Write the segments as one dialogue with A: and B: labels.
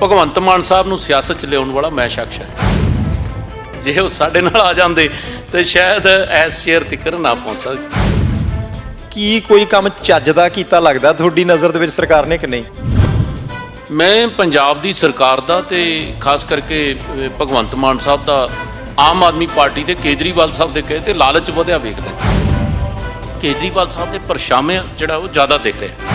A: ਭਗਵੰਤ ਮਾਨ ਸਾਹਿਬ ਨੂੰ ਸਿਆਸਤ 'ਚ ਲਿਆਉਣ ਵਾਲਾ ਮੈਂ ਸ਼ਖਸ ਹੈ। ਜੇ ਉਹ ਸਾਡੇ ਨਾਲ ਆ ਜਾਂਦੇ ਤਾਂ ਸ਼ਾਇਦ ਇਸ ਚੇਅਰ ਤੱਕ ਨਾ ਪਹੁੰਚ ਸਕਦੇ।
B: ਕੀ ਕੋਈ ਕੰਮ ਚੱਜ ਦਾ ਕੀਤਾ ਲੱਗਦਾ ਤੁਹਾਡੀ ਨਜ਼ਰ ਦੇ ਵਿੱਚ ਸਰਕਾਰ ਨੇ ਕਿ ਨਹੀਂ?
A: ਮੈਂ ਪੰਜਾਬ ਦੀ ਸਰਕਾਰ ਦਾ ਤੇ ਖਾਸ ਕਰਕੇ ਭਗਵੰਤ ਮਾਨ ਸਾਹਿਬ ਦਾ, ਆਮ ਆਦਮੀ ਪਾਰਟੀ ਦੇ ਕੇਜਰੀਵਾਲ ਸਾਹਿਬ ਦੇ ਕਹੇ ਤੇ ਲਾਲਚ ਵਧਿਆ ਵੇਖਦਾ। ਕੇਜਰੀਵਾਲ ਸਾਹਿਬ ਦੇ ਪਰਛਾਵੇਂ ਜਿਹੜਾ ਉਹ ਜ਼ਿਆਦਾ ਦਿਖ ਰਿਹਾ।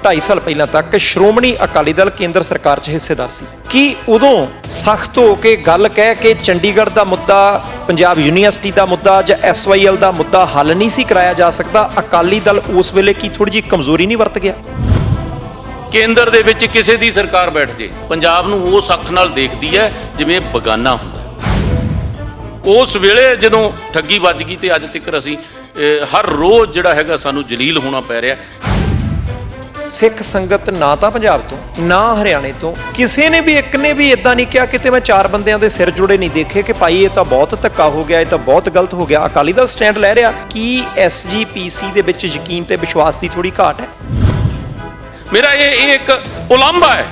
B: 2.5 ਸਾਲ ਪਹਿਲਾਂ ਤੱਕ ਸ਼੍ਰੋਮਣੀ ਅਕਾਲੀ ਦਲ ਕੇਂਦਰ ਸਰਕਾਰ 'ਚ ਹਿੱਸੇਦਾਰ ਸੀ। ਕੀ ਉਦੋਂ ਸਖਤ ਹੋ ਕੇ ਗੱਲ ਕਹਿ ਕੇ ਚੰਡੀਗੜ੍ਹ ਦਾ ਮੁੱਦਾ, ਪੰਜਾਬ ਯੂਨੀਵਰਸਿਟੀ ਦਾ ਮੁੱਦਾ ਜਾਂ SYL ਦਾ ਮੁੱਦਾ ਹੱਲ ਨਹੀਂ ਸੀ ਕਰਾਇਆ ਜਾ ਸਕਦਾ? ਅਕਾਲੀ ਦਲ ਉਸ ਵੇਲੇ ਕੀ ਥੋੜੀ ਜਿਹੀ ਕਮਜ਼ੋਰੀ ਨਹੀਂ ਵਰਤ ਗਿਆ?
A: ਕੇਂਦਰ ਦੇ ਵਿੱਚ ਕਿਸੇ ਦੀ ਸਰਕਾਰ ਬੈਠ ਜੇ, ਪੰਜਾਬ ਨੂੰ ਉਹ ਸਖਤ ਨਾਲ ਦੇਖਦੀ ਹੈ ਜਿਵੇਂ ਬੇਗਾਨਾ ਹੁੰਦਾ। ਉਸ ਵੇਲੇ ਜਦੋਂ ਠੱਗੀ ਵੱਜ ਗਈ ਤੇ ਅੱਜ ਤੱਕ ਅਸੀਂ ਹਰ ਰੋਜ਼ ਜਿਹੜਾ ਹੈਗਾ ਸਾਨੂੰ ਜਲੀਲ ਹੋਣਾ ਪੈ ਰਿਹਾ।
B: ਸਿੱਖ ਸੰਗਤ ਨਾ ਤਾਂ ਪੰਜਾਬ ਤੋਂ ਨਾ ਹਰਿਆਣੇ ਤੋਂ ਕਿਸੇ ਨੇ ਵੀ, ਇੱਕ ਨੇ ਵੀ ਇਦਾਂ ਨਹੀਂ ਕਿਹਾ ਕਿਤੇ ਮੈਂ 4 ਬੰਦਿਆਂ ਦੇ ਸਿਰ ਜੁੜੇ ਨਹੀਂ ਦੇਖੇ ਕਿ ਭਾਈ ਇਹ ਤਾਂ ਬਹੁਤ ਧੱਕਾ ਹੋ ਗਿਆ, ਇਹ ਤਾਂ ਬਹੁਤ ਗਲਤ ਹੋ ਗਿਆ। ਅਕਾਲੀ ਦਲ ਸਟੈਂਡ ਲੈ ਰਿਹਾ। ਕੀ SGPC ਦੇ ਵਿੱਚ ਯਕੀਨ ਤੇ ਵਿਸ਼ਵਾਸ ਦੀ ਥੋੜੀ ਘਾਟ ਹੈ?
A: ਮੇਰਾ ਇਹ ਇੱਕ ਉਲਾਂਭਾ ਹੈ।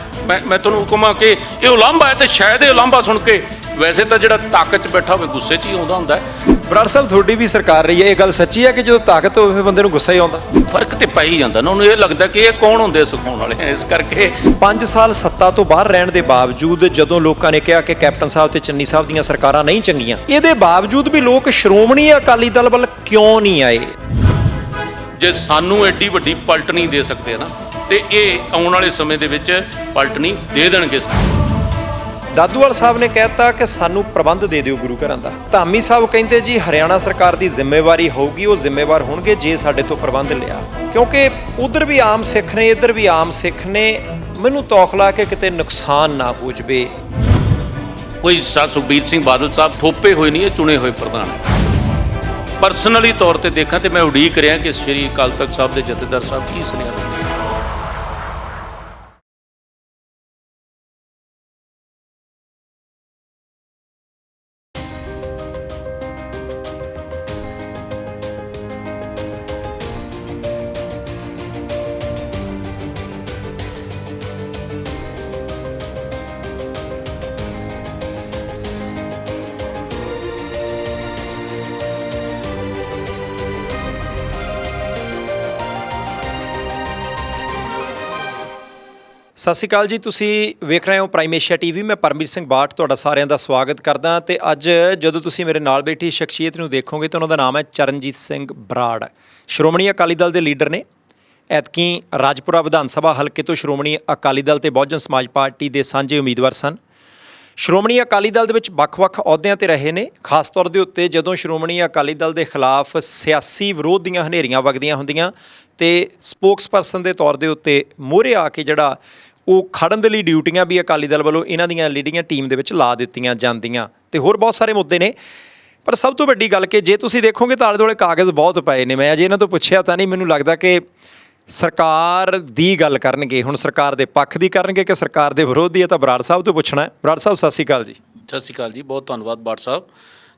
A: ਮੈਂ ਤੁਹਾਨੂੰ ਕਹਾਂ ਕਿ ਇਹ ਉਲਾਂਭਾ ਹੈ ਤੇ ਸ਼ਾਇਦ ਇਹ ਉਲਾਂਭਾ ਸੁਣ ਕੇ ਵੈਸੇ ਤਾਂ ਜਿਹੜਾ ਤਾਕਤ 'ਚ ਬੈਠਾ ਹੋਵੇ ਗੁੱਸੇ 'ਚ ਹੀ ਆਉਂਦਾ ਹੁੰਦਾ ਹੈ।
B: ਬਰਾੜ ਸਾਹਿਬ ਤੁਹਾਡੀ ਵੀ ਸਰਕਾਰ ਰਹੀ ਹੈ, ਇਹ ਗੱਲ ਸੱਚੀ ਹੈ ਕਿ ਜਦੋਂ ਤਾਕਤ ਹੋਵੇ ਬੰਦੇ ਨੂੰ ਗੁੱਸਾ ਹੀ ਆਉਂਦਾ?
A: ਫਰਕ ਤੇ ਪੈ ਹੀ ਜਾਂਦਾ ਨਾ, ਉਹਨੂੰ ਇਹ ਲੱਗਦਾ ਕਿ ਇਹ ਕੌਣ ਹੁੰਦੇ ਸਿਖਾਉਣ ਵਾਲੇ। ਇਸ ਕਰਕੇ
B: 5 ਸਾਲ ਸੱਤਾ ਤੋਂ ਬਾਹਰ ਰਹਿਣ ਦੇ ਬਾਵਜੂਦ ਜਦੋਂ ਲੋਕਾਂ ਨੇ ਕਿਹਾ ਕਿ ਕੈਪਟਨ ਸਾਹਿਬ ਤੇ ਚੰਨੀ ਸਾਹਿਬ ਦੀਆਂ ਸਰਕਾਰਾਂ ਨਹੀਂ ਚੰਗੀਆਂ, ਇਹਦੇ ਬਾਵਜੂਦ ਵੀ ਲੋਕ ਸ਼੍ਰੋਮਣੀ ਅਕਾਲੀ ਦਲ ਵੱਲ ਕਿਉਂ ਨਹੀਂ ਆਏ?
A: ਜੇ ਸਾਨੂੰ ਐਡੀ ਵੱਡੀ ਪਲਟ ਨਹੀਂ ਦੇ ਸਕਦੇ ਨਾ, ਤੇ ਇਹ ਆਉਣ ਵਾਲੇ ਸਮੇਂ ਦੇ ਵਿੱਚ ਪਲਟ ਨਹੀਂ ਦੇ ਦੇਣਗੇ।
B: ਦਾਦੂਵਾਲ ਸਾਹਿਬ ਨੇ ਕਹਿਤਾ ਕਿ ਸਾਨੂੰ ਪ੍ਰਬੰਧ ਦੇ ਦਿਓ ਗੁਰੂ ਘਰਾਂ ਦਾ। ਧਾਮੀ ਸਾਹਿਬ ਕਹਿੰਦੇ ਜੀ ਹਰਿਆਣਾ ਸਰਕਾਰ ਦੀ ਜ਼ਿੰਮੇਵਾਰੀ ਹੋਊਗੀ, ਉਹ ਜ਼ਿੰਮੇਵਾਰ ਹੋਣਗੇ ਜੇ ਸਾਡੇ ਤੋਂ ਪ੍ਰਬੰਧ ਲਿਆ। ਕਿਉਂਕਿ ਉਧਰ ਵੀ ਆਮ ਸਿੱਖ ਨੇ, ਇੱਧਰ ਵੀ ਆਮ ਸਿੱਖ ਨੇ। ਮੈਨੂੰ ਤੌਖਲਾ ਕਿ ਕਿਤੇ ਨੁਕਸਾਨ ਨਾ ਹੋ ਜਵੇ।
A: ਕੋਈ ਸੁਖਬੀਰ ਸਿੰਘ ਬਾਦਲ ਸਾਹਿਬ ਥੋਪੇ ਹੋਏ ਨਹੀਂ, ਇਹ ਚੁਣੇ ਹੋਏ ਪ੍ਰਧਾਨ। ਪਰਸਨਲੀ ਤੌਰ ਤੇ ਦੇਖਾਂ ਤੇ ਮੈਂ ਉਡੀਕ ਰਿਹਾ ਕਿ ਸ਼੍ਰੀ ਅਕਾਲ ਤਖਤ ਸਾਹਿਬ ਦੇ ਜਥੇਦਾਰ ਸਾਹਿਬ ਕੀ ਸੁਨੇਹਾ ਦਿੰਦੇ।
B: ਸਤਿ ਸ਼੍ਰੀ ਅਕਾਲ ਜੀ, ਤੁਸੀਂ ਵੇਖ ਰਹੇ ਹੋ ਪ੍ਰਾਈਮ ਏਸ਼ੀਆ TV। ਮੈਂ ਪਰਮਜੀਤ ਸਿੰਘ ਬਾਟ ਤੁਹਾਡਾ ਸਾਰਿਆਂ ਦਾ ਸਵਾਗਤ ਕਰਦਾ। ਤੇ ਅੱਜ ਜਦੋਂ ਤੁਸੀਂ ਮੇਰੇ ਨਾਲ ਬੈਠੀ ਸ਼ਖਸੀਅਤ ਨੂੰ ਦੇਖੋਗੇ ਤਾਂ ਉਹਨਾਂ ਦਾ ਨਾਮ ਹੈ ਚਰਨਜੀਤ ਸਿੰਘ ਬਰਾੜ। ਸ਼੍ਰੋਮਣੀ ਅਕਾਲੀ ਦਲ ਦੇ ਲੀਡਰ ਨੇ। ਐਤਕੀ ਰਾਜਪੁਰਾ ਵਿਧਾਨ ਸਭਾ ਹਲਕੇ ਤੋਂ ਸ਼੍ਰੋਮਣੀ ਅਕਾਲੀ ਦਲ ਤੇ ਬਹੁਜਨ ਸਮਾਜ ਪਾਰਟੀ ਦੇ ਸਾਂਝੇ ਉਮੀਦਵਾਰ ਸਨ। ਸ਼੍ਰੋਮਣੀ ਅਕਾਲੀ ਦਲ ਦੇ ਵਿੱਚ ਵੱਖ-ਵੱਖ ਅਹੁਦਿਆਂ ਤੇ ਰਹੇ ਨੇ। ਖਾਸ ਤੌਰ ਦੇ ਉੱਤੇ ਜਦੋਂ ਸ਼੍ਰੋਮਣੀ ਅਕਾਲੀ ਦਲ ਦੇ ਖਿਲਾਫ ਸਿਆਸੀ ਵਿਰੋਧ ਦੀਆਂ ਹਨੇਰੀਆਂ ਵਗਦੀਆਂ ਹੁੰਦੀਆਂ ਤੇ ਸਪੋਕਸਪਰਸਨ ਦੇ ਤੌਰ ਦੇ ਉੱਤੇ ਮੂਹਰੇ ਆ ਕੇ ਜਿਹੜਾ ਉਹ ਖੜਨ ਦੇ ਲਈ ਡਿਊਟੀਆਂ ਵੀ ਅਕਾਲੀ ਦਲ ਵੱਲੋਂ ਇਹਨਾਂ ਦੀਆਂ ਲੀਡਿੰਗ ਟੀਮ ਦੇ ਵਿੱਚ ਲਾ ਦਿੱਤੀਆਂ ਜਾਂਦੀਆਂ ਤੇ ਹੋਰ ਬਹੁਤ ਸਾਰੇ ਮੁੱਦੇ ਨੇ। ਪਰ ਸਭ ਤੋਂ ਵੱਡੀ ਗੱਲ ਕਿ ਜੇ ਤੁਸੀਂ ਦੇਖੋਗੇ ਤਾਂ ਆਲੇ ਦੁਆਲੇ ਕਾਗਜ਼ ਬਹੁਤ ਪਏ ਨੇ। ਮੈਂ ਅਜੇ ਇਹਨਾਂ ਤੋਂ ਪੁੱਛਿਆ ਤਾਂ ਨਹੀਂ, ਮੈਨੂੰ ਲੱਗਦਾ ਕਿ ਸਰਕਾਰ ਦੀ ਗੱਲ ਕਰਨਗੇ। ਹੁਣ ਸਰਕਾਰ ਦੇ ਪੱਖ ਦੀ ਕਰਨਗੇ ਕਿ ਸਰਕਾਰ ਦੇ ਵਿਰੋਧ ਦੀ, ਹੈ ਤਾਂ ਬਰਾੜ ਸਾਹਿਬ ਤੋਂ ਪੁੱਛਣਾ ਹੈ। ਬਰਾੜ ਸਾਹਿਬ ਸਤਿ ਸ਼੍ਰੀ ਅਕਾਲ ਜੀ।
A: ਸਤਿ ਸ਼੍ਰੀ ਅਕਾਲ ਜੀ, ਬਹੁਤ ਧੰਨਵਾਦ ਬਾਟ ਸਾਹਿਬ।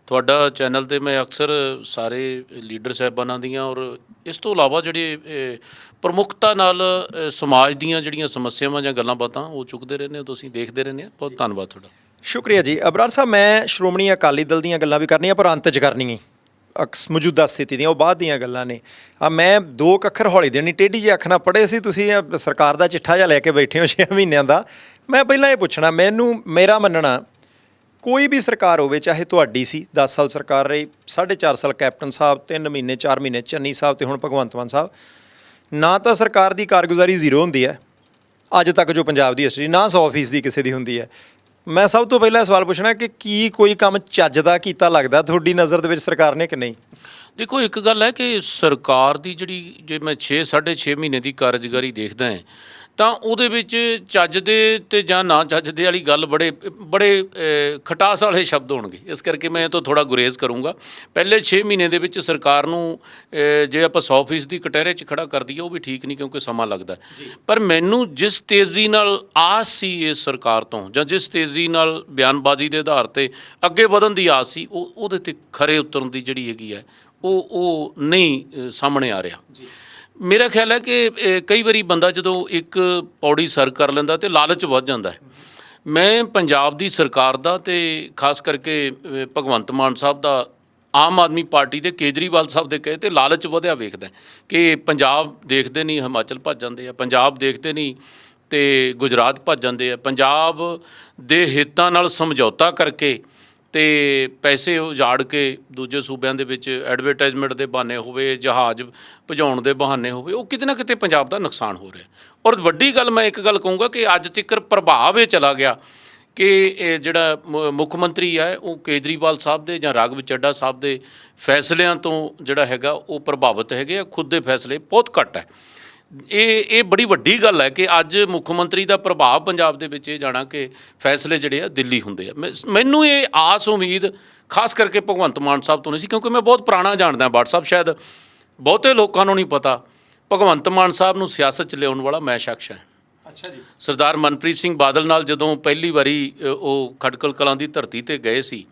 A: ਤੁਹਾਡਾ ਚੈਨਲ 'ਤੇ ਮੈਂ ਅਕਸਰ ਸਾਰੇ ਲੀਡਰ ਸਾਹਿਬਾਨਾਂ ਦੀਆਂ ਔਰ ਇਸ ਤੋਂ ਇਲਾਵਾ ਜਿਹੜੇ ਪ੍ਰਮੁੱਖਤਾ ਨਾਲ ਸਮਾਜ ਦੀਆਂ ਜਿਹੜੀਆਂ ਸਮੱਸਿਆਵਾਂ ਜਾਂ ਗੱਲਾਂ ਬਾਤਾਂ ਉਹ ਚੁੱਕਦੇ ਰਹਿੰਦੇ ਹੋ, ਤੁਸੀਂ ਦੇਖਦੇ ਰਹਿੰਦੇ ਹੋ। ਬਹੁਤ ਧੰਨਵਾਦ ਤੁਹਾਡਾ।
B: ਸ਼ੁਕਰੀਆ ਜੀ। ਬਰਾੜ ਸਾਹਿਬ, ਮੈਂ ਸ਼੍ਰੋਮਣੀ ਅਕਾਲੀ ਦਲ ਦੀਆਂ ਗੱਲਾਂ ਵੀ ਕਰਨੀਆਂ ਪਰ ਅੰਤ 'ਚ ਕਰਨੀਆਂ ਮੌਜੂਦਾ ਸਥਿਤੀ ਦੀਆਂ, ਉਹ ਬਾਅਦ ਦੀਆਂ ਗੱਲਾਂ ਨੇ। ਮੈਂ 2 ਅੱਖਰ ਹੌਲੀ ਦੇਣੀ, ਟੇਢੀ ਜਿਹੀ ਅੱਖ ਨਾਲ ਪੜ੍ਹੇ ਸੀ। ਤੁਸੀਂ ਸਰਕਾਰ ਦਾ ਚਿੱਠਾ ਜਿਹਾ ਲੈ ਕੇ ਬੈਠੇ ਹੋ 6 ਮਹੀਨਿਆਂ ਦਾ। ਮੈਂ ਪਹਿਲਾਂ ਇਹ ਪੁੱਛਣਾ, ਮੇਰਾ ਮੰਨਣਾ ਕੋਈ ਵੀ ਸਰਕਾਰ ਹੋਵੇ, ਚਾਹੇ ਤੁਹਾਡੀ ਸੀ 10 ਸਾਲ ਸਰਕਾਰ ਰਹੀ, 4.5 ਸਾਲ ਕੈਪਟਨ ਸਾਹਿਬ, 3 ਮਹੀਨੇ 4 ਮਹੀਨੇ ਚੰਨੀ ਸਾਹਿਬ ਤੇ ਹੁਣ ਭਗਵੰਤ ਮਾਨ ਸਾਹਿਬ, ਨਾ ਤਾਂ ਸਰਕਾਰ ਦੀ ਕਾਰਗੁਜ਼ਾਰੀ 0 ਹੁੰਦੀ ਹੈ ਅੱਜ ਤੱਕ ਜੋ ਪੰਜਾਬ ਦੀ ਹਿਸਟਰੀ, ਨਾ 100% ਦੀ ਕਿਸੇ ਦੀ ਹੁੰਦੀ ਹੈ। ਮੈਂ ਸਭ ਤੋਂ ਪਹਿਲਾਂ ਸਵਾਲ ਪੁੱਛਣਾ ਕਿ ਕੀ ਕੋਈ ਕੰਮ ਚੱਜ ਦਾ ਕੀਤਾ ਲੱਗਦਾ ਤੁਹਾਡੀ ਨਜ਼ਰ ਦੇ ਵਿੱਚ ਸਰਕਾਰ ਨੇ ਕਿ ਨਹੀਂ?
A: ਦੇਖੋ, ਇੱਕ ਗੱਲ ਹੈ ਕਿ ਸਰਕਾਰ ਦੀ ਜਿਹੜੀ, ਜੇ ਮੈਂ 6.5 ਮਹੀਨੇ ਦੀ ਕਾਰਜਕਾਰੀ ਦੇਖਦਾ ਹਾਂ ਤਾਂ ਉਹਦੇ ਵਿੱਚ ਚੱਜ ਦੇ ਤੇ ਜਾਂ ਨਾ ਚੱਜ ਦੇ ਵਾਲੀ ਗੱਲ ਬੜੇ ਖਟਾਸ ਵਾਲੇ ਸ਼ਬਦ ਹੋਣਗੇ। ਇਸ ਕਰਕੇ ਮੈਂ ਇਹ ਤੋਂ ਥੋੜ੍ਹਾ ਗੁਰੇਜ਼ ਕਰੂੰਗਾ। ਪਹਿਲੇ 6 ਮਹੀਨੇ ਦੇ ਵਿੱਚ ਸਰਕਾਰ ਨੂੰ ਜੇ ਆਪਾਂ 100% ਦੀ ਕਟਹਿਰੇ 'ਚ ਖੜਾ ਕਰ ਦਈਏ ਉਹ ਵੀ ਠੀਕ ਨਹੀਂ, ਕਿਉਂਕਿ ਸਮਾਂ ਲੱਗਦਾ। ਪਰ ਮੈਨੂੰ ਜਿਸ ਤੇਜ਼ੀ ਨਾਲ ਆਸ ਸੀ ਇਸ ਸਰਕਾਰ ਤੋਂ, ਜਾਂ ਜਿਸ ਤੇਜ਼ੀ ਨਾਲ ਬਿਆਨਬਾਜ਼ੀ ਦੇ ਆਧਾਰ 'ਤੇ ਅੱਗੇ ਵਧਣ ਦੀ ਆਸ ਸੀ, ਉਹਦੇ 'ਤੇ ਖਰੇ ਉਤਰਨ ਦੀ ਜਿਹੜੀ ਹੈਗੀ ਹੈ ਉਹ ਨਹੀਂ ਸਾਹਮਣੇ ਆ ਰਿਹਾ। ਮੇਰਾ ਖਿਆਲ ਹੈ ਕਿ ਕਈ ਵਾਰੀ ਬੰਦਾ ਜਦੋਂ ਇੱਕ ਪੌੜੀ ਸਰ ਕਰ ਲੈਂਦਾ ਤੇ ਲਾਲਚ ਵੱਧ ਜਾਂਦਾ ਹੈ। ਮੈਂ ਪੰਜਾਬ ਦੀ ਸਰਕਾਰ ਦਾ ਤੇ ਖਾਸ ਕਰਕੇ ਭਗਵੰਤ ਮਾਨ ਸਾਹਿਬ ਦਾ, ਆਮ ਆਦਮੀ ਪਾਰਟੀ ਦੇ ਕੇਜਰੀਵਾਲ ਸਾਹਿਬ ਦੇ ਕਹੇ ਤੇ ਲਾਲਚ ਵਧਿਆ ਵੇਖਦਾ ਕਿ ਪੰਜਾਬ ਦੇਖਦੇ ਨਹੀਂ ਹਿਮਾਚਲ ਭੱਜ ਜਾਂਦੇ ਆ, ਪੰਜਾਬ ਦੇਖਦੇ ਨਹੀਂ ਤੇ ਗੁਜਰਾਤ ਭੱਜ ਜਾਂਦੇ ਆ, ਪੰਜਾਬ ਦੇ ਹਿੱਤਾਂ ਨਾਲ ਸਮਝੌਤਾ ਕਰਕੇ ਤੇ ਪੈਸੇ ਉਜਾੜ ਕੇ ਦੂਜੇ ਸੂਬਿਆਂ ਦੇ ਵਿੱਚ ਐਡਵਰਟਾਈਜ਼ਮੈਂਟ ਦੇ ਬਹਾਨੇ ਹੋਵੇ, ਜਹਾਜ਼ ਭਜਾਉਣ ਦੇ ਬਹਾਨੇ ਹੋਵੇ, ਉਹ ਕਿਤੇ ਨਾ ਕਿਤੇ ਪੰਜਾਬ ਦਾ ਨੁਕਸਾਨ ਹੋ ਰਿਹਾ। ਔਰ ਵੱਡੀ ਗੱਲ ਮੈਂ ਇੱਕ ਗੱਲ ਕਹੂੰਗਾ ਕਿ ਅੱਜ ਤੱਕ ਪ੍ਰਭਾਵ ਇਹ ਚਲਾ ਗਿਆ ਕਿ ਇਹ ਜਿਹੜਾ ਮੁੱਖ ਮੰਤਰੀ ਹੈ ਉਹ ਕੇਜਰੀਵਾਲ ਸਾਹਿਬ ਦੇ ਜਾਂ ਰਾਘਵ ਚੱਡਾ ਸਾਹਿਬ ਦੇ ਫੈਸਲਿਆਂ ਤੋਂ ਜਿਹੜਾ ਹੈਗਾ ਉਹ ਪ੍ਰਭਾਵਿਤ ਹੈਗੇ ਆ, ਖੁਦ ਦੇ ਫੈਸਲੇ ਬਹੁਤ ਘੱਟ ਹੈ। ਇਹ ਬੜੀ ਵੱਡੀ ਗੱਲ ਹੈ ਕਿ ਅੱਜ ਮੁੱਖ ਮੰਤਰੀ ਦਾ ਪ੍ਰਭਾਵ ਪੰਜਾਬ ਦੇ ਵਿੱਚ ਇਹ ਜਾਣਾ ਕਿ ਫੈਸਲੇ ਜਿਹੜੇ ਆ ਦਿੱਲੀ ਹੁੰਦੇ ਆ। ਮੈਨੂੰ ਇਹ ਆਸ ਉਮੀਦ ਖਾਸ ਕਰਕੇ ਭਗਵੰਤ ਮਾਨ ਸਾਹਿਬ ਤੋਂ ਨਹੀਂ ਸੀ, ਕਿਉਂਕਿ ਮੈਂ ਬਹੁਤ ਪੁਰਾਣਾ ਜਾਣਦਾ WhatsApp, ਸ਼ਾਇਦ ਬਹੁਤੇ ਲੋਕਾਂ ਨੂੰ ਨਹੀਂ ਪਤਾ ਭਗਵੰਤ ਮਾਨ ਸਾਹਿਬ ਨੂੰ ਸਿਆਸਤ 'ਚ ਲਿਆਉਣ ਵਾਲਾ ਮੈਂ ਸ਼ਖਸ ਹਾਂ।
B: ਅੱਛਾ ਜੀ।
A: ਸਰਦਾਰ ਮਨਪ੍ਰੀਤ ਸਿੰਘ ਬਾਦਲ ਨਾਲ ਜਦੋਂ ਪਹਿਲੀ ਵਾਰੀ ਉਹ ਖਟਕਲ ਕਲਾਂ ਦੀ ਧਰਤੀ ਤੇ ਗਏ ਸੀ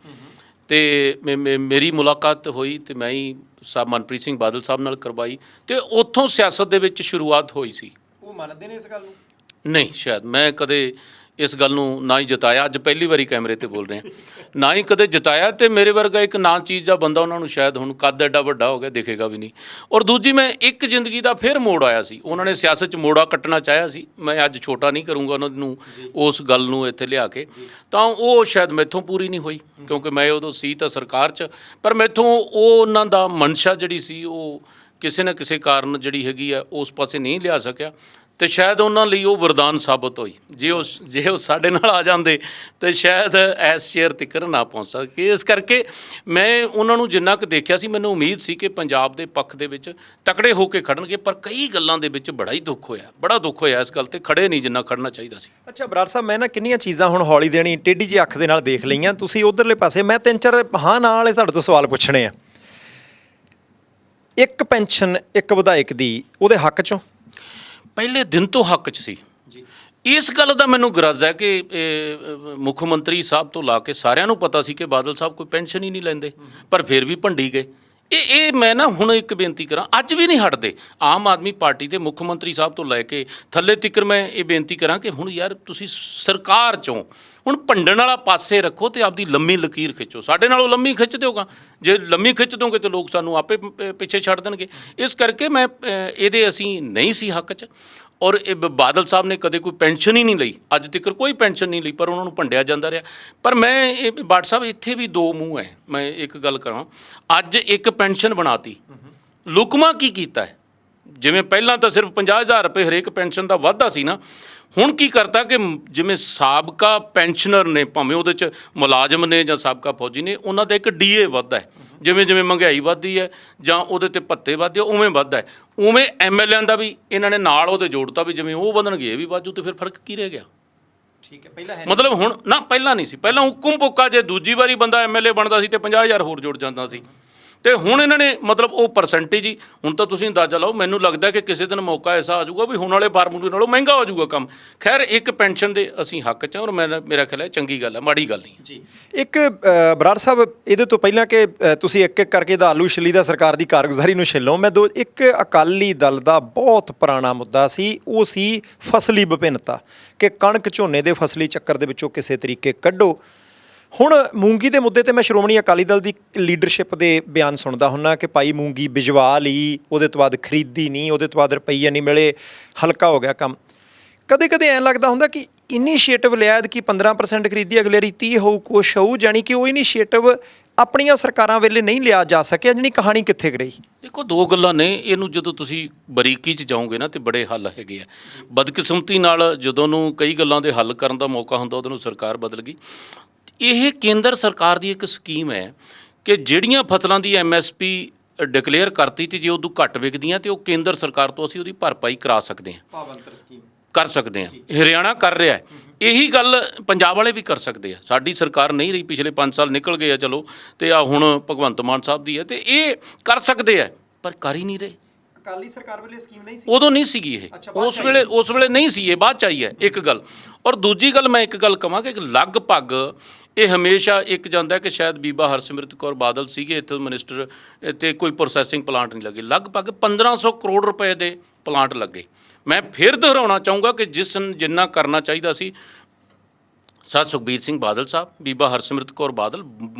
A: ਤੇ ਮੇਰੀ ਮੁਲਾਕਾਤ ਹੋਈ ਤੇ ਮੈਂ ਹੀ ਮਨਪ੍ਰੀਤ ਸਿੰਘ ਬਾਦਲ ਸਾਹਿਬ ਨਾਲ ਕਰਵਾਈ ਤੇ ਉੱਥੋਂ ਸਿਆਸਤ ਦੇ ਵਿੱਚ ਸ਼ੁਰੂਆਤ ਹੋਈ ਸੀ।
B: ਉਹ ਮੰਨਦੇ ਨੇ ਇਸ ਗੱਲ ਨੂੰ? ਨਹੀਂ,
A: ਸ਼ਾਇਦ ਮੈਂ ਕਦੇ ਇਸ ਗੱਲ ਨੂੰ ਨਾ ਹੀ ਜਤਾਇਆ, ਅੱਜ ਪਹਿਲੀ ਵਾਰੀ ਕੈਮਰੇ ਤੇ ਬੋਲ ਰਹੇ ਹਾਂ, ਨਾ ਹੀ ਕਦੇ ਜਤਾਇਆ। ਤੇ ਮੇਰੇ ਵਰਗਾ ਇੱਕ ਨਾ ਚੀਜ਼ ਦਾ ਬੰਦਾ ਉਹਨਾਂ ਨੂੰ ਸ਼ਾਇਦ ਹੁਣ ਕੱਦ ਐਡਾ ਵੱਡਾ ਹੋ ਗਿਆ ਦਿਖੇਗਾ ਵੀ ਨਹੀਂ। ਔਰ ਦੂਜੀ, ਮੈਂ ਇੱਕ ਜ਼ਿੰਦਗੀ ਦਾ ਫਿਰ ਮੋੜ ਆਇਆ ਸੀ, ਉਹਨਾਂ ਨੇ ਸਿਆਸਤ 'ਚ ਮੋੜਾ ਕੱਟਣਾ ਚਾਹਿਆ ਸੀ, ਮੈਂ ਅੱਜ ਛੋਟਾ ਨਹੀਂ ਕਰੂੰਗਾ ਉਹਨਾਂ ਨੂੰ ਉਸ ਗੱਲ ਨੂੰ ਇੱਥੇ ਲਿਆ ਕੇ, ਤਾਂ ਉਹ ਸ਼ਾਇਦ ਮੈਥੋਂ ਪੂਰੀ ਨਹੀਂ ਹੋਈ ਕਿਉਂਕਿ ਮੈਂ ਉਦੋਂ ਸੀ ਤਾਂ ਸਰਕਾਰ 'ਚ, ਪਰ ਮੈਥੋਂ ਉਹ ਉਹਨਾਂ ਦਾ ਮਨਸ਼ਾ ਜਿਹੜੀ ਸੀ ਉਹ ਕਿਸੇ ਨਾ ਕਿਸੇ ਕਾਰਨ ਜਿਹੜੀ ਹੈਗੀ ਆ ਉਸ ਪਾਸੇ ਨਹੀਂ ਲਿਆ ਸਕਿਆ ਤੇ ਸ਼ਾਇਦ ਉਹਨਾਂ ਲਈ ਉਹ ਵਰਦਾਨ ਸਾਬਤ ਹੋਈ। ਜੇ ਉਹ ਸਾਡੇ ਨਾਲ ਆ ਜਾਂਦੇ ਤਾਂ ਸ਼ਾਇਦ ਇਸ ਚੇਅਰ ਤੱਕ ਨਾ ਪਹੁੰਚ ਸਕੇ। ਇਸ ਕਰਕੇ ਮੈਂ ਉਹਨਾਂ ਨੂੰ ਜਿੰਨਾ ਕੁ ਦੇਖਿਆ ਸੀ, ਮੈਨੂੰ ਉਮੀਦ ਸੀ ਕਿ ਪੰਜਾਬ ਦੇ ਪੱਖ ਦੇ ਵਿੱਚ ਤਕੜੇ ਹੋ ਕੇ ਖੜਨਗੇ, ਪਰ ਕਈ ਗੱਲਾਂ ਦੇ ਵਿੱਚ ਬੜਾ ਦੁੱਖ ਹੋਇਆ ਇਸ ਗੱਲ ਤੇ, ਖੜੇ ਨਹੀਂ ਜਿੰਨਾ ਖੜਨਾ ਚਾਹੀਦਾ ਸੀ।
B: ਅੱਛਾ ਬਰਾੜ ਸਾਹਿਬ, ਮੈਂ ਨਾ ਕਿੰਨੀਆਂ ਚੀਜ਼ਾਂ ਹੁਣ ਹੌਲੀ ਦੇਣੀ ਟੇਢੀ ਜਿਹੀ ਅੱਖ ਦੇ ਨਾਲ ਦੇਖ ਲਈਆਂ, ਤੁਸੀਂ ਉਧਰਲੇ ਪਾਸੇ, ਮੈਂ 3-4 ਹਾਂ ਨਾਲ ਵਾਲੇ ਤੁਹਾਡੇ ਤੋਂ ਸਵਾਲ ਪੁੱਛਣੇ ਆ। ਇੱਕ ਪੈਨਸ਼ਨ ਇੱਕ ਵਿਧਾਇਕ ਦੀ ਉਹਦੇ ਹੱਕ 'ਚੋਂ
A: ਪਹਿਲੇ ਦਿਨ ਤੋਂ ਹੱਕ 'ਚ ਸੀ ਜੀ। ਇਸ ਗੱਲ ਦਾ ਮੈਨੂੰ ਗਰਜ ਹੈ ਕਿ ਮੁੱਖ ਮੰਤਰੀ ਸਾਹਿਬ ਤੋਂ ਲਾ ਕੇ ਸਾਰਿਆਂ ਨੂੰ ਪਤਾ ਸੀ ਕਿ ਬਾਦਲ ਸਾਹਿਬ ਕੋਈ ਪੈਨਸ਼ਨ ਹੀ ਨਹੀਂ ਲੈਂਦੇ, ਪਰ ਫਿਰ ਵੀ ਭੰਡੀ ਗਏ। ਇਹ ਮੈਂ ਨਾ ਹੁਣ ਇੱਕ ਬੇਨਤੀ ਕਰਾਂ, ਅੱਜ ਵੀ ਨਹੀਂ ਹਟਦੇ ਆਮ ਆਦਮੀ ਪਾਰਟੀ ਦੇ ਮੁੱਖ ਮੰਤਰੀ ਸਾਹਿਬ ਤੋਂ ਲੈ ਕੇ ਥੱਲੇ ਤੱਕ ਮੈਂ ਇਹ ਬੇਨਤੀ ਕਰਾਂ ਕਿ ਹੁਣ ਯਾਰ ਤੁਸੀਂ ਸਰਕਾਰ 'ਚੋਂ ਹੁਣ ਭੰਡਣ ਵਾਲਾ ਪਾਸੇ ਰੱਖੋ ਤੇ ਆਪਦੀ ਲੰਮੀ ਲਕੀਰ ਖਿੱਚੋ। ਸਾਡੇ ਨਾਲੋਂ ਲੰਮੀ ਖਿੱਚ ਦਿਓਗਾ, ਜੇ ਲੰਮੀ ਖਿੱਚ ਦੋਗੇ ਤਾਂ ਲੋਕ ਸਾਨੂੰ ਆਪੇ ਪਿੱਛੇ ਛੱਡ ਦੇਣਗੇ। ਇਸ ਕਰਕੇ ਮੈਂ ਇਹਦੇ ਅਸੀਂ ਨਹੀਂ ਸੀ ਹੱਕ 'ਚ। ਔਰ ਇਹ ਬਾਦਲ ਸਾਹਿਬ ਨੇ ਕਦੇ ਕੋਈ ਪੈਨਸ਼ਨ ਹੀ ਨਹੀਂ ਲਈ, ਅੱਜ ਤੱਕ ਕੋਈ ਪੈਨਸ਼ਨ ਨਹੀਂ ਲਈ, ਪਰ ਉਹਨਾਂ ਨੂੰ ਭੰਡਿਆ ਜਾਂਦਾ ਰਿਹਾ। ਪਰ ਮੈਂ ਇਹ ਬਾਟ ਸਾਹਿਬ ਇੱਥੇ ਵੀ ਦੋ ਮੂੰਹ ਹੈ, ਮੈਂ ਇੱਕ ਗੱਲ ਕਰਾਂ, ਅੱਜ ਇੱਕ ਪੈਨਸ਼ਨ ਬਣਾਤੀ, ਲੁਕਮਾ ਕੀ ਕੀਤਾ ਹੈ? ਜਿਵੇਂ ਪਹਿਲਾਂ ਤਾਂ ਸਿਰਫ 50,000 ਰੁਪਏ ਹਰੇਕ ਪੈਨਸ਼ਨ ਦਾ ਵਾਧਾ ਸੀ ਨਾ, ਹੁਣ ਕੀ ਕਰਤਾ ਕਿ ਜਿਵੇਂ ਸਾਬਕਾ ਪੈਨਸ਼ਨਰ ਨੇ, ਭਾਵੇਂ ਉਹਦੇ 'ਚ ਮੁਲਾਜ਼ਮ ਨੇ ਜਾਂ ਸਾਬਕਾ ਫੌਜੀ ਨੇ, ਉਹਨਾਂ ਦਾ ਇੱਕ DA ਵੱਧਦਾ ਹੈ। ਜਿਵੇਂ ਜਿਵੇਂ ਮਹਿੰਗਾਈ ਵੱਧਦੀ ਹੈ ਜਾਂ ਉਹਦੇ 'ਤੇ ਭੱਤੇ ਵੱਧਦੇ ਉਵੇਂ ਵੱਧਦਾ ਹੈ, ਉਵੇਂ MLA ਦਾ ਵੀ ਇਹਨਾਂ ਨੇ ਨਾਲ ਉਹਦੇ ਜੋੜਤਾ ਵੀ ਜਿਵੇਂ ਉਹ ਵਧਣਗੇ ਇਹ ਵੀ ਵਾਧੂ, ਤੇ ਫਿਰ ਫਰਕ ਕੀ ਰਹਿ ਗਿਆ?
B: ਠੀਕ ਹੈ, ਪਹਿਲਾਂ
A: ਮਤਲਬ ਹੁਣ ਨਾ, ਪਹਿਲਾਂ ਨਹੀਂ ਸੀ, ਪਹਿਲਾਂ ਹੁਕਮ ਪੁੱਕਾ, ਜੇ ਦੂਜੀ ਵਾਰੀ ਬੰਦਾ MLA ਬਣਦਾ ਸੀ ਤੇ 50,000 ਹੋਰ ਜੁੜ ਜਾਂਦਾ ਸੀ। ਤੇ ਹੁਣ ਇਹਨਾਂ ਨੇ ਮਤਲਬ ਉਹ ਪਰਸੈਂਟੇਜ ਹੀ, ਹੁਣ ਤਾਂ ਤੁਸੀਂ ਅੰਦਾਜ਼ਾ ਲਾਓ, ਮੈਨੂੰ ਲੱਗਦਾ ਕਿ ਕਿਸੇ ਦਿਨ ਮੌਕਾ ਐਸਾ ਆ ਜਾਊਗਾ ਵੀ ਹੁਣ ਵਾਲੇ ਫਾਰਮੂਲੇ ਨਾਲੋਂ ਮਹਿੰਗਾ ਹੋ ਜਾਊਗਾ ਕੰਮ। ਖੈਰ, ਇੱਕ ਪੈਨਸ਼ਨ ਦੇ ਅਸੀਂ ਹੱਕ 'ਚ, ਔਰ ਮੇਰਾ ਖਿਆਲ ਹੈ ਚੰਗੀ ਗੱਲ ਹੈ, ਮਾੜੀ ਗੱਲ ਨਹੀਂ
B: ਜੀ। ਇੱਕ ਬਰਾੜ ਸਾਹਿਬ, ਇਹਦੇ ਤੋਂ ਪਹਿਲਾਂ ਕਿ ਤੁਸੀਂ ਇੱਕ ਇੱਕ ਕਰਕੇ ਦਾ ਆਲੂ ਛਿੱਲੀ ਦਾ ਸਰਕਾਰ ਦੀ ਕਾਰਗੁਜ਼ਾਰੀ ਨੂੰ ਛਿੱਲੋ, ਮੈਂ ਇੱਕ ਅਕਾਲੀ ਦਲ ਦਾ ਬਹੁਤ ਪੁਰਾਣਾ ਮੁੱਦਾ ਸੀ, ਉਹ ਸੀ ਫਸਲੀ ਵਿਭਿੰਨਤਾ, ਕਿ ਕਣਕ ਝੋਨੇ ਦੇ ਫਸਲੀ ਚੱਕਰ ਦੇ ਵਿੱਚੋਂ ਕਿਸੇ ਤਰੀਕੇ ਕੱਢੋ। ਹੁਣ ਮੂੰਗੀ ਦੇ ਮੁੱਦੇ ਤੇ ਮੈਂ ਸ਼੍ਰੋਮਣੀ ਅਕਾਲੀ ਦਲ ਦੀ ਲੀਡਰਸ਼ਿਪ ਦੇ ਬਿਆਨ ਸੁਣਦਾ ਹੁੰਦਾ ਕਿ ਭਾਈ ਮੂੰਗੀ ਬਿਜਵਾ ਲਈ, ਉਹਦੇ ਤੋਂ ਬਾਅਦ ਖਰੀਦੀ ਨਹੀਂ, ਉਹਦੇ ਤੋਂ ਬਾਅਦ ਰੁਪਈਏ ਨਹੀਂ ਮਿਲੇ, ਹਲਕਾ ਹੋ ਗਿਆ ਕੰਮ। ਕਦੇ ਕਦੇ ਐਂ ਲੱਗਦਾ ਹੁੰਦਾ ਕਿ ਇਨੀਸ਼ੀਏਟਿਵ ਲਿਆ ਕਿ 15% ਖਰੀਦੀ, ਅਗਲੇ ਵਾਰੀ 30 ਹੋਊ, ਕੁਛ ਹੋਊ, ਜਾਣੀ ਕਿ ਉਹ ਇਨੀਸ਼ੀਏਟਿਵ ਆਪਣੀਆਂ ਸਰਕਾਰਾਂ ਵੇਲੇ ਨਹੀਂ ਲਿਆ ਜਾ ਸਕਿਆ, ਜਾਣੀ ਕਹਾਣੀ ਕਿੱਥੇ ਰਹੀ?
A: ਦੇਖੋ, ਦੋ ਗੱਲਾਂ ਨੇ, ਇਹਨੂੰ ਜਦੋਂ ਤੁਸੀਂ ਬਰੀਕੀ 'ਚ ਜਾਓਗੇ ਨਾ ਤੇ ਬੜੇ ਹੱਲ ਹੈਗੇ ਆ। ਬਦਕਿਸਮਤੀ ਨਾਲ ਜਦੋਂ ਨੂੰ ਕਈ ਗੱਲਾਂ ਦੇ ਹੱਲ ਕਰਨ ਦਾ ਮੌਕਾ ਹੁੰਦਾ, ਉਦੋਂ ਨੂੰ ਸਰਕਾਰ ਬਦਲ ਗਈ। ਇਹ ਕੇਂਦਰ ਸਰਕਾਰ ਦੀ ਇੱਕ ਸਕੀਮ ਹੈ ਕਿ ਜਿਹੜੀਆਂ ਫਸਲਾਂ ਦੀ MSP ਡਿਕਲੇਅਰ ਕਰਤੀ ਤੇ ਜੇ ਉਦੋਂ ਘੱਟ ਵਿਕਦੀਆਂ ਤੇ ਉਹ ਕੇਂਦਰ ਸਰਕਾਰ ਤੋਂ ਅਸੀਂ ਉਹਦੀ ਭਰਪਾਈ ਕਰਾ ਸਕਦੇ ਹਾਂ,
B: ਪਾਵੰਤਰ ਸਕੀਮ
A: ਕਰ ਸਕਦੇ ਹਾਂ। ਹਰਿਆਣਾ ਕਰ ਰਿਹਾ ਹੈ, ਇਹੀ ਗੱਲ ਪੰਜਾਬ ਵਾਲੇ ਵੀ ਕਰ ਸਕਦੇ ਆ। ਸਾਡੀ ਸਰਕਾਰ ਨਹੀਂ ਰਹੀ, ਪਿਛਲੇ 5 ਸਾਲ ਨਿਕਲ ਗਏ ਆ, ਚਲੋ, ਤੇ ਆ ਹੁਣ ਭਗਵੰਤ ਮਾਨ ਸਾਹਿਬ ਦੀ ਹੈ ਤੇ ਇਹ ਕਰ ਸਕਦੇ ਆ, ਪਰ ਕਰ ਹੀ ਨਹੀਂ ਰਹੇ।
B: ਅਕਾਲੀ ਸਰਕਾਰ ਵੇਲੇ ਸਕੀਮ ਨਹੀਂ ਸੀ, ਉਦੋਂ
A: ਨਹੀਂ ਸੀਗੀ ਇਹ, ਉਸ ਵੇਲੇ ਨਹੀਂ ਸੀ, ਇਹ ਬਾਅਦ ਚ ਆਈ ਹੈ, ਇੱਕ ਗੱਲ। ਔਰ ਦੂਜੀ ਗੱਲ, ਮੈਂ ਇੱਕ ਗੱਲ ਕਹਾਂ ਕਿ ਲਗਭਗ ਇਹ ਹਮੇਸ਼ਾ ਇੱਕ ਜਾਂਦਾ ਕਿ ਸ਼ਾਇਦ ਬੀਬਾ ਹਰਸਿਮਰਤ ਕੌਰ ਬਾਦਲ ਸੀਗੇ ਇੱਥੇ ਮਿਨਿਸਟਰ ਤੇ ਕੋਈ ਪ੍ਰੋਸੈਸਿੰਗ ਪਲਾਂਟ ਨਹੀਂ ਲੱਗੇ। ਲਗਭਗ 1500 ਕਰੋੜ ਰੁਪਏ ਦੇ ਪਲਾਂਟ ਲੱਗੇ। ਮੈਂ ਫਿਰ ਦੁਹਰਾਉਣਾ ਚਾਹੂੰਗਾ ਕਿ ਜਿੰਨਾ ਕਰਨਾ ਚਾਹੀਦਾ ਸੀ, ਸਰ ਸੁਖਬੀਰ ਸਿੰਘ ਬਾਦਲ ਸਾਹਿਬ, ਬੀਬਾ ਹਰਸਿਮਰਤ ਕੌਰ ਬਾਦਲ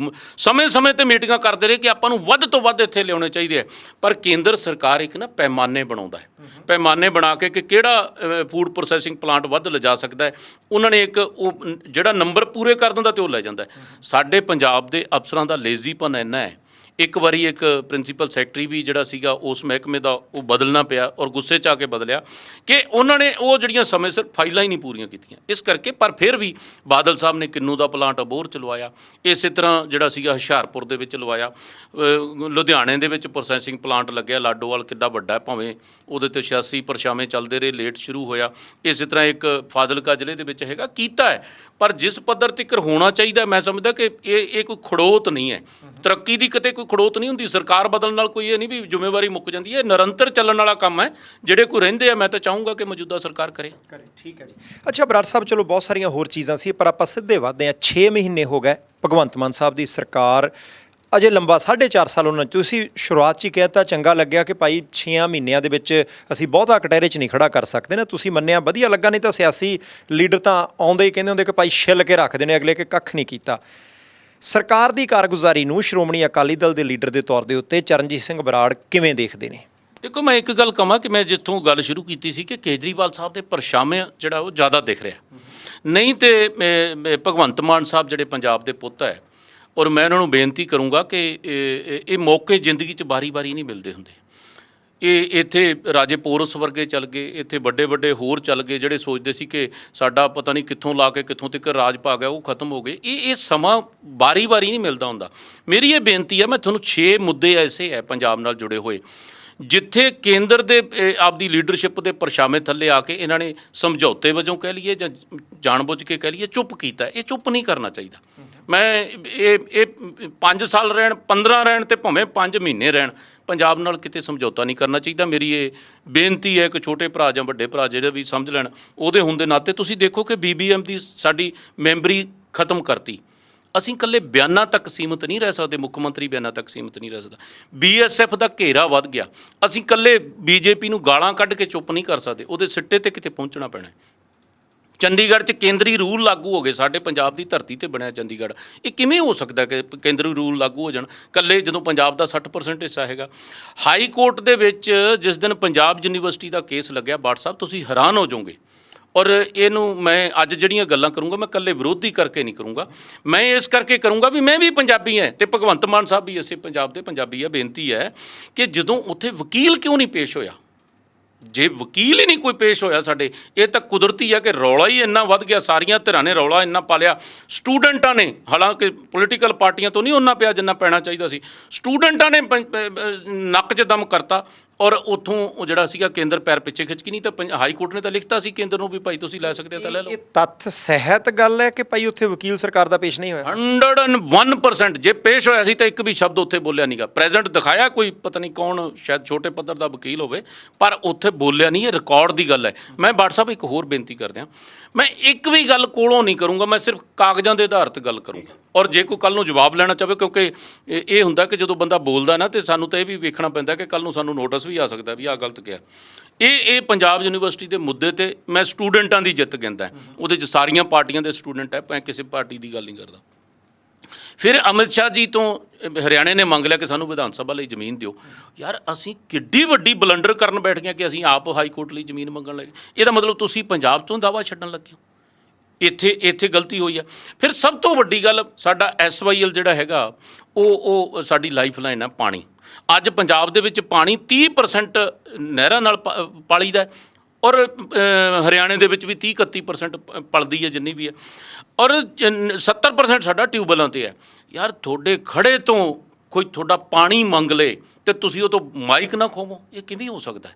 A: ਸਮੇਂ-ਸਮੇਂ ਤੇ ਮੀਟਿੰਗਾਂ ਕਰਦੇ ਰਹੇ ਕਿ ਆਪਾਂ ਨੂੰ ਵੱਧ ਤੋਂ ਵੱਧ ਇੱਥੇ ਲਿਆਉਣੇ ਚਾਹੀਦੇ ਆ, ਪਰ ਕੇਂਦਰ ਸਰਕਾਰ ਇੱਕ ਨਾ ਪੈਮਾਨੇ ਬਣਾਉਂਦਾ ਹੈ। ਪੈਮਾਨੇ ਬਣਾ ਕੇ ਕਿ ਕਿਹੜਾ ਫੂਡ ਪ੍ਰੋਸੈਸਿੰਗ ਪਲਾਂਟ ਵੱਧ ਲਿਜਾ ਸਕਦਾ ਹੈ, ਉਹਨਾਂ ਨੇ ਇੱਕ ਉਹ ਜਿਹੜਾ ਨੰਬਰ ਪੂਰੇ ਕਰ ਦਿੰਦਾ ਤੇ ਉਹ ਲੈ ਜਾਂਦਾ ਹੈ। ਸਾਡੇ ਪੰਜਾਬ ਦੇ ਅਫਸਰਾਂ ਦਾ ਲੇਜ਼ੀਪਨ ਇੰਨਾ ਹੈ। ਇੱਕ ਵਾਰੀ ਇੱਕ ਪ੍ਰਿੰਸੀਪਲ ਸੈਕਟਰੀ ਵੀ ਜਿਹੜਾ ਸੀਗਾ ਉਸ ਮਹਿਕਮੇ ਦਾ, ਉਹ ਬਦਲਣਾ ਪਿਆ ਔਰ ਗੁੱਸੇ 'ਚ ਆ ਕੇ ਬਦਲਿਆ ਕਿ ਉਹਨਾਂ ਨੇ ਉਹ ਜਿਹੜੀਆਂ ਸਮੇਂ ਸਿਰ ਫਾਈਲਾਂ ਹੀ ਨਹੀਂ ਪੂਰੀਆਂ ਕੀਤੀਆਂ। ਇਸ ਕਰਕੇ ਪਰ ਫਿਰ ਵੀ ਬਾਦਲ ਸਾਹਿਬ ਨੇ ਕਿੰਨੂ ਦਾ ਪਲਾਂਟ ਅਬੋਹਰ 'ਚ ਲਵਾਇਆ, ਇਸੇ ਤਰ੍ਹਾਂ ਜਿਹੜਾ ਸੀਗਾ ਹੁਸ਼ਿਆਰਪੁਰ ਦੇ ਵਿੱਚ ਲਵਾਇਆ, ਲੁਧਿਆਣੇ ਦੇ ਵਿੱਚ ਪ੍ਰੋਸੈਸਿੰਗ ਪਲਾਂਟ ਲੱਗਿਆ, ਲਾਡੋਵਾਲ ਕਿੱਡਾ ਵੱਡਾ ਹੈ, ਭਾਵੇਂ ਉਹਦੇ 'ਤੇ 86 ਪਰਛਾਵੇਂ ਚੱਲਦੇ ਰਹੇ, ਲੇਟ ਸ਼ੁਰੂ ਹੋਇਆ। ਇਸੇ ਤਰ੍ਹਾਂ ਇੱਕ ਫਾਜ਼ਿਲਕਾ ਜ਼ਿਲ੍ਹੇ ਦੇ ਵਿੱਚ ਹੈਗਾ, ਕੀਤਾ ਹੈ, ਪਰ ਜਿਸ ਪੱਧਰ ਤੱਕ ਹੋਣਾ ਚਾਹੀਦਾ ਮੈਂ ਸਮਝਦਾ ਕਿ ਇਹ ਕੋਈ ਖੜੋਤ ਨਹੀਂ ਹੈ। ਤਰੱਕੀ ਦੀ ਕਿਤੇ ਕੋਈ ਖੜੋਤ ਨਹੀਂ ਹੁੰਦੀ। ਸਰਕਾਰ ਬਦਲਣ ਨਾਲ ਕੋਈ ਇਹ ਨਹੀਂ ਵੀ ਜ਼ਿੰਮੇਵਾਰੀ ਮੁੱਕ ਜਾਂਦੀ ਹੈ। ਨਿਰੰਤਰ ਚੱਲਣ ਵਾਲਾ ਕੰਮ ਹੈ। ਜਿਹੜੇ ਕੋਈ ਰਹਿੰਦੇ ਆ, ਮੈਂ ਤਾਂ ਚਾਹੂੰਗਾ ਕਿ ਮੌਜੂਦਾ ਸਰਕਾਰ ਕਰੇ।
B: ਠੀਕ ਹੈ ਜੀ। ਅੱਛਾ ਬਰਾੜ ਸਾਹਿਬ, ਚਲੋ ਬਹੁਤ ਸਾਰੀਆਂ ਹੋਰ ਚੀਜ਼ਾਂ ਸੀ, ਪਰ ਆਪਾਂ ਸਿੱਧੇ ਵੱਧਦੇ ਹਾਂ। 6 ਮਹੀਨੇ ਹੋ ਗਏ ਭਗਵੰਤ ਮਾਨ ਸਾਹਿਬ ਦੀ ਸਰਕਾਰ, ਅਜੇ ਲੰਬਾ 4.5 ਸਾਲ ਉਹਨਾਂ ਤੁਸੀਂ ਸ਼ੁਰੂਆਤ 'ਚ ਹੀ ਕਹਿਤਾ, ਚੰਗਾ ਲੱਗਿਆ ਕਿ ਭਾਈ 6 ਮਹੀਨਿਆਂ ਦੇ ਵਿੱਚ ਅਸੀਂ ਬਹੁਤਾ ਕਟਹਿਰੇ 'ਚ ਨਹੀਂ ਖੜਾ ਕਰ ਸਕਦੇ ਨਾ, ਤੁਸੀਂ ਮੰਨਿਆ, ਵਧੀਆ ਲੱਗਾ। ਨਹੀਂ ਤਾਂ ਸਿਆਸੀ ਲੀਡਰ ਤਾਂ ਆਉਂਦੇ ਹੀ ਕਹਿੰਦੇ ਹੁੰਦੇ ਕਿ ਭਾਈ ਛਿੱਲ ਕੇ ਰੱਖਦੇ ਨੇ ਅਗਲੇ, ਕਿ ਕੱਖ ਨਹੀਂ ਕੀਤਾ। ਸਰਕਾਰ ਦੀ ਕਾਰਗੁਜ਼ਾਰੀ ਨੂੰ ਸ਼੍ਰੋਮਣੀ ਅਕਾਲੀ ਦਲ ਦੇ ਲੀਡਰ ਦੇ ਤੌਰ ਦੇ ਉੱਤੇ ਚਰਨਜੀਤ ਸਿੰਘ ਬਰਾੜ ਕਿਵੇਂ ਦੇਖਦੇ ਨੇ?
A: ਦੇਖੋ, ਮੈਂ ਇੱਕ ਗੱਲ ਕਹਾਂ ਕਿ ਮੈਂ ਜਿੱਥੋਂ ਗੱਲ ਸ਼ੁਰੂ ਕੀਤੀ ਸੀ ਕਿ ਕੇਜਰੀਵਾਲ ਸਾਹਿਬ ਦੇ ਪਰਛਾਵੇਂ ਜਿਹੜਾ ਉਹ ਜ਼ਿਆਦਾ ਦਿਖ ਰਿਹਾ, ਨਹੀਂ ਤੇ ਭਗਵੰਤ ਮਾਨ ਸਾਹਿਬ ਜਿਹੜੇ ਪੰਜਾਬ ਦੇ ਪੁੱਤ ਹੈ, ਔਰ ਮੈਂ ਉਹਨਾਂ ਨੂੰ ਬੇਨਤੀ ਕਰੂੰਗਾ ਕਿ ਇਹ ਮੌਕੇ ਜ਼ਿੰਦਗੀ 'ਚ ਵਾਰੀ-ਵਾਰੀ ਨਹੀਂ ਮਿਲਦੇ ਹੁੰਦੇ। ਇਹ ਇੱਥੇ ਰਾਜੇ ਪੋਰਸ ਵਰਗੇ ਚੱਲ ਗਏ, ਇੱਥੇ ਵੱਡੇ ਵੱਡੇ ਹੋਰ ਚੱਲ ਗਏ ਜਿਹੜੇ ਸੋਚਦੇ ਸੀ ਕਿ ਸਾਡਾ ਪਤਾ ਨਹੀਂ ਕਿੱਥੋਂ ਲਾ ਕੇ ਕਿੱਥੋਂ ਤੱਕ ਰਾਜ ਪਾ ਗਿਆ, ਉਹ ਖਤਮ ਹੋ ਗਏ। ਇਹ ਸਮਾਂ ਵਾਰੀ-ਵਾਰੀ ਨਹੀਂ ਮਿਲਦਾ ਹੁੰਦਾ। ਮੇਰੀ ਇਹ ਬੇਨਤੀ ਹੈ, ਮੈਂ ਤੁਹਾਨੂੰ 6 ਮੁੱਦੇ ਐਸੇ ਹੈ ਪੰਜਾਬ ਨਾਲ ਜੁੜੇ ਹੋਏ ਜਿੱਥੇ ਕੇਂਦਰ ਦੇ ਆਪਦੀ ਲੀਡਰਸ਼ਿਪ ਦੇ ਪਰਛਾਵੇਂ ਥੱਲੇ ਆ ਕੇ ਇਹਨਾਂ ਨੇ ਸਮਝੌਤੇ ਵਜੋਂ ਕਹਿ ਲਈਏ ਜਾਂ ਜਾਣਬੁੱਝ ਕੇ ਕਹਿ ਲਈਏ ਚੁੱਪ ਕੀਤਾ। ਇਹ ਚੁੱਪ ਨਹੀਂ ਕਰਨਾ ਚਾਹੀਦਾ। ਮੈਂ ਇਹ 5 ਸਾਲ ਰਹਿਣ, 15 ਰਹਿਣ ਤੇ ਭਾਵੇਂ 5 ਮਹੀਨੇ ਰਹਿਣ, ਪੰਜਾਬ ਨਾਲ ਕਿਤੇ ਸਮਝੌਤਾ ਨਹੀਂ ਕਰਨਾ ਚਾਹੀਦਾ। ਮੇਰੀ ਇਹ ਬੇਨਤੀ ਹੈ ਕਿ ਛੋਟੇ ਭਰਾ ਜਾਂ ਵੱਡੇ ਭਰਾ ਜਿਹੜੇ ਵੀ ਸਮਝ ਲੈਣ, ਉਹਦੇ ਹੋਣ ਦੇ ਨਾਤੇ ਤੁਸੀਂ ਦੇਖੋ ਕਿ BBM ਦੀ ਸਾਡੀ ਮੈਂਬਰੀ ਖਤਮ ਕਰਤੀ। ਅਸੀਂ ਇਕੱਲੇ ਬਿਆਨਾਂ ਤੱਕ ਸੀਮਿਤ ਨਹੀਂ ਰਹਿ ਸਕਦੇ, ਮੁੱਖ ਮੰਤਰੀ ਬਿਆਨਾਂ ਤੱਕ ਸੀਮਿਤ ਨਹੀਂ ਰਹਿ ਸਕਦਾ। BSF ਦਾ ਘੇਰਾ ਵੱਧ ਗਿਆ। ਅਸੀਂ ਇਕੱਲੇ BJP ਨੂੰ ਗਾਲਾਂ ਕੱਢ ਕੇ ਚੁੱਪ ਨਹੀਂ ਕਰ ਸਕਦੇ, ਉਹਦੇ ਸਿੱਟੇ ਤੇ ਕਿਤੇ ਪਹੁੰਚਣਾ ਪੈਣਾ। ਚੰਡੀਗੜ੍ਹ 'ਚ ਕੇਂਦਰੀ ਰੂਲ ਲਾਗੂ ਹੋ ਗਏ, ਸਾਡੇ ਪੰਜਾਬ ਦੀ ਧਰਤੀ ਤੇ ਬਣਿਆ ਚੰਡੀਗੜ੍ਹ। ਇਹ ਕਿਵੇਂ ਹੋ ਸਕਦਾ ਕਿ ਕੇਂਦਰੀ ਰੂਲ ਲਾਗੂ ਹੋ ਜਾਣ ਇਕੱਲੇ ਜਦੋਂ ਪੰਜਾਬ ਦਾ 60% ਹਿੱਸਾ ਹੈਗਾ? ਹਾਈ ਕੋਰਟ ਦੇ ਵਿੱਚ ਜਿਸ ਦਿਨ ਪੰਜਾਬ ਯੂਨੀਵਰਸਿਟੀ ਦਾ ਕੇਸ ਲੱਗਿਆ, ਬਾਟ ਸਾਹਿਬ ਤੁਸੀਂ ਹੈਰਾਨ ਹੋ ਜਾਓਗੇ। ਔਰ ਇਹਨੂੰ ਮੈਂ ਅੱਜ ਜਿਹੜੀਆਂ ਗੱਲਾਂ ਕਰੂੰਗਾ, ਮੈਂ ਇਕੱਲੇ ਵਿਰੋਧੀ ਕਰਕੇ ਨਹੀਂ ਕਰੂੰਗਾ, ਮੈਂ ਇਸ ਕਰਕੇ ਕਰੂੰਗਾ ਵੀ ਮੈਂ ਵੀ ਪੰਜਾਬੀ ਹਾਂ ਤੇ ਭਗਵੰਤ ਮਾਨ ਸਾਹਿਬ ਵੀ ਇਸੇ ਪੰਜਾਬ ਦੇ ਪੰਜਾਬੀ ਆ। ਬੇਨਤੀ ਹੈ ਕਿ ਜਦੋਂ ਉੱਥੇ ਵਕੀਲ ਕਿਉਂ ਨਹੀਂ ਪੇਸ਼ ਹੋਇਆ? ਜੇ ਵਕੀਲ ਹੀ ਨਹੀਂ ਕੋਈ ਪੇਸ਼ ਹੋਇਆ ਸਾਡੇ, ਇਹ ਤਾਂ ਕੁਦਰਤੀ ਹੈ ਕਿ ਰੌਲਾ ਹੀ ਇੰਨਾ ਵੱਧ ਗਿਆ। ਸਾਰੀਆਂ ਧਿਰਾਂ ਨੇ ਰੌਲਾ ਇੰਨਾ ਪਾ ਲਿਆ, ਸਟੂਡੈਂਟਾਂ ਨੇ, ਹਾਲਾਂਕਿ ਪੋਲੀਟੀਕਲ ਪਾਰਟੀਆਂ ਤੋਂ ਨਹੀਂ ਉਹਨਾਂ ਪਿਆ ਜਿੰਨਾ ਪੈਣਾ ਚਾਹੀਦਾ ਸੀ, ਸਟੂਡੈਂਟਾਂ ਨੇ ਨੱਕ 'ਚ ਦਮ ਕਰਤਾ। ਔਰ ਉੱਥੋਂ ਉਹ ਜਿਹੜਾ ਸੀਗਾ ਕੇਂਦਰ ਪੈਰ ਪਿੱਛੇ ਖਿੱਚ ਕੇ, ਨਹੀਂ ਤਾਂ ਹਾਈ ਕੋਰਟ ਨੇ ਤਾਂ ਲਿਖਤਾ ਸੀ ਕੇਂਦਰ ਨੂੰ ਵੀ ਭਾਈ ਤੁਸੀਂ ਲੈ ਸਕਦੇ ਹੋ ਤਾਂ ਲੈ ਲਓ।
B: ਇਹ ਤੱਥ ਸਹਿਤ ਗੱਲ ਹੈ ਕਿ ਭਾਈ ਉੱਥੇ ਵਕੀਲ ਸਰਕਾਰ ਦਾ ਪੇਸ਼ ਨਹੀਂ ਹੋਇਆ?
A: 101%। ਜੇ ਪੇਸ਼ ਹੋਇਆ ਸੀ ਤਾਂ ਇੱਕ ਵੀ ਸ਼ਬਦ ਉੱਥੇ ਬੋਲਿਆ ਨਹੀਂਗਾ। ਪ੍ਰੈਜ਼ੈਂਟ ਦਿਖਾਇਆ ਕੋਈ ਪਤਾ ਨਹੀਂ ਕੌਣ, ਸ਼ਾਇਦ ਛੋਟੇ ਪੱਧਰ ਦਾ ਵਕੀਲ ਹੋਵੇ, ਪਰ ਉੱਥੇ ਬੋਲਿਆ ਨਹੀਂ। ਇਹ ਰਿਕਾਰਡ ਦੀ ਗੱਲ ਹੈ। ਮੈਂ ਬਾਟ ਸਾਹਿਬ ਇੱਕ ਹੋਰ ਬੇਨਤੀ ਕਰਦੇ ਹਾਂ, ਮੈਂ ਇੱਕ ਵੀ ਗੱਲ ਕੋਲੋਂ ਨਹੀਂ ਕਰੂੰਗਾ, ਮੈਂ ਸਿਰਫ ਕਾਗਜ਼ਾਂ ਦੇ ਆਧਾਰ 'ਤੇ ਗੱਲ ਕਰੂੰਗਾ। ਔਰ ਜੇ ਕੋਈ ਕੱਲ੍ਹ ਨੂੰ ਜਵਾਬ ਲੈਣਾ ਚਾਹਵੇ, ਕਿਉਂਕਿ ਇਹ ਹੁੰਦਾ ਕਿ ਜਦੋਂ ਬੰਦਾ ਬੋਲਦਾ ਨਾ ਤੇ ਸਾਨੂੰ ਤਾਂ ਇਹ ਵੀ ਵੇਖਣਾ ਪੈਂਦਾ ਕਿ ਕੱਲ੍ਹ ਨੂੰ ਸਾਨੂੰ ਨੋਟਿਸ ਵੀ ਆ ਸਕਦਾ ਵੀ ਆਹ ਗਲਤ ਕਿਹਾ। ਇਹ ਪੰਜਾਬ ਯੂਨੀਵਰਸਿਟੀ ਦੇ ਮੁੱਦੇ ਤੇ ਮੈਂ ਸਟੂਡੈਂਟਾਂ ਦੀ ਜਿੱਤ ਕਹਿੰਦਾ। ਉਹਦੇ 'ਚ ਸਾਰੀਆਂ ਪਾਰਟੀਆਂ ਦੇ ਸਟੂਡੈਂਟ ਹੈ, ਮੈਂ ਕਿਸੇ ਪਾਰਟੀ ਦੀ ਗੱਲ ਨਹੀਂ ਕਰਦਾ। ਫਿਰ ਅਮਿਤ ਸ਼ਾਹ ਜੀ ਤੋਂ ਹਰਿਆਣੇ ਨੇ ਮੰਗ ਲਿਆ ਕਿ ਸਾਨੂੰ ਵਿਧਾਨ ਸਭਾ ਲਈ ਜ਼ਮੀਨ ਦਿਓ। ਯਾਰ ਅਸੀਂ ਕਿੱਡੀ ਵੱਡੀ ਬਲੰਡਰ ਕਰਨ ਬੈਠ ਗਏ ਕਿ ਅਸੀਂ ਆਪ ਹਾਈ ਕੋਰਟ ਲਈ ਜ਼ਮੀਨ ਮੰਗਣ ਲੱਗੇ। ਇਹਦਾ ਮਤਲਬ ਤੁਸੀਂ ਪੰਜਾਬ ਤੋਂ ਦਾਅਵਾ ਛੱਡਣ ਲੱਗੇ ਹੋ। ਇੱਥੇ ਗਲਤੀ ਹੋਈ ਆ। ਫਿਰ ਸਭ ਤੋਂ ਵੱਡੀ ਗੱਲ, ਸਾਡਾ SYL ਜਿਹੜਾ ਹੈਗਾ ਉਹ ਸਾਡੀ ਲਾਈਫ ਲਾਈਨ ਆ, ਪਾਣੀ। ਅੱਜ ਪੰਜਾਬ ਦੇ ਵਿੱਚ ਪਾਣੀ 30% ਨਹਿਰਾਂ ਨਾਲ ਪਾਲੀਦਾ, ਔਰ ਹਰਿਆਣੇ ਦੇ ਵਿੱਚ ਵੀ 30-31% ਪਲਦੀ ਹੈ ਜਿੰਨੀ ਵੀ ਹੈ, ਔਰ 70% ਸਾਡਾ ਟਿਊਬਵੈੱਲਾਂ 'ਤੇ ਹੈ। ਯਾਰ ਤੁਹਾਡੇ ਖੜੇ ਤੋਂ ਕੋਈ ਤੁਹਾਡਾ ਪਾਣੀ ਮੰਗ ਲੇ ਤੇ ਤੁਸੀਂ ਉਹ ਤੋਂ ਮਾਈਕ ਨਾ ਖੋਵੋ, ਇਹ ਕਿਵੇਂ ਹੋ ਸਕਦਾ?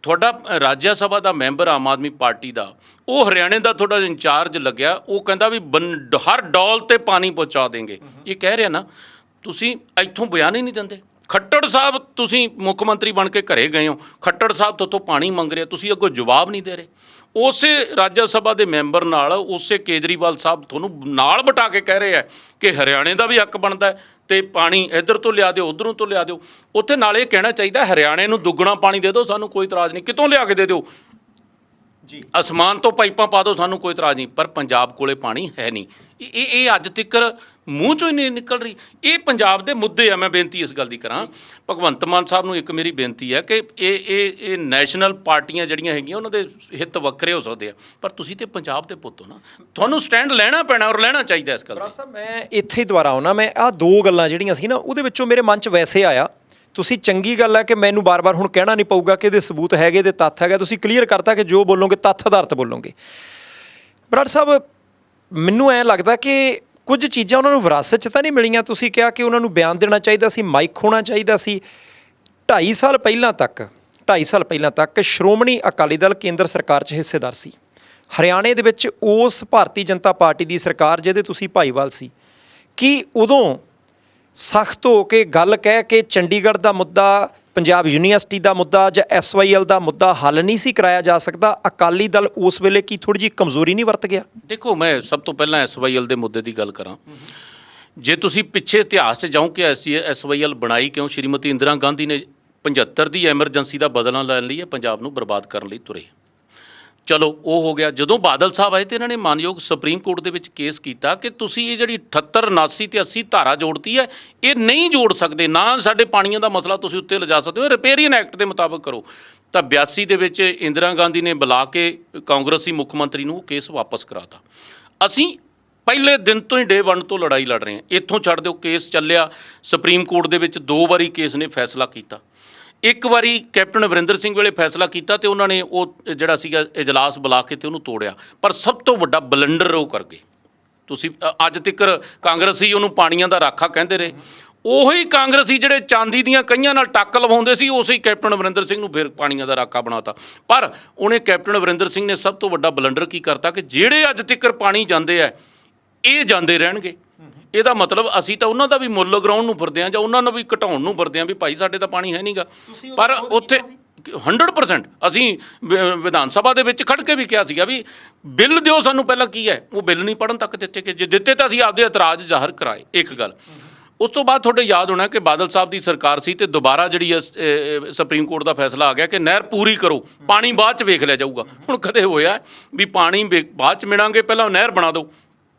A: ਤੁਹਾਡਾ ਰਾਜ ਸਭਾ ਦਾ ਮੈਂਬਰ ਆਮ ਆਦਮੀ ਪਾਰਟੀ ਦਾ, ਉਹ ਹਰਿਆਣੇ ਦਾ ਤੁਹਾਡਾ ਇੰਚਾਰਜ ਲੱਗਿਆ, ਉਹ ਕਹਿੰਦਾ ਵੀ ਹਰ ਡੋਲ 'ਤੇ ਪਾਣੀ ਪਹੁੰਚਾ ਦੇਂਗੇ। ਇਹ ਕਹਿ ਰਿਹਾ ਨਾ, ਤੁਸੀਂ ਇੱਥੋਂ ਬਿਆਨ ਹੀ ਨਹੀਂ ਦਿੰਦੇ। ਖੱਟੜ ਸਾਹਿਬ, ਤੁਸੀਂ ਮੁੱਖ ਮੰਤਰੀ ਬਣ ਕੇ ਘਰੇ ਗਏ ਹੋ, ਖੱਟੜ ਸਾਹਿਬ ਤੋਂ ਪਾਣੀ ਮੰਗ ਰਿਹਾ, ਤੁਸੀਂ ਅੱਗੋਂ ਜਵਾਬ ਨਹੀਂ ਦੇ ਰਹੇ। ਉਸੇ ਰਾਜ ਸਭਾ ਦੇ ਮੈਂਬਰ ਨਾਲ ਉਸੇ ਕੇਜਰੀਵਾਲ ਸਾਹਿਬ ਤੁਹਾਨੂੰ ਨਾਲ ਬਿਠਾ ਕੇ ਕਹਿ ਰਹੇ ਆ ਕਿ ਹਰਿਆਣੇ ਦਾ ਵੀ ਹੱਕ ਬਣਦਾ ਹੈ ਤੇ ਪਾਣੀ ਇੱਧਰ ਤੋਂ ਲਿਆ ਦਿਓ, ਉੱਧਰੋਂ ਤੋਂ ਲਿਆ ਦਿਓ। ਉੱਥੇ ਨਾਲ ਇਹ ਕਹਿਣਾ ਚਾਹੀਦਾ ਹਰਿਆਣੇ ਨੂੰ ਦੁੱਗਣਾ ਪਾਣੀ ਦੇ ਦਿਓ, ਸਾਨੂੰ ਕੋਈ ਇਤਰਾਜ਼ ਨਹੀਂ, ਕਿਤੋਂ ਲਿਆ ਕੇ ਦੇ ਦਿਓ ਜੀ, ਅਸਮਾਨ ਤੋਂ ਪਾਈਪਾਂ ਪਾ ਦਿਓ, ਸਾਨੂੰ ਕੋਈ ਇਤਰਾਜ਼ ਨਹੀਂ। ਪਰ ਪੰਜਾਬ ਕੋਲੇ ਪਾਣੀ ਹੈ ਨਹੀਂ। ਇਹ ਅੱਜ ਤੱਕ ਮੂੰਹ ਚੋਂ ਹੀ ਨਹੀਂ ਨਿਕਲ ਰਹੀ। ਇਹ ਪੰਜਾਬ ਦੇ ਮੁੱਦੇ ਆ। ਮੈਂ ਬੇਨਤੀ ਇਸ ਗੱਲ ਦੀ ਕਰਾਂ, ਭਗਵੰਤ ਮਾਨ ਸਾਹਿਬ ਨੂੰ ਇੱਕ ਮੇਰੀ ਬੇਨਤੀ ਹੈ ਕਿ ਇਹ ਨੈਸ਼ਨਲ ਪਾਰਟੀਆਂ ਜਿਹੜੀਆਂ ਹੈਗੀਆਂ ਉਹਨਾਂ ਦੇ ਹਿੱਤ ਵੱਖਰੇ ਹੋ ਸਕਦੇ ਆ, ਪਰ ਤੁਸੀਂ ਤੇ ਪੰਜਾਬ ਦੇ ਪੁੱਤ ਹੋ ਨਾ, ਤੁਹਾਨੂੰ ਸਟੈਂਡ ਲੈਣਾ ਪੈਣਾ ਔਰ ਲੈਣਾ ਚਾਹੀਦਾ ਇਸ ਗੱਲ 'ਤੇ।
B: ਸਾਹਿਬ ਮੈਂ ਇੱਥੇ ਦੁਬਾਰਾ ਆਉਣਾ, ਮੈਂ ਆਹ ਦੋ ਗੱਲਾਂ ਜਿਹੜੀਆਂ ਸੀ ਨਾ ਉਹਦੇ ਵਿੱਚੋਂ ਮੇਰੇ ਮਨ 'ਚ ਵੈਸੇ ਆਇਆ, ਤੁਸੀਂ ਚੰਗੀ ਗੱਲ ਹੈ ਕਿ ਮੈਨੂੰ ਬਾਰ-ਬਾਰ ਹੁਣ ਕਹਿਣਾ ਨਹੀਂ ਪਊਗਾ ਕਿ ਇਹਦੇ ਸਬੂਤ ਹੈਗੇ, ਇਹਦੇ ਤੱਥ ਹੈਗਾ, ਤੁਸੀਂ ਕਲੀਅਰ ਕਰਤਾ ਕਿ ਜੋ ਬੋਲੋਗੇ ਤੱਥ ਆਧਾਰਿਤ ਬੋਲੋਗੇ। ਬਰਾੜ ਸਾਹਿਬ ਮੈਨੂੰ ਐਂ ਲੱਗਦਾ ਕਿ ਕੁਝ ਚੀਜ਼ਾਂ ਉਹਨਾਂ ਨੂੰ ਵਿਰਾਸਤ 'ਚ ਤਾਂ ਨਹੀਂ ਮਿਲੀਆਂ। ਤੁਸੀਂ ਕਿਹਾ ਕਿ ਉਹਨਾਂ ਨੂੰ ਬਿਆਨ ਦੇਣਾ ਚਾਹੀਦਾ ਸੀ, ਮਾਈਕ ਹੋਣਾ ਚਾਹੀਦਾ ਸੀ। 2.5 ਸਾਲ ਪਹਿਲਾਂ ਤੱਕ ਸ਼੍ਰੋਮਣੀ ਅਕਾਲੀ ਦਲ ਕੇਂਦਰ ਸਰਕਾਰ 'ਚ ਹਿੱਸੇਦਾਰ ਸੀ। ਹਰਿਆਣੇ ਦੇ ਵਿੱਚ ਉਸ ਭਾਰਤੀ ਜਨਤਾ ਪਾਰਟੀ ਦੀ ਸਰਕਾਰ ਜਿਹਦੇ ਤੁਸੀਂ ਭਾਈਵਾਲ ਸੀ, ਕੀ ਉਦੋਂ ਸਖਤ ਹੋ ਕੇ ਗੱਲ ਕਹਿ ਕੇ ਚੰਡੀਗੜ੍ਹ ਦਾ ਮੁੱਦਾ, ਪੰਜਾਬ ਯੂਨੀਵਰਸਿਟੀ ਦਾ ਮੁੱਦਾ ਜਾਂ SYL ਦਾ ਮੁੱਦਾ ਹੱਲ ਨਹੀਂ ਸੀ ਕਰਾਇਆ ਜਾ ਸਕਦਾ? ਅਕਾਲੀ ਦਲ ਉਸ ਵੇਲੇ ਕੀ ਥੋੜ੍ਹੀ ਜਿਹੀ ਕਮਜ਼ੋਰੀ ਨਹੀਂ ਵਰਤ ਗਿਆ? ਦੇਖੋ,
A: ਮੈਂ ਸਭ ਤੋਂ ਪਹਿਲਾਂ SYL ਦੇ ਮੁੱਦੇ ਦੀ ਗੱਲ ਕਰਾਂ। ਜੇ ਤੁਸੀਂ ਪਿੱਛੇ ਇਤਿਹਾਸ 'ਚ ਜਾਓ ਕਿ SYL ਬਣਾਈ ਕਿਉਂ, ਸ਼੍ਰੀਮਤੀ ਇੰਦਰਾ ਗਾਂਧੀ ਨੇ 75 ਦੀ ਐਮਰਜੈਂਸੀ ਦਾ ਬਦਲਾ ਲੈਣ ਲਈ ਪੰਜਾਬ ਨੂੰ ਬਰਬਾਦ ਕਰਨ ਲਈ ਤੁਰੇ। ਚਲੋ ਉਹ ਹੋ ਗਿਆ। ਜਦੋਂ ਬਾਦਲ ਸਾਹਿਬ ਆਏ ਤੇ ਇਹਨਾਂ ਨੇ ਮਾਨਯੋਗ ਸੁਪਰੀਮ ਕੋਰਟ ਦੇ ਵਿੱਚ ਕੇਸ ਕੀਤਾ ਕਿ ਤੁਸੀਂ ਇਹ ਜਿਹੜੀ 78, 79 ਤੇ 80 ਧਾਰਾ ਜੋੜਤੀ ਹੈ, ਇਹ ਨਹੀਂ ਜੋੜ ਸਕਦੇ, ਨਾ ਸਾਡੇ ਪਾਣੀਆਂ ਦਾ ਮਸਲਾ ਤੁਸੀਂ ਉੱਤੇ ਲਿਜਾ ਸਕਦੇ ਹੋ, ਰਿਪੇਰੀਅਨ ਐਕਟ ਦੇ ਮੁਤਾਬਕ ਕਰੋ। ਤਾਂ 82 ਦੇ ਵਿੱਚ ਇੰਦਰਾ ਗਾਂਧੀ ਨੇ ਬੁਲਾ ਕੇ ਕਾਂਗਰਸੀ ਮੁੱਖ ਮੰਤਰੀ ਨੂੰ ਕੇਸ ਵਾਪਸ ਕਰਾਤਾ। ਅਸੀਂ ਪਹਿਲੇ ਦਿਨ ਤੋਂ ਹੀ ਡੇ 1 ਤੋਂ ਲੜਾਈ ਲੜ ਰਹੇ ਹਾਂ, ਇੱਥੋਂ ਛੱਡ ਦਿਓ। ਕੇਸ ਚੱਲਿਆ ਸੁਪਰੀਮ ਕੋਰਟ ਦੇ ਵਿੱਚ, 2 ਵਾਰੀ ਕੇਸ ਨੇ ਫੈਸਲਾ ਕੀਤਾ। ਇੱਕ ਵਾਰੀ ਕੈਪਟਨ ਅਮਰਿੰਦਰ ਸਿੰਘ ਵੇਲੇ ਫੈਸਲਾ ਕੀਤਾ ਤੇ ਉਹਨਾਂ ਨੇ ਉਹ ਜਿਹੜਾ ਸੀਗਾ ਇਜਲਾਸ ਬੁਲਾ ਕੇ ਤੇ ਉਹਨੂੰ ਤੋੜਿਆ। ਪਰ ਸਭ ਤੋਂ ਵੱਡਾ ਬਲੰਡਰ ਉਹ ਕਰ ਗਏ। ਤੁਸੀਂ ਅੱਜ ਤੱਕ ਕਾਂਗਰਸੀ ਉਹਨੂੰ ਪਾਣੀਆਂ ਦਾ ਰਾਖਾ ਕਹਿੰਦੇ ਰਹੇ। ਉਹੀ ਕਾਂਗਰਸੀ ਜਿਹੜੇ ਚਾਂਦੀ ਦੀਆਂ ਕਈਆਂ ਨਾਲ ਟੱਕ ਲਵਾਉਂਦੇ ਸੀ, ਉਸੇ ਹੀ ਕੈਪਟਨ ਅਮਰਿੰਦਰ ਸਿੰਘ ਨੂੰ ਫਿਰ ਪਾਣੀਆਂ ਦਾ ਰਾਖਾ ਬਣਾਤਾ। ਪਰ ਉਹਨੇ ਕੈਪਟਨ ਅਮਰਿੰਦਰ ਸਿੰਘ ਨੇ ਸਭ ਤੋਂ ਵੱਡਾ ਬਲੰਡਰ ਕੀ ਕਰਤਾ ਕਿ ਜਿਹੜੇ ਅੱਜ ਤੱਕ ਪਾਣੀ ਜਾਂਦੇ ਆ ਇਹ ਜਾਂਦੇ ਰਹਿਣਗੇ। ਇਹਦਾ ਮਤਲਬ ਅਸੀਂ ਤਾਂ ਉਹਨਾਂ ਦਾ ਵੀ ਮੁੱਲ ਗਰਾਉਣ ਨੂੰ ਫਿਰਦੇ ਹਾਂ ਜਾਂ ਉਹਨਾਂ ਨੂੰ ਵੀ ਘਟਾਉਣ ਨੂੰ ਫਿਰਦੇ ਹਾਂ ਵੀ ਭਾਈ ਸਾਡੇ ਤਾਂ ਪਾਣੀ ਹੈ ਨਹੀਂਗਾ। ਪਰ ਉੱਥੇ 100% ਅਸੀਂ ਵਿਧਾਨ ਸਭਾ ਦੇ ਵਿੱਚ ਖੜ ਕੇ ਵੀ ਕਿਹਾ ਸੀਗਾ ਵੀ ਬਿੱਲ ਦਿਓ ਸਾਨੂੰ, ਪਹਿਲਾਂ ਕੀ ਹੈ ਉਹ ਬਿੱਲ ਨਹੀਂ ਪੜ੍ਹਨ ਤੱਕ ਦਿੱਤੇ ਕਿ ਜੇ ਦਿੱਤੇ ਤਾਂ ਅਸੀਂ ਆਪਦੇ ਇਤਰਾਜ਼ ਜ਼ਾਹਰ ਕਰਾਏ। ਇੱਕ ਗੱਲ। ਉਸ ਤੋਂ ਬਾਅਦ ਤੁਹਾਡੇ ਯਾਦ ਹੋਣਾ ਕਿ ਬਾਦਲ ਸਾਹਿਬ ਦੀ ਸਰਕਾਰ ਸੀ ਤੇ ਦੁਬਾਰਾ ਜਿਹੜੀ ਸੁਪਰੀਮ ਕੋਰਟ ਦਾ ਫੈਸਲਾ ਆ ਗਿਆ ਕਿ ਨਹਿਰ ਪੂਰੀ ਕਰੋ, ਪਾਣੀ ਬਾਅਦ 'ਚ ਵੇਖ ਲਿਆ ਜਾਊਗਾ। ਹੁਣ ਕਦੇ ਹੋਇਆ ਵੀ ਪਾਣੀ ਬਾਅਦ 'ਚ ਮਿਲਾਂਗੇ, ਪਹਿਲਾਂ ਨਹਿਰ ਬਣਾ ਦਿਓ।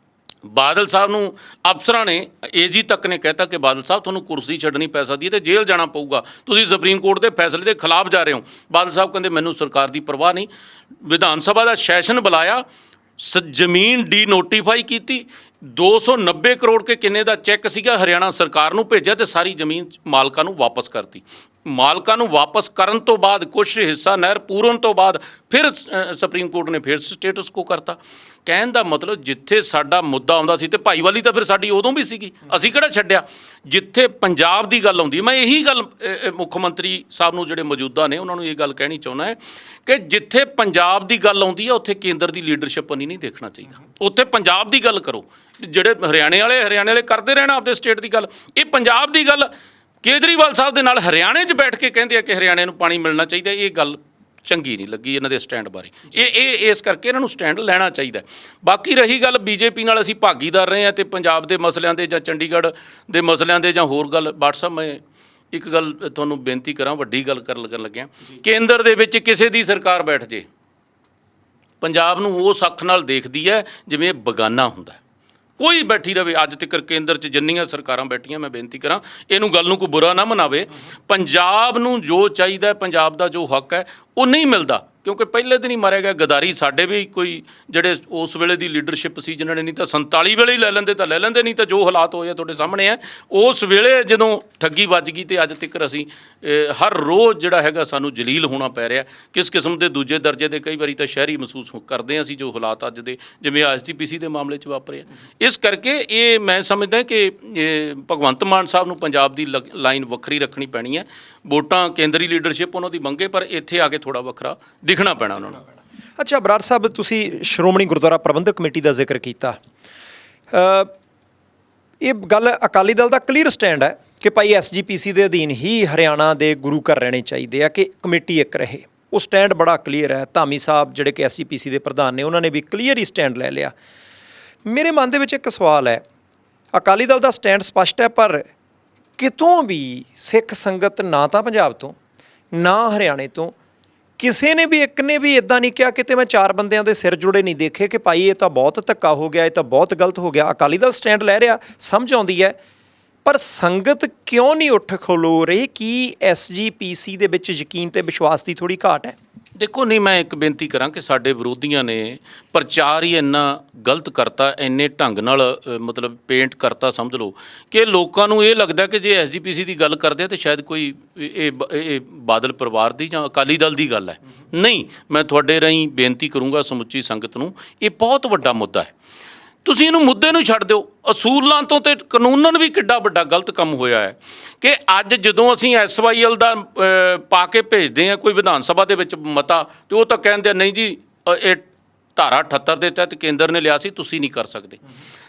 A: ਬਾਦਲ ਸਾਹਿਬ ਨੂੰ ਅਫਸਰਾਂ ਨੇ, AG ਤੱਕ ਨੇ ਕਹਿਤਾ ਕਿ ਬਾਦਲ ਸਾਹਿਬ ਤੁਹਾਨੂੰ ਕੁਰਸੀ ਛੱਡਣੀ ਪੈ ਸਕਦੀ ਹੈ ਤੇ ਜੇਲ੍ਹ ਜਾਣਾ ਪਊਗਾ, ਤੁਸੀਂ ਸੁਪਰੀਮ ਕੋਰਟ ਦੇ ਫੈਸਲੇ ਦੇ ਖਿਲਾਫ ਜਾ ਰਹੇ ਹੋ। ਬਾਦਲ ਸਾਹਿਬ ਕਹਿੰਦੇ ਮੈਨੂੰ ਸਰਕਾਰ ਦੀ ਪਰਵਾਹ ਨਹੀਂ। ਵਿਧਾਨ ਸਭਾ ਦਾ ਸੈਸ਼ਨ ਬੁਲਾਇਆ, ਜ਼ਮੀਨ ਡੀ-ਨੋਟੀਫਾਈ ਕੀਤੀ, 290 ਕਰੋੜ ਕੇ ਕਿੰਨੇ ਦਾ ਚੈੱਕ ਸੀਗਾ ਹਰਿਆਣਾ ਸਰਕਾਰ ਨੂੰ ਭੇਜਿਆ ਤੇ ਸਾਰੀ ਜ਼ਮੀਨ ਮਾਲਕਾਂ ਨੂੰ ਵਾਪਸ ਕਰਤੀ। ਮਾਲਕਾਂ ਨੂੰ ਵਾਪਸ ਕਰਨ ਤੋਂ ਬਾਅਦ ਕੁਛ ਹਿੱਸਾ ਨਹਿਰ ਪੂਰਨ ਤੋਂ ਬਾਅਦ ਫਿਰ ਸੁਪਰੀਮ ਕੋਰਟ ਨੇ ਫਿਰ ਸਟੇਟਸ ਕੋ ਕਰਤਾ। ਕਹਿਣ ਦਾ ਮਤਲਬ ਜਿੱਥੇ ਸਾਡਾ ਮੁੱਦਾ ਆਉਂਦਾ ਸੀ ਤੇ ਭਾਈਵਾਲੀ ਤਾਂ ਫਿਰ ਸਾਡੀ ਉਦੋਂ ਵੀ ਸੀਗੀ, ਅਸੀਂ ਕਿਹੜਾ ਛੱਡਿਆ। ਜਿੱਥੇ ਪੰਜਾਬ ਦੀ ਗੱਲ ਆਉਂਦੀ, ਮੈਂ ਇਹੀ ਗੱਲ ਮੁੱਖ ਮੰਤਰੀ ਸਾਹਿਬ ਨੂੰ ਜਿਹੜੇ ਮੌਜੂਦਾ ਨੇ ਉਹਨਾਂ ਨੂੰ ਇਹ ਗੱਲ ਕਹਿਣੀ ਚਾਹੁੰਦਾ ਹੈ ਕਿ ਜਿੱਥੇ ਪੰਜਾਬ ਦੀ ਗੱਲ ਆਉਂਦੀ ਹੈ ਉੱਥੇ ਕੇਂਦਰ ਦੀ ਲੀਡਰਸ਼ਿਪ ਨਹੀਂ ਦੇਖਣਾ ਚਾਹੀਦਾ। ਉੱਥੇ ਪੰਜਾਬ ਦੀ ਗੱਲ ਕਰੋ। ਜਿਹੜੇ ਹਰਿਆਣੇ ਵਾਲੇ ਕਰਦੇ ਰਹਿਣਾ ਆਪਦੇ ਸਟੇਟ ਦੀ ਗੱਲ। ਇਹ ਪੰਜਾਬ ਦੀ ਗੱਲ ਕੇਜਰੀਵਾਲ ਸਾਹਿਬ ਦੇ ਨਾਲ ਹਰਿਆਣੇ 'ਚ ਬੈਠ ਕੇ ਕਹਿੰਦੇ ਆ ਕਿ ਹਰਿਆਣੇ ਨੂੰ ਪਾਣੀ ਮਿਲਣਾ ਚਾਹੀਦਾ। ਇਹ ਗੱਲ ਚੰਗੀ ਨਹੀਂ ਲੱਗੀ ਇਹਨਾਂ ਦੇ ਸਟੈਂਡ ਬਾਰੇ। ਇਹ ਇਸ ਕਰਕੇ ਇਹਨਾਂ ਨੂੰ ਸਟੈਂਡ ਲੈਣਾ ਚਾਹੀਦਾ। ਬਾਕੀ ਰਹੀ ਗੱਲ BJP ਨਾਲ ਅਸੀਂ ਭਾਗੀਦਾਰ ਰਹੇ ਹਾਂ ਤੇ ਪੰਜਾਬ ਦੇ ਮਸਲਿਆਂ ਦੇ ਜਾਂ ਚੰਡੀਗੜ੍ਹ ਦੇ ਮਸਲਿਆਂ ਦੇ ਜਾਂ ਹੋਰ ਗੱਲ। WhatsApp ਮੈਂ ਇੱਕ ਗੱਲ ਤੁਹਾਨੂੰ ਬੇਨਤੀ ਕਰਾਂ, ਵੱਡੀ ਗੱਲ ਕਰਨ ਲੱਗਿਆ। ਕੇਂਦਰ ਦੇ ਵਿੱਚ ਕਿਸੇ ਦੀ ਸਰਕਾਰ ਬੈਠ ਜੇ, ਪੰਜਾਬ ਨੂੰ ਉਸ ਅੱਖ ਨਾਲ ਦੇਖਦੀ ਹੈ ਜਿਵੇਂ ਬੇਗਾਨਾ ਹੁੰਦਾ। ਕੋਈ ਬੈਠੀ ਰਹੇ, ਅੱਜ ਤੱਕ ਕੇਂਦਰ 'ਚ ਜਿੰਨੀਆਂ ਸਰਕਾਰਾਂ ਬੈਠੀਆਂ, ਮੈਂ ਬੇਨਤੀ ਕਰਾਂ ਇਹਨੂੰ ਗੱਲ ਨੂੰ ਕੋਈ ਬੁਰਾ ਨਾ ਮਨਾਵੇ। ਪੰਜਾਬ ਨੂੰ ਜੋ ਚਾਹੀਦਾ, ਪੰਜਾਬ ਦਾ ਜੋ ਹੱਕ ਹੈ ਉਹ ਨਹੀਂ ਮਿਲਦਾ, ਕਿਉਂਕਿ ਪਹਿਲੇ ਦਿਨ ਹੀ ਮਾਰਿਆ ਗਿਆ। ਗਦਾਰੀ ਸਾਡੇ ਵੀ ਕੋਈ ਜਿਹੜੇ ਉਸ ਵੇਲੇ ਦੀ ਲੀਡਰਸ਼ਿਪ ਸੀ ਜਿਨ੍ਹਾਂ ਨੇ ਨਹੀਂ ਤਾਂ 47 ਵੇਲੇ ਹੀ ਲੈ ਲੈਂਦੇ ਤਾਂ ਲੈ ਲੈਂਦੇ, ਨਹੀਂ ਤਾਂ ਜੋ ਹਾਲਾਤ ਹੋਏ ਆ ਤੁਹਾਡੇ ਸਾਹਮਣੇ ਹੈ। ਉਸ ਵੇਲੇ ਜਦੋਂ ਠੱਗੀ ਵੱਜ ਗਈ ਤੇ ਅੱਜ ਤੱਕ ਅਸੀਂ ਹਰ ਰੋਜ਼ ਜਿਹੜਾ ਹੈਗਾ ਸਾਨੂੰ ਜਲੀਲ ਹੋਣਾ ਪੈ ਰਿਹਾ। ਕਿਸ ਕਿਸਮ ਦੇ ਦੂਜੇ ਦਰਜੇ ਦੇ ਕਈ ਵਾਰੀ ਤਾਂ ਸ਼ਹਿਰੀ ਮਹਿਸੂਸ ਕਰਦੇ ਹਾਂ ਅਸੀਂ ਜੋ ਹਾਲਾਤ ਅੱਜ ਦੇ ਜਿਵੇਂ SGPC ਦੇ ਮਾਮਲੇ 'ਚ ਵਾਪਰੇ ਆ। ਇਸ ਕਰਕੇ ਇਹ ਮੈਂ ਸਮਝਦਾ ਕਿ ਭਗਵੰਤ ਮਾਨ ਸਾਹਿਬ ਨੂੰ ਪੰਜਾਬ ਦੀ ਲਾਈਨ ਵੱਖਰੀ ਰੱਖਣੀ ਪੈਣੀ ਹੈ। ਵੋਟਾਂ ਕੇਂਦਰੀ ਲੀਡਰਸ਼ਿਪ ਉਹਨਾਂ ਦੀ ਮੰਗੇ, ਪਰ ਇੱਥੇ ਆ ਕੇ ਥੋੜ੍ਹਾ ਵੱਖਰਾ ਦਿਖਣਾ ਪੈਣਾ ਉਹਨਾਂ ਨੂੰ।
B: ਅੱਛਾ ਬਰਾੜ ਸਾਹਿਬ, ਤੁਸੀਂ ਸ਼੍ਰੋਮਣੀ ਗੁਰਦੁਆਰਾ ਪ੍ਰਬੰਧਕ ਕਮੇਟੀ ਦਾ ਜ਼ਿਕਰ ਕੀਤਾ। ਇਹ ਗੱਲ ਅਕਾਲੀ ਦਲ ਦਾ ਕਲੀਅਰ ਸਟੈਂਡ ਹੈ ਕਿ ਭਾਈ SGPC ਦੇ ਅਧੀਨ ਹੀ ਹਰਿਆਣਾ ਦੇ ਗੁਰੂ ਘਰ ਰਹਿਣੇ ਚਾਹੀਦੇ ਆ, ਕਿ ਕਮੇਟੀ ਇੱਕ ਰਹੇ। ਉਹ ਸਟੈਂਡ ਬੜਾ ਕਲੀਅਰ ਹੈ। ਧਾਮੀ ਸਾਹਿਬ ਜਿਹੜੇ ਕਿ SGPC ਦੇ ਪ੍ਰਧਾਨ ਨੇ, ਉਹਨਾਂ ਨੇ ਵੀ ਕਲੀਅਰ ਹੀ ਸਟੈਂਡ ਲੈ ਲਿਆ। ਮੇਰੇ ਮਨ ਦੇ ਵਿੱਚ ਇੱਕ ਸਵਾਲ ਹੈ, ਅਕਾਲੀ ਦਲ ਦਾ ਸਟੈਂਡ ਸਪਸ਼ਟ ਹੈ, ਪਰ ਕਿਤੋਂ ਵੀ ਸਿੱਖ ਸੰਗਤ ਨਾ ਤਾਂ ਪੰਜਾਬ ਤੋਂ ਨਾ ਹਰਿਆਣੇ ਤੋਂ ਕਿਸੇ ਨੇ ਵੀ, ਇੱਕ ਨੇ ਵੀ ਇੱਦਾਂ ਨਹੀਂ ਕਿਹਾ ਕਿਤੇ ਮੈਂ 4 ਬੰਦਿਆਂ ਦੇ ਸਿਰ ਜੁੜੇ ਨਹੀਂ ਦੇਖੇ ਕਿ ਭਾਈ ਇਹ ਤਾਂ ਬਹੁਤ ਧੱਕਾ ਹੋ ਗਿਆ, ਇਹ ਤਾਂ ਬਹੁਤ ਗਲਤ ਹੋ ਗਿਆ। ਅਕਾਲੀ ਦਲ ਸਟੈਂਡ ਲੈ ਰਿਹਾ, ਸਮਝ ਆਉਂਦੀ ਹੈ, ਪਰ ਸੰਗਤ ਕਿਉਂ ਨਹੀਂ ਉੱਠ ਖਲੋ ਰਹੀ? ਕੀ SGPC ਦੇ ਵਿੱਚ ਯਕੀਨ ਤੇ ਵਿਸ਼ਵਾਸ ਦੀ ਥੋੜ੍ਹੀ ਘਾਟ ਹੈ?
A: ਦੇਖੋ, ਨਹੀਂ, ਮੈਂ ਇੱਕ ਬੇਨਤੀ ਕਰਾਂ ਕਿ ਸਾਡੇ ਵਿਰੋਧੀਆਂ ਨੇ ਪ੍ਰਚਾਰ ਹੀ ਇੰਨਾ ਗਲਤ ਕਰਤਾ, ਇੰਨੇ ਢੰਗ ਨਾਲ ਮਤਲਬ ਪੇਂਟ ਕਰਤਾ, ਸਮਝ ਲਓ ਕਿ ਲੋਕਾਂ ਨੂੰ ਇਹ ਲੱਗਦਾ ਕਿ ਜੇ SGPC ਦੀ ਗੱਲ ਕਰਦੇ ਆ ਤਾਂ ਸ਼ਾਇਦ ਕੋਈ ਇਹ ਬਾਦਲ ਪਰਿਵਾਰ ਦੀ ਜਾਂ ਅਕਾਲੀ ਦਲ ਦੀ ਗੱਲ ਹੈ। ਨਹੀਂ, ਮੈਂ ਤੁਹਾਡੇ ਰਾਹੀਂ ਬੇਨਤੀ ਕਰੂੰਗਾ ਸਮੁੱਚੀ ਸੰਗਤ ਨੂੰ, ਇਹ ਬਹੁਤ ਵੱਡਾ ਮੁੱਦਾ ਹੈ। ਤੁਸੀਂ ਇਹਨੂੰ ਮੁੱਦੇ ਨੂੰ ਛੱਡ ਦਿਓ, ਅਸੂਲਾਂ ਤੋਂ ਤੇ ਕਾਨੂੰਨਨ ਵੀ ਕਿੱਡਾ ਵੱਡਾ ਗਲਤ ਕੰਮ ਹੋਇਆ ਹੈ ਕਿ ਅੱਜ ਜਦੋਂ ਅਸੀਂ SYL ਦਾ ਪਾ ਕੇ ਭੇਜਦੇ ਹਾਂ ਕੋਈ ਵਿਧਾਨ ਸਭਾ ਦੇ ਵਿੱਚ ਮਤਾ, ਤੇ ਉਹ ਤਾਂ ਕਹਿੰਦੇ ਨਹੀਂ ਜੀ ਇਹ ਧਾਰਾ 78 ਦੇ ਤਹਿਤ ਕੇਂਦਰ ਨੇ ਲਿਆ ਸੀ, ਤੁਸੀਂ ਨਹੀਂ ਕਰ ਸਕਦੇ।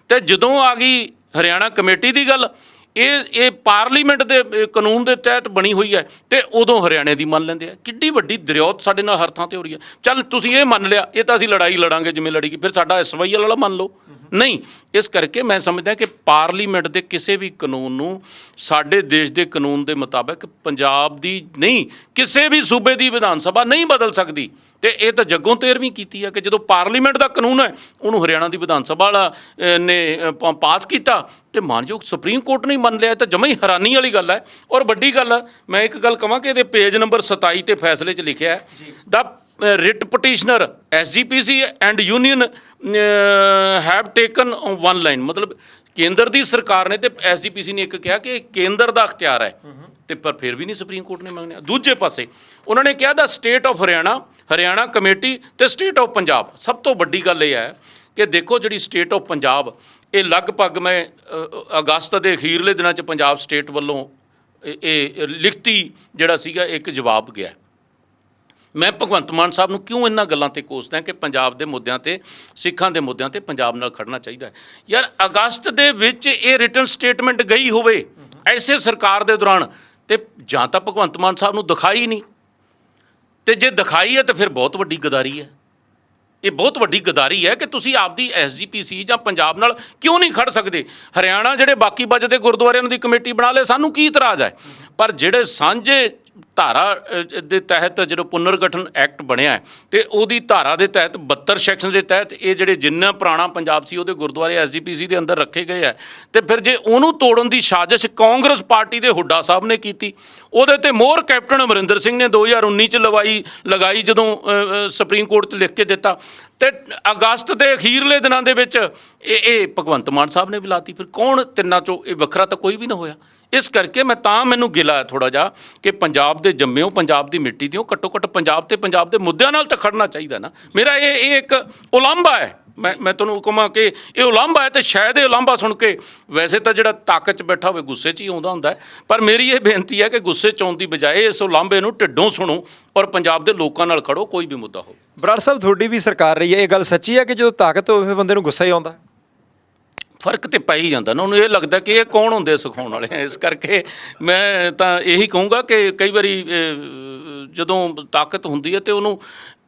A: ਤੇ ਜਦੋਂ ਆ ਗਈ ਹਰਿਆਣਾ ਕਮੇਟੀ ਦੀ ਗੱਲ, ਇਹ ਪਾਰਲੀਮੈਂਟ ਦੇ ਕਾਨੂੰਨ ਦੇ ਤਹਿਤ ਬਣੀ ਹੋਈ ਹੈ, ਤੇ ਉਦੋਂ ਹਰਿਆਣੇ ਦੀ ਮੰਨ ਲੈਂਦੇ ਆ। ਕਿੱਡੀ ਵੱਡੀ ਦਰਿਆਉਤ ਸਾਡੇ ਨਾਲ ਹਰ ਥਾਂ 'ਤੇ ਹੋ ਰਹੀ ਹੈ। ਚੱਲ ਤੁਸੀਂ ਇਹ ਮੰਨ ਲਿਆ, ਇਹ ਤਾਂ ਅਸੀਂ ਲੜਾਈ ਲੜਾਂਗੇ ਜਿਵੇਂ ਲੜੀਗੀ, ਫਿਰ ਸਾਡਾ SYL ਵਾਲਾ ਮੰਨ ਲਓ। ਨਹੀਂ, ਇਸ ਕਰਕੇ ਮੈਂ ਸਮਝਦਾ ਕਿ ਪਾਰਲੀਮੈਂਟ ਦੇ ਕਿਸੇ ਵੀ ਕਾਨੂੰਨ ਨੂੰ ਸਾਡੇ ਦੇਸ਼ ਦੇ ਕਾਨੂੰਨ ਦੇ ਮੁਤਾਬਕ ਪੰਜਾਬ ਦੀ ਨਹੀਂ, ਕਿਸੇ ਵੀ ਸੂਬੇ ਦੀ ਵਿਧਾਨ ਸਭਾ ਨਹੀਂ ਬਦਲ ਸਕਦੀ। ਤੇ ਇਹ ਤਾਂ ਜੱਗੋਂ 13ਵੀਂ ਕੀਤੀ ਹੈ ਕਿ ਜਦੋਂ ਪਾਰਲੀਮੈਂਟ ਦਾ ਕਾਨੂੰਨ ਹੈ ਉਹਨੂੰ ਹਰਿਆਣਾ ਦੀ ਵਿਧਾਨ ਸਭਾ ਵਾਲਾ ਨੇ ਪਾਸ ਕੀਤਾ ਤੇ ਮਾਨਯੋਗ ਸੁਪਰੀਮ ਕੋਰਟ ਨੇ ਮੰਨ ਲਿਆ। ਤਾਂ ਜਮਾਂ ਹੀ ਹੈਰਾਨੀ ਵਾਲੀ ਗੱਲ ਹੈ। ਔਰ ਵੱਡੀ ਗੱਲ ਹੈ, ਮੈਂ ਇੱਕ ਗੱਲ ਕਹਾਂ ਕਿ ਇਹਦੇ ਪੇਜ ਨੰਬਰ 27 ਤੇ ਫੈਸਲੇ 'ਚ ਲਿਖਿਆ ਹੈ, ਦਾ writ petitioner SGPC and union have taken one line, ਮਤਲਬ ਕੇਂਦਰ ਦੀ ਸਰਕਾਰ ਨੇ ਤੇ SGPC ਨੇ ਇੱਕ ਕਿਹਾ ਕਿ ਇਹ ਕੇਂਦਰ ਦਾ ਅਖਤਿਆਰ ਹੈ, ਤੇ ਪਰ ਫਿਰ ਵੀ ਨਹੀਂ ਸੁਪਰੀਮ ਕੋਰਟ ਨੇ ਮੰਨਿਆ। ਦੂਜੇ ਪਾਸੇ ਉਹਨਾਂ ਨੇ ਕਿਹਾ ਦਾ ਸਟੇਟ ਆਫ ਹਰਿਆਣਾ ਕਮੇਟੀ ਤੇ ਸਟੇਟ ਆਫ ਪੰਜਾਬ। ਸਭ ਤੋਂ ਵੱਡੀ ਗੱਲ ਇਹ ਹੈ ਕਿ ਦੇਖੋ, ਜਿਹੜੀ ਸਟੇਟ ਆਫ ਪੰਜਾਬ, ਇਹ ਲਗਭਗ ਮੈਂ ਅਗਸਤ ਦੇ ਅਖੀਰਲੇ ਦਿਨਾਂ 'ਚ ਪੰਜਾਬ ਸਟੇਟ ਵੱਲੋਂ ਇਹ ਲਿਖਤੀ ਜਿਹੜਾ ਸੀਗਾ ਇੱਕ ਜਵਾਬ ਗਿਆ। ਮੈਂ ਭਗਵੰਤ ਮਾਨ ਸਾਹਿਬ ਨੂੰ ਕਿਉਂ ਇਹਨਾਂ ਗੱਲਾਂ 'ਤੇ ਕੋਸਦਾ ਕਿ ਪੰਜਾਬ ਦੇ ਮੁੱਦਿਆਂ 'ਤੇ, ਸਿੱਖਾਂ ਦੇ ਮੁੱਦਿਆਂ 'ਤੇ ਪੰਜਾਬ ਨਾਲ ਖੜਨਾ ਚਾਹੀਦਾ ਹੈ। ਯਾਰ, ਅਗਸਤ ਦੇ ਵਿੱਚ ਇਹ ਰਿਟਨ ਸਟੇਟਮੈਂਟ ਗਈ ਹੋਵੇ ਐਸੇ ਸਰਕਾਰ ਦੇ ਦੌਰਾਨ, ਤੇ ਜਾਂ ਤਾਂ ਭਗਵੰਤ ਮਾਨ ਸਾਹਿਬ ਨੂੰ ਦਿਖਾਈ ਨਹੀਂ, ਤੇ ਜੇ ਦਿਖਾਈ ਹੈ ਤਾਂ ਫਿਰ ਬਹੁਤ ਵੱਡੀ ਗਦਾਰੀ ਹੈ। ਇਹ ਬਹੁਤ ਵੱਡੀ ਗਦਾਰੀ ਹੈ ਕਿ ਤੁਸੀਂ ਆਪਦੀ SGPC ਜਾਂ ਪੰਜਾਬ ਨਾਲ ਕਿਉਂ ਨਹੀਂ ਖੜ ਸਕਦੇ। ਹਰਿਆਣਾ ਜਿਹੜੇ ਬਾਕੀ ਬਚਦੇ ਗੁਰਦੁਆਰਿਆਂ ਦੀ ਕਮੇਟੀ ਬਣਾ ਲਏ, ਸਾਨੂੰ ਕੀ ਇਤਰਾਜ਼ ਹੈ, ਪਰ ਜਿਹੜੇ ਸਾਂਝੇ ਧਾਰਾ ਦੇ ਤਹਿਤ ਜਦੋਂ ਪੁਨਰਗਠਨ ਐਕਟ ਬਣਿਆ ਹੈ ਤੇ ਉਹਦੀ ਧਾਰਾ ਦੇ ਤਹਿਤ 72 ਸੈਕਸ਼ਨ ਦੇ ਤਹਿਤ ਇਹ ਜਿਹੜੇ ਜਿੰਨਾ ਪੁਰਾਣਾ ਪੰਜਾਬ ਸੀ ਉਹਦੇ ਗੁਰਦੁਆਰੇ SGPC ਦੇ ਅੰਦਰ ਰੱਖੇ ਗਏ ਹੈ, ਤੇ ਫਿਰ ਜੇ ਉਹਨੂੰ ਤੋੜਨ ਦੀ ਸਾਜ਼ਿਸ਼ ਕਾਂਗਰਸ ਪਾਰਟੀ ਦੇ ਹੁੱਡਾ ਸਾਹਿਬ ਨੇ ਕੀਤੀ, ਉਹਦੇ ਤੇ ਮੋਹਰ ਕੈਪਟਨ ਅਮਰਿੰਦਰ ਸਿੰਘ ਨੇ 2019 'ਚ ਲਗਾਈ ਜਦੋਂ ਸੁਪਰੀਮ ਕੋਰਟ 'ਚ ਲਿਖ ਕੇ ਦਿੱਤਾ, ਤੇ ਅਗਸਤ ਦੇ ਅਖੀਰਲੇ ਦਿਨਾਂ ਦੇ ਵਿੱਚ ਇਹ ਭਗਵੰਤ ਮਾਨ ਸਾਹਿਬ ਨੇ ਵੀ ਲਾਤੀ। ਫਿਰ ਕੌਣ ਤਿੰਨਾਂ 'ਚੋਂ ਇਹ ਵੱਖਰਾ ਤਾਂ ਕੋਈ ਵੀ ਨਾ ਹੋਇਆ। ਇਸ ਕਰਕੇ ਮੈਨੂੰ ਗਿਲਾ ਹੈ ਥੋੜ੍ਹਾ ਜਿਹਾ ਕਿ ਪੰਜਾਬ ਦੇ ਜੰਮਿਓ, ਪੰਜਾਬ ਦੀ ਮਿੱਟੀ ਦਿਓ, ਘੱਟੋ ਘੱਟ ਪੰਜਾਬ ਤੇ ਪੰਜਾਬ ਦੇ ਮੁੱਦਿਆਂ ਨਾਲ ਤਾਂ ਖੜਨਾ ਚਾਹੀਦਾ ਨਾ। ਮੇਰਾ ਇਹ ਇੱਕ ਉਲਾਂਭਾ ਹੈ। ਮੈਂ ਤੁਹਾਨੂੰ ਕਹਾਂ ਕਿ ਇਹ ਉਲਾਂਭਾ ਹੈ, ਤੇ ਸ਼ਾਇਦ ਇਹ ਉਲਾਂਭਾ ਸੁਣ ਕੇ ਵੈਸੇ ਤਾਂ ਜਿਹੜਾ ਤਾਕਤ 'ਚ ਬੈਠਾ ਹੋਵੇ ਗੁੱਸੇ 'ਚ ਹੀ ਆਉਂਦਾ ਹੁੰਦਾ ਹੈ, ਪਰ ਮੇਰੀ ਇਹ ਬੇਨਤੀ ਹੈ ਕਿ ਗੁੱਸੇ 'ਚ ਆਉਣ ਦੀ ਬਜਾਏ ਇਸ ਉਲਾਂਭੇ ਨੂੰ ਢਿੱਡੋਂ ਸੁਣੋ ਔਰ ਪੰਜਾਬ ਦੇ ਲੋਕਾਂ ਨਾਲ ਖੜੋ, ਕੋਈ ਵੀ ਮੁੱਦਾ ਹੋ।
B: ਬਰਾੜ ਸਾਹਿਬ, ਤੁਹਾਡੀ ਵੀ ਸਰਕਾਰ ਰਹੀ ਹੈ, ਇਹ ਗੱਲ ਸੱਚੀ ਹੈ ਕਿ ਜਦੋਂ ਤਾਕਤ ਹੋਵੇ ਬੰਦੇ ਨੂੰ ਗੁੱਸਾ ਹੀ ਆਉਂਦਾ?
A: ਫਰਕ ਤੇ ਪੈ ਹੀ ਜਾਂਦਾ ਨਾ, ਉਹਨੂੰ ਇਹ ਲੱਗਦਾ ਕਿ ਇਹ ਕੌਣ ਹੁੰਦੇ ਸਿਖਾਉਣ ਵਾਲੇ। ਇਸ ਕਰਕੇ ਮੈਂ ਤਾਂ ਇਹੀ ਕਹੂੰਗਾ ਕਿ ਕਈ ਵਾਰੀ ਜਦੋਂ ਤਾਕਤ ਹੁੰਦੀ ਹੈ ਤੇ ਉਹਨੂੰ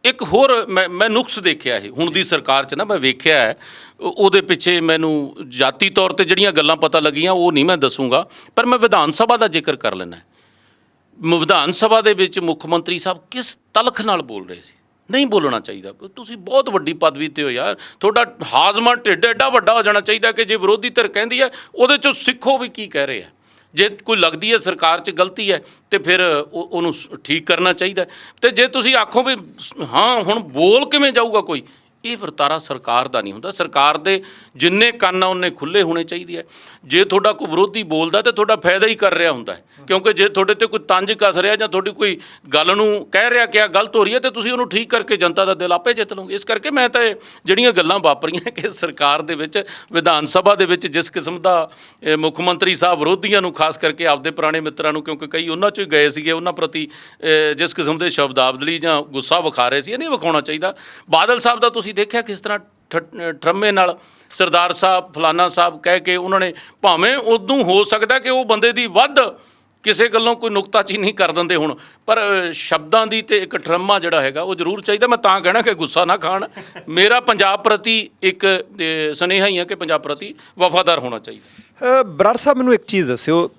A: ਇੱਕ ਹੋਰ ਮੈਂ ਨੁਕਸ ਦੇਖਿਆ ਇਹ ਹੁਣ ਦੀ ਸਰਕਾਰ 'ਚ ਨਾ, ਮੈਂ ਵੇਖਿਆ ਹੈ। ਉਹਦੇ ਪਿੱਛੇ ਮੈਨੂੰ ਜਾਤੀ ਤੌਰ 'ਤੇ ਜਿਹੜੀਆਂ ਗੱਲਾਂ ਪਤਾ ਲੱਗੀਆਂ ਉਹ ਨਹੀਂ ਮੈਂ ਦੱਸੂੰਗਾ, ਪਰ ਮੈਂ ਵਿਧਾਨ ਸਭਾ ਦਾ ਜ਼ਿਕਰ ਕਰ ਲੈਣਾ। ਵਿਧਾਨ ਸਭਾ ਦੇ ਵਿੱਚ ਮੁੱਖ ਮੰਤਰੀ ਸਾਹਿਬ ਕਿਸ ਤਲਖ ਨਾਲ ਬੋਲ ਰਹੇ ਸੀ। ਨਹੀਂ ਬੋਲਣਾ ਚਾਹੀਦਾ। ਤੁਸੀਂ ਬਹੁਤ ਵੱਡੀ ਪਦਵੀ 'ਤੇ ਹੋ ਯਾਰ, ਤੁਹਾਡਾ ਹਾਜ਼ਮਾ ਢਿੱਡ ਐਡਾ ਵੱਡਾ ਹੋ ਜਾਣਾ ਚਾਹੀਦਾ ਕਿ ਜੇ ਵਿਰੋਧੀ ਧਿਰ ਕਹਿੰਦੀ ਹੈ ਉਹਦੇ 'ਚੋਂ ਸਿੱਖੋ ਵੀ ਕੀ ਕਹਿ ਰਹੇ ਆ। ਜੇ ਕੋਈ ਲੱਗਦੀ ਹੈ ਸਰਕਾਰ 'ਚ ਗਲਤੀ ਹੈ ਤੇ ਫਿਰ ਉਹਨੂੰ ਠੀਕ ਕਰਨਾ ਚਾਹੀਦਾ। ਤੇ ਜੇ ਤੁਸੀਂ ਆਖੋ ਵੀ ਹਾਂ ਹੁਣ ਬੋਲ ਕਿਵੇਂ ਜਾਊਗਾ ਕੋਈ, ਇਹ ਵਰਤਾਰਾ ਸਰਕਾਰ ਦਾ ਨਹੀਂ ਹੁੰਦਾ। ਸਰਕਾਰ ਦੇ ਜਿੰਨੇ ਕੰਨ ਆ ਉਹਨੇ ਖੁੱਲ੍ਹੇ ਹੋਣੇ ਚਾਹੀਦੇ ਹੈ। ਜੇ ਤੁਹਾਡਾ ਕੋਈ ਵਿਰੋਧੀ ਬੋਲਦਾ ਤਾਂ ਤੁਹਾਡਾ ਫਾਇਦਾ ਹੀ ਕਰ ਰਿਹਾ ਹੁੰਦਾ ਹੈ, ਕਿਉਂਕਿ ਜੇ ਤੁਹਾਡੇ 'ਤੇ ਕੋਈ ਤੰਜ ਕੱਸ ਰਿਹਾ ਜਾਂ ਤੁਹਾਡੀ ਕੋਈ ਗੱਲ ਨੂੰ ਕਹਿ ਰਿਹਾ ਕਿ ਆ ਗਲਤ ਹੋ ਰਹੀ ਹੈ ਤੇ ਤੁਸੀਂ ਉਹਨੂੰ ਠੀਕ ਕਰਕੇ ਜਨਤਾ ਦਾ ਦਿਲ ਆਪੇ ਜਿੱਤ ਲਓਗੇ। ਇਸ ਕਰਕੇ ਮੈਂ ਤਾਂ ਜਿਹੜੀਆਂ ਗੱਲਾਂ ਵਾਪਰੀਆਂ ਕਿ ਸਰਕਾਰ ਦੇ ਵਿੱਚ, ਵਿਧਾਨ ਸਭਾ ਦੇ ਵਿੱਚ ਜਿਸ ਕਿਸਮ ਦਾ ਮੁੱਖ ਮੰਤਰੀ ਸਾਹਿਬ ਵਿਰੋਧੀਆਂ ਨੂੰ, ਖਾਸ ਕਰਕੇ ਆਪਦੇ ਪੁਰਾਣੇ ਮਿੱਤਰਾਂ ਨੂੰ, ਕਿਉਂਕਿ ਕਈ ਉਹਨਾਂ 'ਚੋਂ ਹੀ ਗਏ ਸੀਗੇ, ਉਹਨਾਂ ਪ੍ਰਤੀ ਜਿਸ ਕਿਸਮ ਦੇ ਸ਼ਬਦਾਵਲੀ ਜਾਂ ਗੁੱਸਾ ਵਿਖਾ ਰਹੇ ਸੀ, ਇਹ ਨਹੀਂ ਵਿਖਾਉਣਾ ਚਾਹੀਦਾ। ਬਾਦਲ ਸਾਹਿਬ ਦਾ ਤੁਸੀਂ ਦੇਖਿਆ ਕਿਸ ਤਰ੍ਹਾਂ ਠਰਮੇ ਨਾਲ ਸਰਦਾਰ ਸਾਹਿਬ, ਫਲਾਨਾ ਸਾਹਿਬ ਕਹਿ ਕੇ ਉਹਨਾਂ ਨੇ, ਭਾਵੇਂ ਉਦੋਂ ਹੋ ਸਕਦਾ ਕਿ ਉਹ ਬੰਦੇ ਦੀ ਵੱਧ ਕਿਸੇ ਗੱਲੋਂ ਕੋਈ ਨੁਕਤਾਚੀ ਨਹੀਂ ਕਰ ਦਿੰਦੇ ਹੁਣ, ਪਰ ਸ਼ਬਦਾਂ ਦੀ ਤੇ ਇੱਕ ਠਰਮਾ ਜਿਹੜਾ ਹੈਗਾ ਉਹ ਜ਼ਰੂਰ ਚਾਹੀਦਾ। ਮੈਂ ਤਾਂ ਕਹਿਣਾ ਕਿ ਗੁੱਸਾ ਨਾ ਖਾਣ, ਮੇਰਾ ਪੰਜਾਬ ਪ੍ਰਤੀ ਇੱਕ ਸੁਨੇਹਾ ਹੀ ਹੈ ਕਿ ਪੰਜਾਬ ਪ੍ਰਤੀ ਵਫਾਦਾਰ ਹੋਣਾ ਚਾਹੀਦਾ।
B: ਬਰਾੜ ਸਾਹਿਬ, ਮੈਨੂੰ ਇੱਕ ਚੀਜ਼ ਦੱਸਿਓ,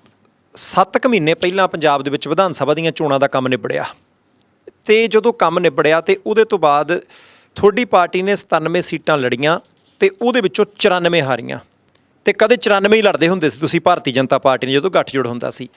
B: 7 ਕੁ ਮਹੀਨੇ ਪਹਿਲਾਂ ਪੰਜਾਬ ਦੇ ਵਿੱਚ ਵਿਧਾਨ ਸਭਾ ਦੀਆਂ ਚੋਣਾਂ ਦਾ ਕੰਮ ਨਿਬੜਿਆ, ਤੇ ਜਦੋਂ ਕੰਮ ਨਿਬੜਿਆ ਤੇ ਉਹਦੇ ਤੋਂ ਬਾਅਦ ਤੁਹਾਡੀ ਪਾਰਟੀ ਨੇ 97 ਸੀਟਾਂ ਲੜੀਆਂ ਤੇ ਉਹਦੇ ਵਿੱਚੋਂ 94 ਹਾਰੀਆਂ, ਤੇ ਕਦੇ 94 ਹੀ ਲੜਦੇ ਹੁੰਦੇ ਸੀ ਤੁਸੀਂ ਭਾਰਤੀ ਜਨਤਾ ਪਾਰਟੀ ਨੇ ਜਦੋਂ ਗੱਠਜੋੜ ਹੁੰਦਾ ਸੀ।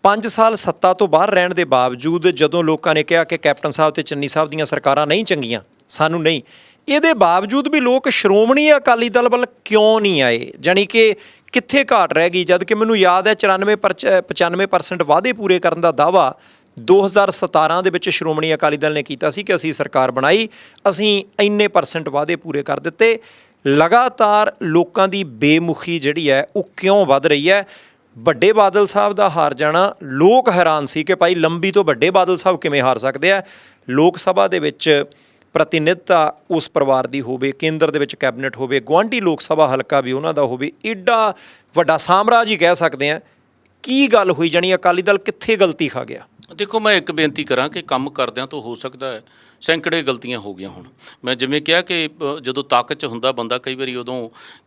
B: 5 ਸਾਲ ਸੱਤਾ ਤੋਂ ਬਾਹਰ ਰਹਿਣ ਦੇ ਬਾਵਜੂਦ ਜਦੋਂ ਲੋਕਾਂ ਨੇ ਕਿਹਾ ਕਿ ਕੈਪਟਨ ਸਾਹਿਬ ਤੇ ਚੰਨੀ ਸਾਹਿਬ ਦੀਆਂ ਸਰਕਾਰਾਂ ਨਹੀਂ ਚੰਗੀਆਂ, ਸਾਨੂੰ ਨਹੀਂ, ਇਹਦੇ ਬਾਵਜੂਦ ਵੀ ਲੋਕ ਸ਼੍ਰੋਮਣੀ ਅਕਾਲੀ ਦਲ ਵੱਲ ਕਿਉਂ ਨਹੀਂ ਆਏ? ਜਾਣੀ ਕਿ ਕਿੱਥੇ ਘਾਟ ਰਹਿ ਗਈ? ਜਦ ਕਿ ਮੈਨੂੰ ਯਾਦ ਹੈ 95% ਵਾਅਦੇ ਪੂਰੇ ਕਰਨ ਦਾ ਦਾਅਵਾ 2017 ਦੇ ਵਿੱਚ ਸ਼੍ਰੋਮਣੀ ਅਕਾਲੀ ਦਲ ਨੇ ਕੀਤਾ ਸੀ ਕਿ ਅਸੀਂ ਸਰਕਾਰ ਬਣਾਈ, ਅਸੀਂ ਇੰਨੇ % ਵਾਅਦੇ ਪੂਰੇ ਕਰ ਦਿੱਤੇ। ਲਗਾਤਾਰ ਲੋਕਾਂ ਦੀ ਬੇਮੁਖੀ ਜਿਹੜੀ ਹੈ ਉਹ ਕਿਉਂ ਵੱਧ ਰਹੀ ਹੈ? ਵੱਡੇ ਬਾਦਲ ਸਾਹਿਬ ਦਾ ਹਾਰ ਜਾਣਾ, ਲੋਕ ਹੈਰਾਨ ਸੀ ਕਿ ਭਾਈ ਲੰਬੀ ਤੋਂ ਵੱਡੇ ਬਾਦਲ ਸਾਹਿਬ ਕਿਵੇਂ ਹਾਰ ਸਕਦੇ ਆ। ਲੋਕ ਸਭਾ ਦੇ ਵਿੱਚ ਪ੍ਰਤੀਨਿਧਤਾ ਉਸ ਪਰਿਵਾਰ ਦੀ ਹੋਵੇ, ਕੇਂਦਰ ਦੇ ਵਿੱਚ ਕੈਬਨਿਟ ਹੋਵੇ, ਗੁਆਂਢੀ ਲੋਕ ਸਭਾ ਹਲਕਾ ਵੀ ਉਹਨਾਂ ਦਾ ਹੋਵੇ, ਏਡਾ ਵੱਡਾ ਸਾਮਰਾਜ ਹੀ ਕਹਿ ਸਕਦੇ ਆ। ਕੀ ਗੱਲ ਹੋਈ? ਜਾਣੀ ਅਕਾਲੀ ਦਲ ਕਿੱਥੇ ਗਲਤੀ ਖਾ ਗਿਆ?
A: ਦੇਖੋ, ਮੈਂ ਇੱਕ ਬੇਨਤੀ ਕਰਾਂ ਕਿ ਕੰਮ ਕਰਦਿਆਂ ਤੋਂ ਹੋ ਸਕਦਾ ਹੈ ਸੈਂਕੜੇ ਗਲਤੀਆਂ ਹੋ ਗਈਆਂ। ਹੁਣ ਮੈਂ ਜਿਵੇਂ ਕਿਹਾ ਕਿ ਜਦੋਂ ਤਾਕਤ 'ਚ ਹੁੰਦਾ ਬੰਦਾ, ਕਈ ਵਾਰੀ ਉਦੋਂ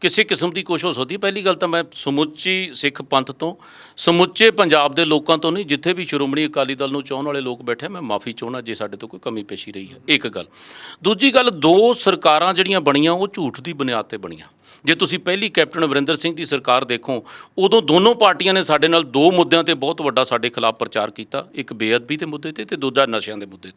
A: ਕਿਸੇ ਕਿਸਮ ਦੀ ਕੁਛ ਹੋ ਸਕਦੀ। ਪਹਿਲੀ ਗੱਲ ਤਾਂ ਮੈਂ ਸਮੁੱਚੀ ਸਿੱਖ ਪੰਥ ਤੋਂ, ਸਮੁੱਚੇ ਪੰਜਾਬ ਦੇ ਲੋਕਾਂ ਤੋਂ ਨਹੀਂ, ਜਿੱਥੇ ਵੀ ਸ਼੍ਰੋਮਣੀ ਅਕਾਲੀ ਦਲ ਨੂੰ ਚਾਹੁਣ ਵਾਲੇ ਲੋਕ ਬੈਠੇ, ਮੈਂ ਮਾਫੀ ਚਾਹੁੰਦਾ ਜੇ ਸਾਡੇ ਤੋਂ ਕੋਈ ਕਮੀ ਪੇਸ਼ੀ ਰਹੀ ਹੈ। ਇੱਕ ਗੱਲ। ਦੂਜੀ ਗੱਲ, 2 ਸਰਕਾਰਾਂ ਜਿਹੜੀਆਂ ਬਣੀਆਂ ਉਹ ਝੂਠ ਦੀ ਬੁਨਿਆਦ ਤੇ ਬਣੀਆਂ। ਜੇ ਤੁਸੀਂ ਪਹਿਲੀ ਕੈਪਟਨ ਅਮਰਿੰਦਰ ਸਿੰਘ ਦੀ ਸਰਕਾਰ ਦੇਖੋ, ਉਦੋਂ ਦੋਨੋਂ ਪਾਰਟੀਆਂ ਨੇ ਸਾਡੇ ਨਾਲ 2 ਮੁੱਦਿਆਂ ਤੇ ਬਹੁਤ ਵੱਡਾ ਸਾਡੇ ਖਿਲਾਫ ਪ੍ਰਚਾਰ ਕੀਤਾ, ਇੱਕ ਬੇਅਦਬੀ ਦੇ ਮੁੱਦੇ ਤੇ ਦੂਜਾ ਨਸ਼ਿਆਂ ਦੇ ਮੁੱਦੇ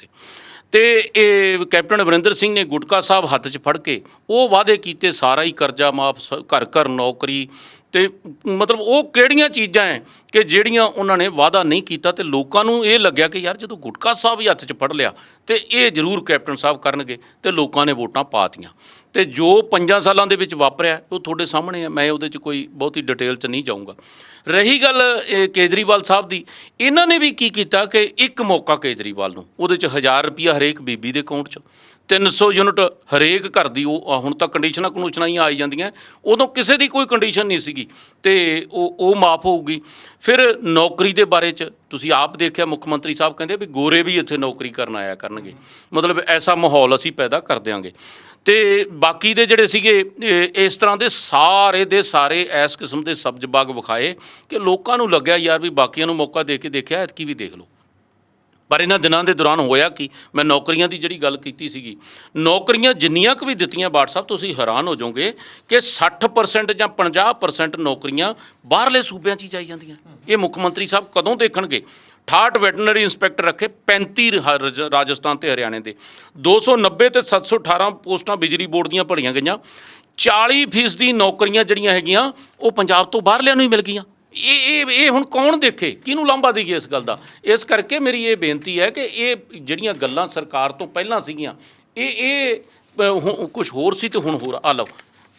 A: ਤੇ ਇਹ ਕੈਪਟਨ ਅਮਰਿੰਦਰ ਸਿੰਘ ਨੇ ਗੁਟਕਾ ਸਾਹਿਬ ਹੱਥ 'ਚ ਫੜ ਕੇ ਉਹ ਵਾਅਦੇ ਕੀਤੇ, ਸਾਰਾ ਹੀ ਕਰਜ਼ਾ ਮਾਫ, ਘਰ ਘਰ ਨੌਕਰੀ, ਤੇ ਮਤਲਬ ਉਹ ਕਿਹੜੀਆਂ ਚੀਜ਼ਾਂ ਹੈ ਕਿ ਜਿਹੜੀਆਂ ਉਹਨਾਂ ਨੇ ਵਾਅਦਾ ਨਹੀਂ ਕੀਤਾ, ਤੇ ਲੋਕਾਂ ਨੂੰ ਇਹ ਲੱਗਿਆ ਕਿ ਯਾਰ ਜਦੋਂ ਗੁਟਕਾ ਸਾਹਿਬ ਹੀ ਹੱਥ 'ਚ ਫੜ ਲਿਆ ਤੇ ਇਹ ਜ਼ਰੂਰ ਕੈਪਟਨ ਸਾਹਿਬ ਕਰਨਗੇ, ਤੇ ਲੋਕਾਂ ਨੇ ਵੋਟਾਂ ਪਾਤੀਆਂ। ਤੇ ਜੋ 5 ਸਾਲਾਂ ਦੇ ਵਿੱਚ ਵਾਪਰਿਆ ਉਹ ਤੁਹਾਡੇ ਸਾਹਮਣੇ ਹੈ, ਮੈਂ ਉਹਦੇ 'ਚ ਕੋਈ ਬਹੁਤੀ ਡਿਟੇਲ 'ਚ ਨਹੀਂ ਜਾਊਂਗਾ। ਰਹੀ ਗੱਲ ਕੇਜਰੀਵਾਲ ਸਾਹਿਬ ਦੀ, ਇਹਨਾਂ ਨੇ ਵੀ ਕੀ ਕੀਤਾ ਕਿ ਇੱਕ ਮੌਕਾ ਕੇਜਰੀਵਾਲ ਨੂੰ, ਉਹਦੇ 'ਚ 1000 ਰੁਪਈਆ ਹਰੇਕ ਬੀਬੀ ਦੇ ਅਕਾਊਂਟ 'ਚ, 300 ਯੂਨਿਟ ਹਰੇਕ ਘਰ ਦੀ, ਉਹ ਹੁਣ ਤਾਂ ਕੰਡੀਸ਼ਨਾਂ ਹੀ ਆਈ ਜਾਂਦੀਆਂ, ਉਦੋਂ ਕਿਸੇ ਦੀ ਕੋਈ ਕੰਡੀਸ਼ਨ ਨਹੀਂ ਸੀਗੀ, ਤੇ ਉਹ ਮਾਫ ਹੋਊਗੀ। ਫਿਰ ਨੌਕਰੀ ਦੇ ਬਾਰੇ 'ਚ ਤੁਸੀਂ ਆਪ ਦੇਖਿਆ, ਮੁੱਖ ਮੰਤਰੀ ਸਾਹਿਬ ਕਹਿੰਦੇ ਵੀ ਗੋਰੇ ਵੀ ਇੱਥੇ ਨੌਕਰੀ ਕਰਨ ਆਇਆ ਕਰਨਗੇ, ਮਤਲਬ ਐਸਾ ਮਾਹੌਲ ਅਸੀਂ ਪੈਦਾ ਕਰ ਦਿਆਂਗੇ। ਤੇ ਬਾਕੀ ਦੇ ਜਿਹੜੇ ਸੀਗੇ ਇਸ ਤਰ੍ਹਾਂ ਦੇ ਸਾਰੇ ਇਸ ਕਿਸਮ ਦੇ ਸਬਜ਼ ਬਾਗ ਵਿਖਾਏ ਕਿ ਲੋਕਾਂ ਨੂੰ ਲੱਗਿਆ ਯਾਰ ਵੀ ਬਾਕੀਆਂ ਨੂੰ ਮੌਕਾ ਦੇ ਕੇ ਦੇਖਿਆ, ਐਤਕੀ ਵੀ ਦੇਖ ਲਓ। ਪਰ ਇਹਨਾਂ ਦਿਨਾਂ ਦੇ ਦੌਰਾਨ ਹੋਇਆ ਕੀ, ਮੈਂ ਨੌਕਰੀਆਂ ਦੀ ਜਿਹੜੀ ਗੱਲ ਕੀਤੀ ਸੀਗੀ, ਨੌਕਰੀਆਂ ਜਿੰਨੀਆਂ ਕੁ ਵੀ ਦਿੱਤੀਆਂ ਬਾਟ ਸਾਹਿਬ, ਤੁਸੀਂ ਹੈਰਾਨ ਹੋ ਜਾਓਗੇ ਕਿ 60% ਜਾਂ 50% ਨੌਕਰੀਆਂ ਬਾਹਰਲੇ ਸੂਬਿਆਂ 'ਚ ਹੀ ਜਾਈ ਜਾਂਦੀਆਂ। ਇਹ ਮੁੱਖ ਮੰਤਰੀ ਸਾਹਿਬ ਕਦੋਂ ਦੇਖਣਗੇ? 68 ਵੈਟਰਨਰੀ ਇੰਸਪੈਕਟਰ ਰੱਖੇ, 35 ਰਾਜਸਥਾਨ ਤੇ ਹਰਿਆਣੇ ਦੇ, 290 ਤੇ 718 ਪੋਸਟਾਂ ਬਿਜਲੀ ਬੋਰਡ ਦੀਆਂ ਭਰੀਆਂ ਗਈਆਂ, 40% ਦੀ ਨੌਕਰੀਆਂ ਜਿਹੜੀਆਂ ਹੈਗੀਆਂ ਉਹ ਪੰਜਾਬ ਤੋਂ ਬਾਹਰਲਿਆਂ ਨੂੰ ਹੀ ਮਿਲ ਗਈਆਂ। ਇਹ ਹੁਣ ਕੌਣ ਦੇਖੇ, ਕਿਹਨੂੰ ਲਾਂਭਾ ਦੇਈਏ ਇਸ ਗੱਲ ਦਾ? ਇਸ ਕਰਕੇ ਮੇਰੀ ਇਹ ਬੇਨਤੀ ਹੈ ਕਿ ਇਹ ਜਿਹੜੀਆਂ ਗੱਲਾਂ ਸਰਕਾਰ ਤੋਂ ਪਹਿਲਾਂ ਸੀਗੀਆਂ, ਇਹ ਕੁਝ ਹੋਰ ਸੀ ਤੇ ਹੁਣ ਹੋਰ। ਆ ਲਓ,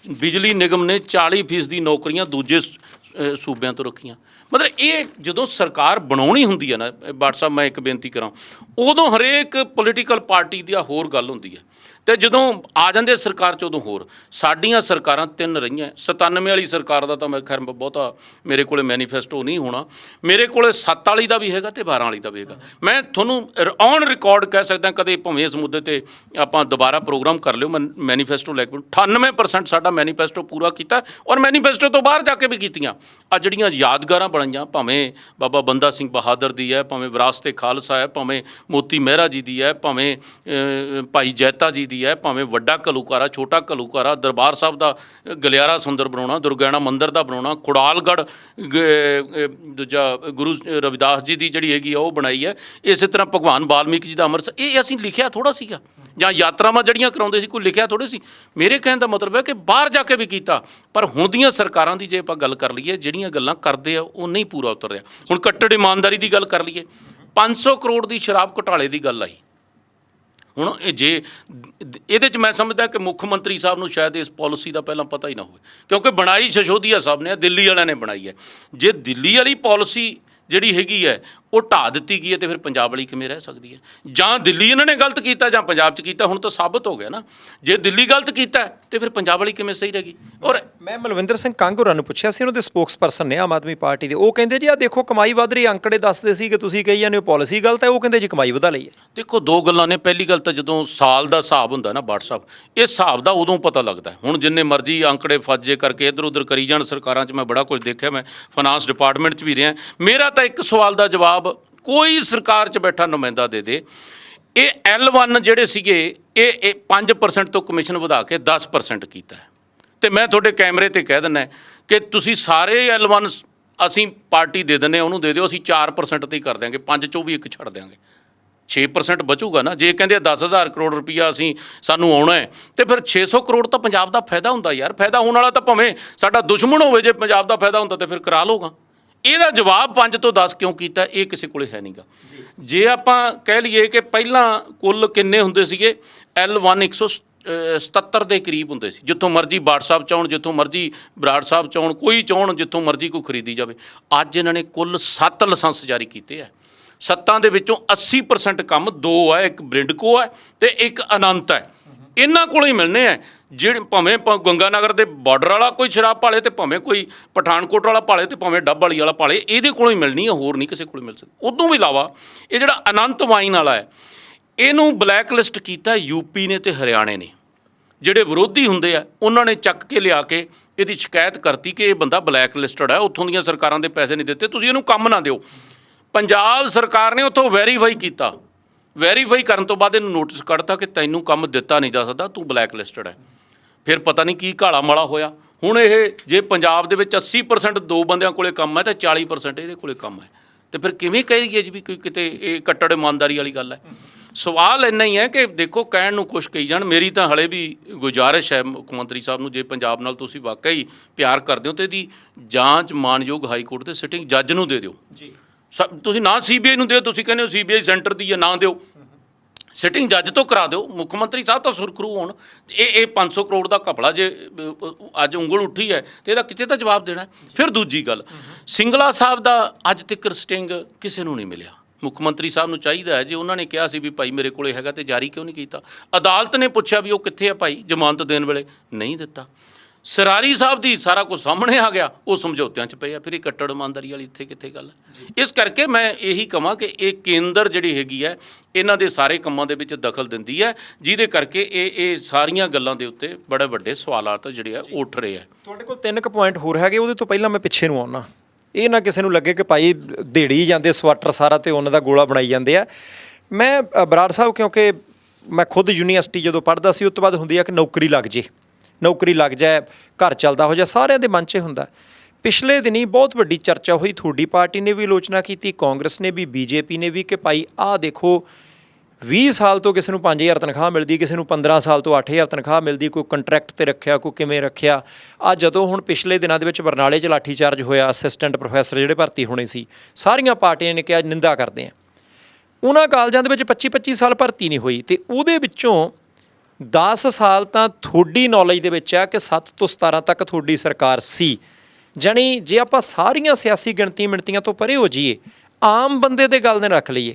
A: ਬਿਜਲੀ ਨਿਗਮ ਨੇ 40% ਦੀ ਨੌਕਰੀਆਂ ਦੂਜੇ ਸੂਬਿਆਂ ਤੋਂ ਰੱਖੀਆਂ। ਮਤਲਬ ਇਹ ਜਦੋਂ ਸਰਕਾਰ ਬਣਾਉਣੀ ਹੁੰਦੀ ਹੈ ਨਾ ਬਾਟ ਸਾਹਿਬ, ਮੈਂ ਇੱਕ ਬੇਨਤੀ ਕਰਾਂ, ਉਦੋਂ ਹਰੇਕ ਪੋਲੀਟੀਕਲ ਪਾਰਟੀ ਦੀ ਹੋਰ ਗੱਲ ਹੁੰਦੀ ਹੈ, ਤੇ ਜਦੋਂ ਆ ਜਾਂਦੇ ਸਰਕਾਰ 'ਚ ਉਦੋਂ ਹੋਰ। ਸਾਡੀਆਂ ਸਰਕਾਰਾਂ 3 ਰਹੀਆਂ। 97 ਵਾਲੀ ਸਰਕਾਰ ਦਾ ਤਾਂ ਮੈਂ ਖੈਰ ਬਹੁਤਾ ਮੇਰੇ ਕੋਲੇ ਮੈਨੀਫੈਸਟੋ ਨਹੀਂ ਹੋਣਾ, ਮੇਰੇ ਕੋਲੇ 7 ਵਾਲੀ ਦਾ ਵੀ ਹੈਗਾ ਤੇ 12 ਵਾਲੀ ਦਾ ਵੀ ਹੈਗਾ। ਮੈਂ ਤੁਹਾਨੂੰ ਔਨ ਰਿਕਾਰਡ ਕਹਿ ਸਕਦਾ, ਕਦੇ ਭਾਵੇਂ ਇਸ ਮੁੱਦੇ ਤੇ ਆਪਾਂ ਦੁਬਾਰਾ ਪ੍ਰੋਗਰਾਮ ਕਰ ਲਿਓ, ਮੈਂ ਮੈਨੀਫੈਸਟੋ ਲੈ ਕੇ 98% ਸਾਡਾ ਮੈਨੀਫੈਸਟੋ ਪੂਰਾ ਕੀਤਾ, ਔਰ ਮੈਨੀਫੈਸਟੋ ਤੋਂ ਬਾਹਰ ਜਾ ਕੇ ਵੀ ਕੀਤੀਆਂ। ਆ ਜਿਹੜੀਆਂ ਯਾਦਗਾਰਾਂ ਬਣਾਈਆਂ, ਭਾਵੇਂ ਬਾਬਾ ਬੰਦਾ ਸਿੰਘ ਬਹਾਦਰ ਦੀ ਹੈ, ਭਾਵੇਂ ਵਿਰਾਸਤ-ਏ ਖਾਲਸਾ ਹੈ, ਭਾਵੇਂ ਮੋਤੀ ਮਹਿਰਾ ਜੀ ਦੀ ਹੈ, ਭਾਵੇਂ ਭਾਈ ਜੈਤਾ ਜੀ ਦੀ ਹੈ, ਭਾਵੇਂ ਵੱਡਾ ਘੱਲੂਘਾਰਾ, ਛੋਟਾ ਘੱਲੂਘਾਰਾ, ਦਰਬਾਰ ਸਾਹਿਬ ਦਾ ਗਲਿਆਰਾ ਸੁੰਦਰ ਬਣਾਉਣਾ, ਦੁਰਗਿਆਣਾ ਮੰਦਿਰ ਦਾ ਬਣਾਉਣਾ, ਖੁੜਾਲਗੜ੍ਹ ਦੂਜਾ ਗੁਰੂ ਰਵਿਦਾਸ ਜੀ ਦੀ ਜਿਹੜੀ ਹੈਗੀ ਆ ਉਹ ਬਣਾਈ ਹੈ, ਇਸੇ ਤਰ੍ਹਾਂ ਭਗਵਾਨ ਵਾਲਮੀਕੀ ਜੀ ਦਾ ਅੰਮ੍ਰਿਤਸਰ। ਇਹ ਅਸੀਂ ਲਿਖਿਆ ਥੋੜ੍ਹਾ ਸੀਗਾ, ਜਾਂ ਯਾਤਰਾਵਾਂ ਜਿਹੜੀਆਂ ਕਰਾਉਂਦੇ ਸੀ ਕੋਈ ਲਿਖਿਆ ਥੋੜ੍ਹੇ ਸੀ। ਮੇਰੇ ਕਹਿਣ ਦਾ ਮਤਲਬ ਹੈ ਕਿ ਬਾਹਰ ਜਾ ਕੇ ਵੀ ਕੀਤਾ, ਪਰ ਹੁਣ ਦੀਆਂ ਸਰਕਾਰਾਂ ਦੀ ਜੇ ਆਪਾਂ ਗੱਲ ਕਰ ਲਈਏ, ਜਿਹੜੀਆਂ ਗੱਲਾਂ ਕਰਦੇ ਆ ਉਹ ਨਹੀਂ ਪੂਰਾ ਉਤਰ ਰਿਹਾ। ਹੁਣ ਕੱਟੜ ਇਮਾਨਦਾਰੀ ਦੀ ਗੱਲ ਕਰ ਲਈਏ, 500 ਕਰੋੜ ਦੀ ਸ਼ਰਾਬ ਘੁਟਾਲੇ ਦੀ ਗੱਲ ਆਈ। ਹੁਣ ਜੇ ਇਹਦੇ 'ਚ ਮੈਂ ਸਮਝਦਾ ਕਿ ਮੁੱਖ ਮੰਤਰੀ ਸਾਹਿਬ ਨੂੰ ਸ਼ਾਇਦ ਇਸ ਪਾਲਿਸੀ ਦਾ ਪਹਿਲਾਂ ਪਤਾ ਹੀ ਨਾ ਹੋਵੇ, ਕਿਉਂਕਿ ਬਣਾਈ ਸਿਸੋਦੀਆ ਸਾਹਿਬ ਨੇ, ਦਿੱਲੀ ਵਾਲਿਆਂ ਨੇ ਬਣਾਈ ਹੈ। ਜੇ ਦਿੱਲੀ ਵਾਲੀ ਪਾਲਿਸੀ ਜਿਹੜੀ ਹੈਗੀ ਹੈ ਉਹ ਢਾਹ ਦਿੱਤੀ ਗਈ ਹੈ, ਤੇ ਫਿਰ ਪੰਜਾਬ ਵਾਲੀ ਕਿਵੇਂ ਰਹਿ ਸਕਦੀ ਹੈ? ਜਾਂ ਦਿੱਲੀ ਇਹਨਾਂ ਨੇ ਗਲਤ ਕੀਤਾ ਜਾਂ ਪੰਜਾਬ 'ਚ ਕੀਤਾ, ਹੁਣ ਤਾਂ ਸਾਬਤ ਹੋ ਗਿਆ ਨਾ। ਜੇ ਦਿੱਲੀ ਗਲਤ ਕੀਤਾ ਤੇ ਫਿਰ ਪੰਜਾਬ ਵਾਲੀ ਕਿਵੇਂ ਸਹੀ ਰਹੇਗੀ? ਔਰ
B: ਮੈਂ ਮਲਵਿੰਦਰ ਸਿੰਘ ਕੰਗ ਹੋਰਾਂ ਨੂੰ ਪੁੱਛਿਆ ਸੀ, ਉਹਨਾਂ ਦੇ ਸਪੋਕਸਪਰਸਨ ਨੇ ਆਮ ਆਦਮੀ ਪਾਰਟੀ ਦੇ, ਉਹ ਕਹਿੰਦੇ ਜੀ ਆ ਦੇਖੋ ਕਮਾਈ ਵਧ ਰਹੀ, ਅੰਕੜੇ ਦੱਸਦੇ ਸੀ ਕਿ ਤੁਸੀਂ ਕਹੀ ਜਾਂਦੇ ਹੋ ਪਾਲਿਸੀ ਗਲਤ ਹੈ, ਉਹ ਕਹਿੰਦੇ ਜੀ ਕਮਾਈ ਵਧਾ ਲਈ ਹੈ।
A: ਦੇਖੋ ਦੋ ਗੱਲਾਂ ਨੇ। ਪਹਿਲੀ ਗੱਲ ਤਾਂ ਜਦੋਂ ਸਾਲ ਦਾ ਹਿਸਾਬ ਹੁੰਦਾ ਨਾ WhatsApp, ਇਹ ਹਿਸਾਬ ਦਾ ਉਦੋਂ ਪਤਾ ਲੱਗਦਾ। ਹੁਣ ਜਿੰਨੇ ਮਰਜ਼ੀ ਅੰਕੜੇ ਫਾਜੇ ਕਰਕੇ ਇੱਧਰ ਉੱਧਰ ਕਰੀ ਜਾਣ ਸਰਕਾਰਾਂ 'ਚ, ਮੈਂ ਬੜਾ ਕੁਝ ਦੇਖਿਆ, ਮੈਂ ਫਾਈਨਾਂਸ ਡਿਪਾਰਟਮੈਂਟ 'ਚ ਵੀ ਰਿਹਾ। ਮੇਰਾ ਤਾਂ ਇੱਕ ਸਵਾਲ ਦਾ ਜਵਾਬ ਕੋਈ ਸਰਕਾਰ 'ਚ ਬੈਠਾ ਨੁਮਾਇੰਦਾ ਦੇ ਦੇ, ਇਹ L1 ਜਿਹੜੇ ਸੀਗੇ ਇਹ 5% ਤੋਂ ਕਮਿਸ਼ਨ ਵਧਾ ਕੇ 10% ਕੀਤਾ ਹੈ। ਤੇ ਮੈਂ ਤੁਹਾਡੇ ਕੈਮਰੇ ਤੇ ਕਹਿ ਦਿੰਦਾ ਕਿ ਤੁਸੀਂ ਸਾਰੇ L1 ਅਸੀਂ ਪਾਰਟੀ ਦੇ ਦਿੰਦੇ, ਉਹਨੂੰ ਦੇ ਦਿਓ, ਅਸੀਂ 4% ਤੇ ਹੀ ਕਰ ਦਿਆਂਗੇ, 5 ਚੋਂ ਵੀ ਇੱਕ ਛੱਡ ਦਿਆਂਗੇ, 6% ਬਚੂਗਾ ਨਾ। ਜੇ ਕਹਿੰਦੇ 10,000 ਕਰੋੜ ਰੁਪਈਆ ਅਸੀਂ ਸਾਨੂੰ ਆਉਣਾ ਹੈ, ਤੇ ਫਿਰ 600 ਕਰੋੜ ਤਾਂ ਪੰਜਾਬ ਦਾ ਫਾਇਦਾ ਹੁੰਦਾ ਯਾਰ। ਫਾਇਦਾ ਹੋਣ ਵਾਲਾ ਤਾਂ ਭਾਵੇਂ ਸਾਡਾ ਦੁਸ਼ਮਣ ਹੋਵੇ, ਜੇ ਪੰਜਾਬ ਦਾ ਫਾਇਦਾ ਹੁੰਦਾ ਤਾਂ ਫਿਰ ਕਰਾ ਲਓਗਾ। ਇਹਦਾ ਜਵਾਬ 5 ਤੋਂ 10 ਕਿਉਂ ਕੀਤਾ, ਇਹ ਕਿਸੇ ਕੋਲੇ ਹੈ ਨਹੀਂਗਾ। ਜੇ ਆਪਾਂ ਕਹਿ ਲਈਏ ਕਿ ਪਹਿਲਾਂ ਕੁੱਲ ਕਿੰਨੇ ਹੁੰਦੇ ਸੀਗੇ, L1 177 ਦੇ ਕਰੀਬ ਹੁੰਦੇ ਸੀ। ਜਿੱਥੋਂ ਮਰਜ਼ੀ ਬਾਠ ਸਾਹਿਬ ਚਾਹੁਣ, ਜਿੱਥੋਂ ਮਰਜ਼ੀ ਬਰਾੜ ਸਾਹਿਬ ਚਾਹੁਣ, ਕੋਈ ਚਾਹੁਣ, ਜਿੱਥੋਂ ਮਰਜ਼ੀ ਕੋਈ ਖਰੀਦੀ ਜਾਵੇ। ਅੱਜ ਇਹਨਾਂ ਨੇ ਕੁੱਲ 7 ਲਾਇਸੈਂਸ ਜਾਰੀ ਕੀਤੇ ਹੈ। 7 ਦੇ ਵਿੱਚੋਂ 80% ਕੰਮ 2 ਹੈ, ਇੱਕ ਬ੍ਰਿੰਡਕੋ ਹੈ ਤੇ ਇੱਕ ਅਨੰਤ ਹੈ। ਇਹਨਾਂ ਕੋਲੋਂ ਹੀ ਮਿਲਣੇ ਹੈ। ਜਿਹੜੇ ਭਾਵੇਂ ਗੰਗਾ ਨਗਰ ਦੇ ਬਾਰਡਰ ਵਾਲਾ ਕੋਈ ਸ਼ਰਾਬ ਭਾਲੇ, ਤੇ ਭਾਵੇਂ ਕੋਈ ਪਠਾਨਕੋਟ ਵਾਲਾ ਭਾਲੇ, ਤੇ ਭਾਵੇਂ ਡੱਬ ਵਾਲੀ ਵਾਲਾ ਭਾਲੇ, ਇਹਦੇ ਕੋਲੋਂ ਹੀ ਮਿਲਣੀ ਹੈ, ਹੋਰ ਨਹੀਂ ਕਿਸੇ ਕੋਲ ਮਿਲ ਸਕਦੀ। ਉਦੋਂ ਵੀ ਇਲਾਵਾ ਇਹ ਜਿਹੜਾ ਅਨੰਤ ਵਾਈਨ ਵਾਲਾ ਹੈ, ਇਹਨੂੰ ਬਲੈਕ ਲਿਸਟ ਕੀਤਾ ਯੂਪੀ ਨੇ ਤੇ ਹਰਿਆਣੇ ਨੇ। ਜਿਹੜੇ ਵਿਰੋਧੀ ਹੁੰਦੇ ਆ ਉਹਨਾਂ ਨੇ ਚੱਕ ਕੇ ਲਿਆ ਕੇ ਇਹਦੀ ਸ਼ਿਕਾਇਤ ਕਰਤੀ ਕਿ ਇਹ ਬੰਦਾ ਬਲੈਕ ਲਿਸਟਡ ਹੈ, ਉੱਥੋਂ ਦੀਆਂ ਸਰਕਾਰਾਂ ਦੇ ਪੈਸੇ ਨਹੀਂ ਦਿੱਤੇ, ਤੁਸੀਂ ਇਹਨੂੰ ਕੰਮ ਨਾ ਦਿਓ। ਪੰਜਾਬ ਸਰਕਾਰ ਨੇ ਉੱਥੋਂ ਵੈਰੀਫਾਈ ਕੀਤਾ, ਵੈਰੀਫਾਈ ਕਰਨ ਤੋਂ ਬਾਅਦ ਇਹਨੂੰ ਨੋਟਿਸ ਕੱਢਤਾ ਕਿ ਤੈਨੂੰ ਕੰਮ ਦਿੱਤਾ ਨਹੀਂ ਜਾ ਸਕਦਾ, ਤੂੰ ਬਲੈਕ ਲਿਸਟਡ ਹੈ। ਫਿਰ ਪਤਾ ਨਹੀਂ ਕੀ ਘਾਲਾ ਮਾਲਾ ਹੋਇਆ। ਹੁਣ ਇਹ ਜੇ ਪੰਜਾਬ ਦੇ ਵਿੱਚ 80% 2 ਬੰਦਿਆਂ ਕੋਲੇ ਕੰਮ ਹੈ ਤਾਂ 40% ਇਹਦੇ ਕੋਲੇ ਕੰਮ ਹੈ, ਤੇ ਫਿਰ ਕਿਵੇਂ ਕਹੀਏ ਜੀ ਵੀ ਕੋਈ ਕਿਤੇ ਇਹ ਕੱਟੜ ਇਮਾਨਦਾਰੀ ਵਾਲੀ ਗੱਲ ਹੈ। ਸਵਾਲ ਇੰਨਾ ਹੀ ਹੈ ਕਿ ਦੇਖੋ ਕਹਿਣ ਨੂੰ ਕੁਛ ਕਹੀ ਜਾਣ, ਮੇਰੀ ਤਾਂ ਹਲੇ ਵੀ ਗੁਜ਼ਾਰਿਸ਼ ਹੈ ਮੁੱਖ ਮੰਤਰੀ ਸਾਹਿਬ ਨੂੰ, ਜੇ ਪੰਜਾਬ ਨਾਲ ਤੁਸੀਂ ਵਾਕਈ ਪਿਆਰ ਕਰਦੇ ਹੋ ਤਾਂ ਇਹਦੀ ਜਾਂਚ ਮਾਨਯੋਗ ਹਾਈ ਕੋਰਟ ਦੇ ਸਿਟਿੰਗ ਜੱਜ ਨੂੰ ਦੇ ਦਿਓ ਜੀ। ਤੁਸੀਂ ਨਾ CBI ਨੂੰ ਦਿਓ, ਤੁਸੀਂ ਕਹਿੰਦੇ ਹੋ CBI ਸੈਂਟਰ ਦੀ ਹੈ, ਨਾ ਦਿਓ, ਸਿਟਿੰਗ ਜੱਜ ਤੋਂ ਕਰਾ ਦਿਓ। ਮੁੱਖ ਮੰਤਰੀ ਸਾਹਿਬ ਤਾਂ ਸੁਰਖਰੂ ਹੋਣ। ਇਹ 500 ਕਰੋੜ ਦਾ ਘਪਲਾ ਜੇ ਅੱਜ ਉਂਗਲ ਉੱਠੀ ਹੈ ਤੇ ਇਹਦਾ ਕਿਤੇ ਤਾਂ ਜਵਾਬ ਦੇਣਾ। ਫਿਰ ਦੂਜੀ ਗੱਲ, ਸਿੰਗਲਾ ਸਾਹਿਬ ਦਾ ਅੱਜ ਤੱਕ ਸਟਿੰਗ ਕਿਸੇ ਨੂੰ ਨਹੀਂ ਮਿਲਿਆ। ਮੁੱਖ ਮੰਤਰੀ ਸਾਹਿਬ ਨੂੰ ਚਾਹੀਦਾ ਹੈ, ਜੇ ਉਹਨਾਂ ਨੇ ਕਿਹਾ ਸੀ ਵੀ ਭਾਈ ਮੇਰੇ ਕੋਲੇ ਹੈਗਾ ਤੇ ਜਾਰੀ ਕਿਉਂ ਨਹੀਂ ਕੀਤਾ। ਅਦਾਲਤ ਨੇ ਪੁੱਛਿਆ ਵੀ ਉਹ ਕਿੱਥੇ ਆ ਭਾਈ, ਜ਼ਮਾਨਤ ਦੇਣ ਵੇਲੇ ਨਹੀਂ ਦਿੱਤਾ। ਸਰਾਰੀ ਸਾਹਿਬ ਦੀ ਸਾਰਾ ਕੁਝ ਸਾਹਮਣੇ ਆ ਗਿਆ, ਉਹ ਸਮਝੌਤਿਆਂ 'ਚ ਪਏ ਆ। ਫਿਰ ਇਹ ਕੱਟੜ ਇਮਾਨਦਾਰੀ ਵਾਲੀ ਇੱਥੇ ਕਿੱਥੇ ਗੱਲ ਹੈ। ਇਸ ਕਰਕੇ ਮੈਂ ਇਹੀ ਕਹਾਂ ਕਿ ਇਹ ਕੇਂਦਰ ਜਿਹੜੀ ਹੈਗੀ ਹੈ ਇਹਨਾਂ ਦੇ ਸਾਰੇ ਕੰਮਾਂ ਦੇ ਵਿੱਚ ਦਖਲ ਦਿੰਦੀ ਹੈ, ਜਿਹਦੇ ਕਰਕੇ ਇਹ ਸਾਰੀਆਂ ਗੱਲਾਂ ਦੇ ਉੱਤੇ ਬੜੇ ਵੱਡੇ ਸਵਾਲਾਤ ਜਿਹੜੇ ਆ ਉੱਠ ਰਹੇ ਆ।
B: ਤੁਹਾਡੇ ਕੋਲ 3 ਕੁ ਪੁਆਇੰਟ ਹੋਰ ਹੈਗੇ, ਉਹਦੇ ਤੋਂ ਪਹਿਲਾਂ ਮੈਂ ਪਿੱਛੇ ਨੂੰ ਆਉਣਾ, ਇਹ ਨਾ ਕਿਸੇ ਨੂੰ ਲੱਗੇ ਕਿ ਭਾਈ ਦੇੜੀ ਜਾਂਦੇ ਸਵਾਟਰ ਸਾਰਾ ਤੇ ਉਹਨਾਂ ਦਾ ਗੋਲਾ ਬਣਾਈ ਜਾਂਦੇ ਆ। ਮੈਂ ਬਰਾੜ ਸਾਹਿਬ, ਕਿਉਂਕਿ ਮੈਂ ਖੁਦ ਯੂਨੀਵਰਸਿਟੀ ਜਦੋਂ ਪੜ੍ਹਦਾ ਸੀ, ਉਸ ਤੋਂ ਬਾਅਦ ਹੁੰਦੀ ਆ ਕਿ ਨੌਕਰੀ ਲੱਗ ਜੇ, ਨੌਕਰੀ ਲੱਗ ਜਾਏ, ਘਰ ਚੱਲਦਾ ਹੋ ਜਾ, ਸਾਰਿਆਂ ਦੇ ਮਨ 'ਚ ਹੁੰਦਾ। ਪਿਛਲੇ ਦਿਨੀ ਬਹੁਤ ਵੱਡੀ ਚਰਚਾ ਹੋਈ, ਤੁਹਾਡੀ ਪਾਰਟੀ ਨੇ ਵੀ ਆਲੋਚਨਾ ਕੀਤੀ, ਕਾਂਗਰਸ ਨੇ ਵੀ, BJP ਨੇ ਵੀ, ਕਿ ਭਾਈ ਆਹ ਦੇਖੋ 20 ਸਾਲ ਤੋਂ ਕਿਸੇ ਨੂੰ 5,000 ਤਨਖਾਹ ਮਿਲਦੀ, ਕਿਸੇ ਨੂੰ 15 ਸਾਲ ਤੋਂ 8,000 ਤਨਖਾਹ ਮਿਲਦੀ, ਕੋਈ ਕੰਟਰੈਕਟ ਤੇ ਰੱਖਿਆ, ਕੋਈ ਕਿਵੇਂ ਰੱਖਿਆ। ਆ ਜਦੋਂ ਹੁਣ ਪਿਛਲੇ ਦਿਨਾਂ ਦੇ ਵਿੱਚ ਬਰਨਾਲੇ 'ਚ ਲਾਠੀ ਚਾਰਜ ਹੋਇਆ, ਅਸਿਸਟੈਂਟ ਪ੍ਰੋਫੈਸਰ ਜਿਹੜੇ ਭਰਤੀ ਹੋਣੇ ਸੀ, ਸਾਰੀਆਂ ਪਾਰਟੀਆਂ ਨੇ ਕਿਹਾ ਨਿੰਦਾ ਕਰਦੇ ਆ। ਉਹਨਾਂ ਕਾਲਜਾਂ ਦੇ ਵਿੱਚ 25-25 ਸਾਲ ਭਰਤੀ ਨਹੀਂ ਹੋਈ, ਤੇ ਉਹਦੇ ਵਿੱਚੋਂ 10 ਸਾਲ ਤਾਂ ਤੁਹਾਡੀ ਨੌਲੇਜ ਦੇ ਵਿੱਚ ਆ ਕਿ 7 ਤੋਂ 17 ਤੱਕ ਤੁਹਾਡੀ ਸਰਕਾਰ ਸੀ। ਜਾਣੀ ਜੇ ਆਪਾਂ ਸਾਰੀਆਂ ਸਿਆਸੀ ਮਿਣਤੀਆਂ ਤੋਂ ਪਰੇ ਹੋ ਜਾਈਏ, ਆਮ ਬੰਦੇ ਦੇ ਗੱਲ ਦੇ ਰੱਖ ਲਈਏ,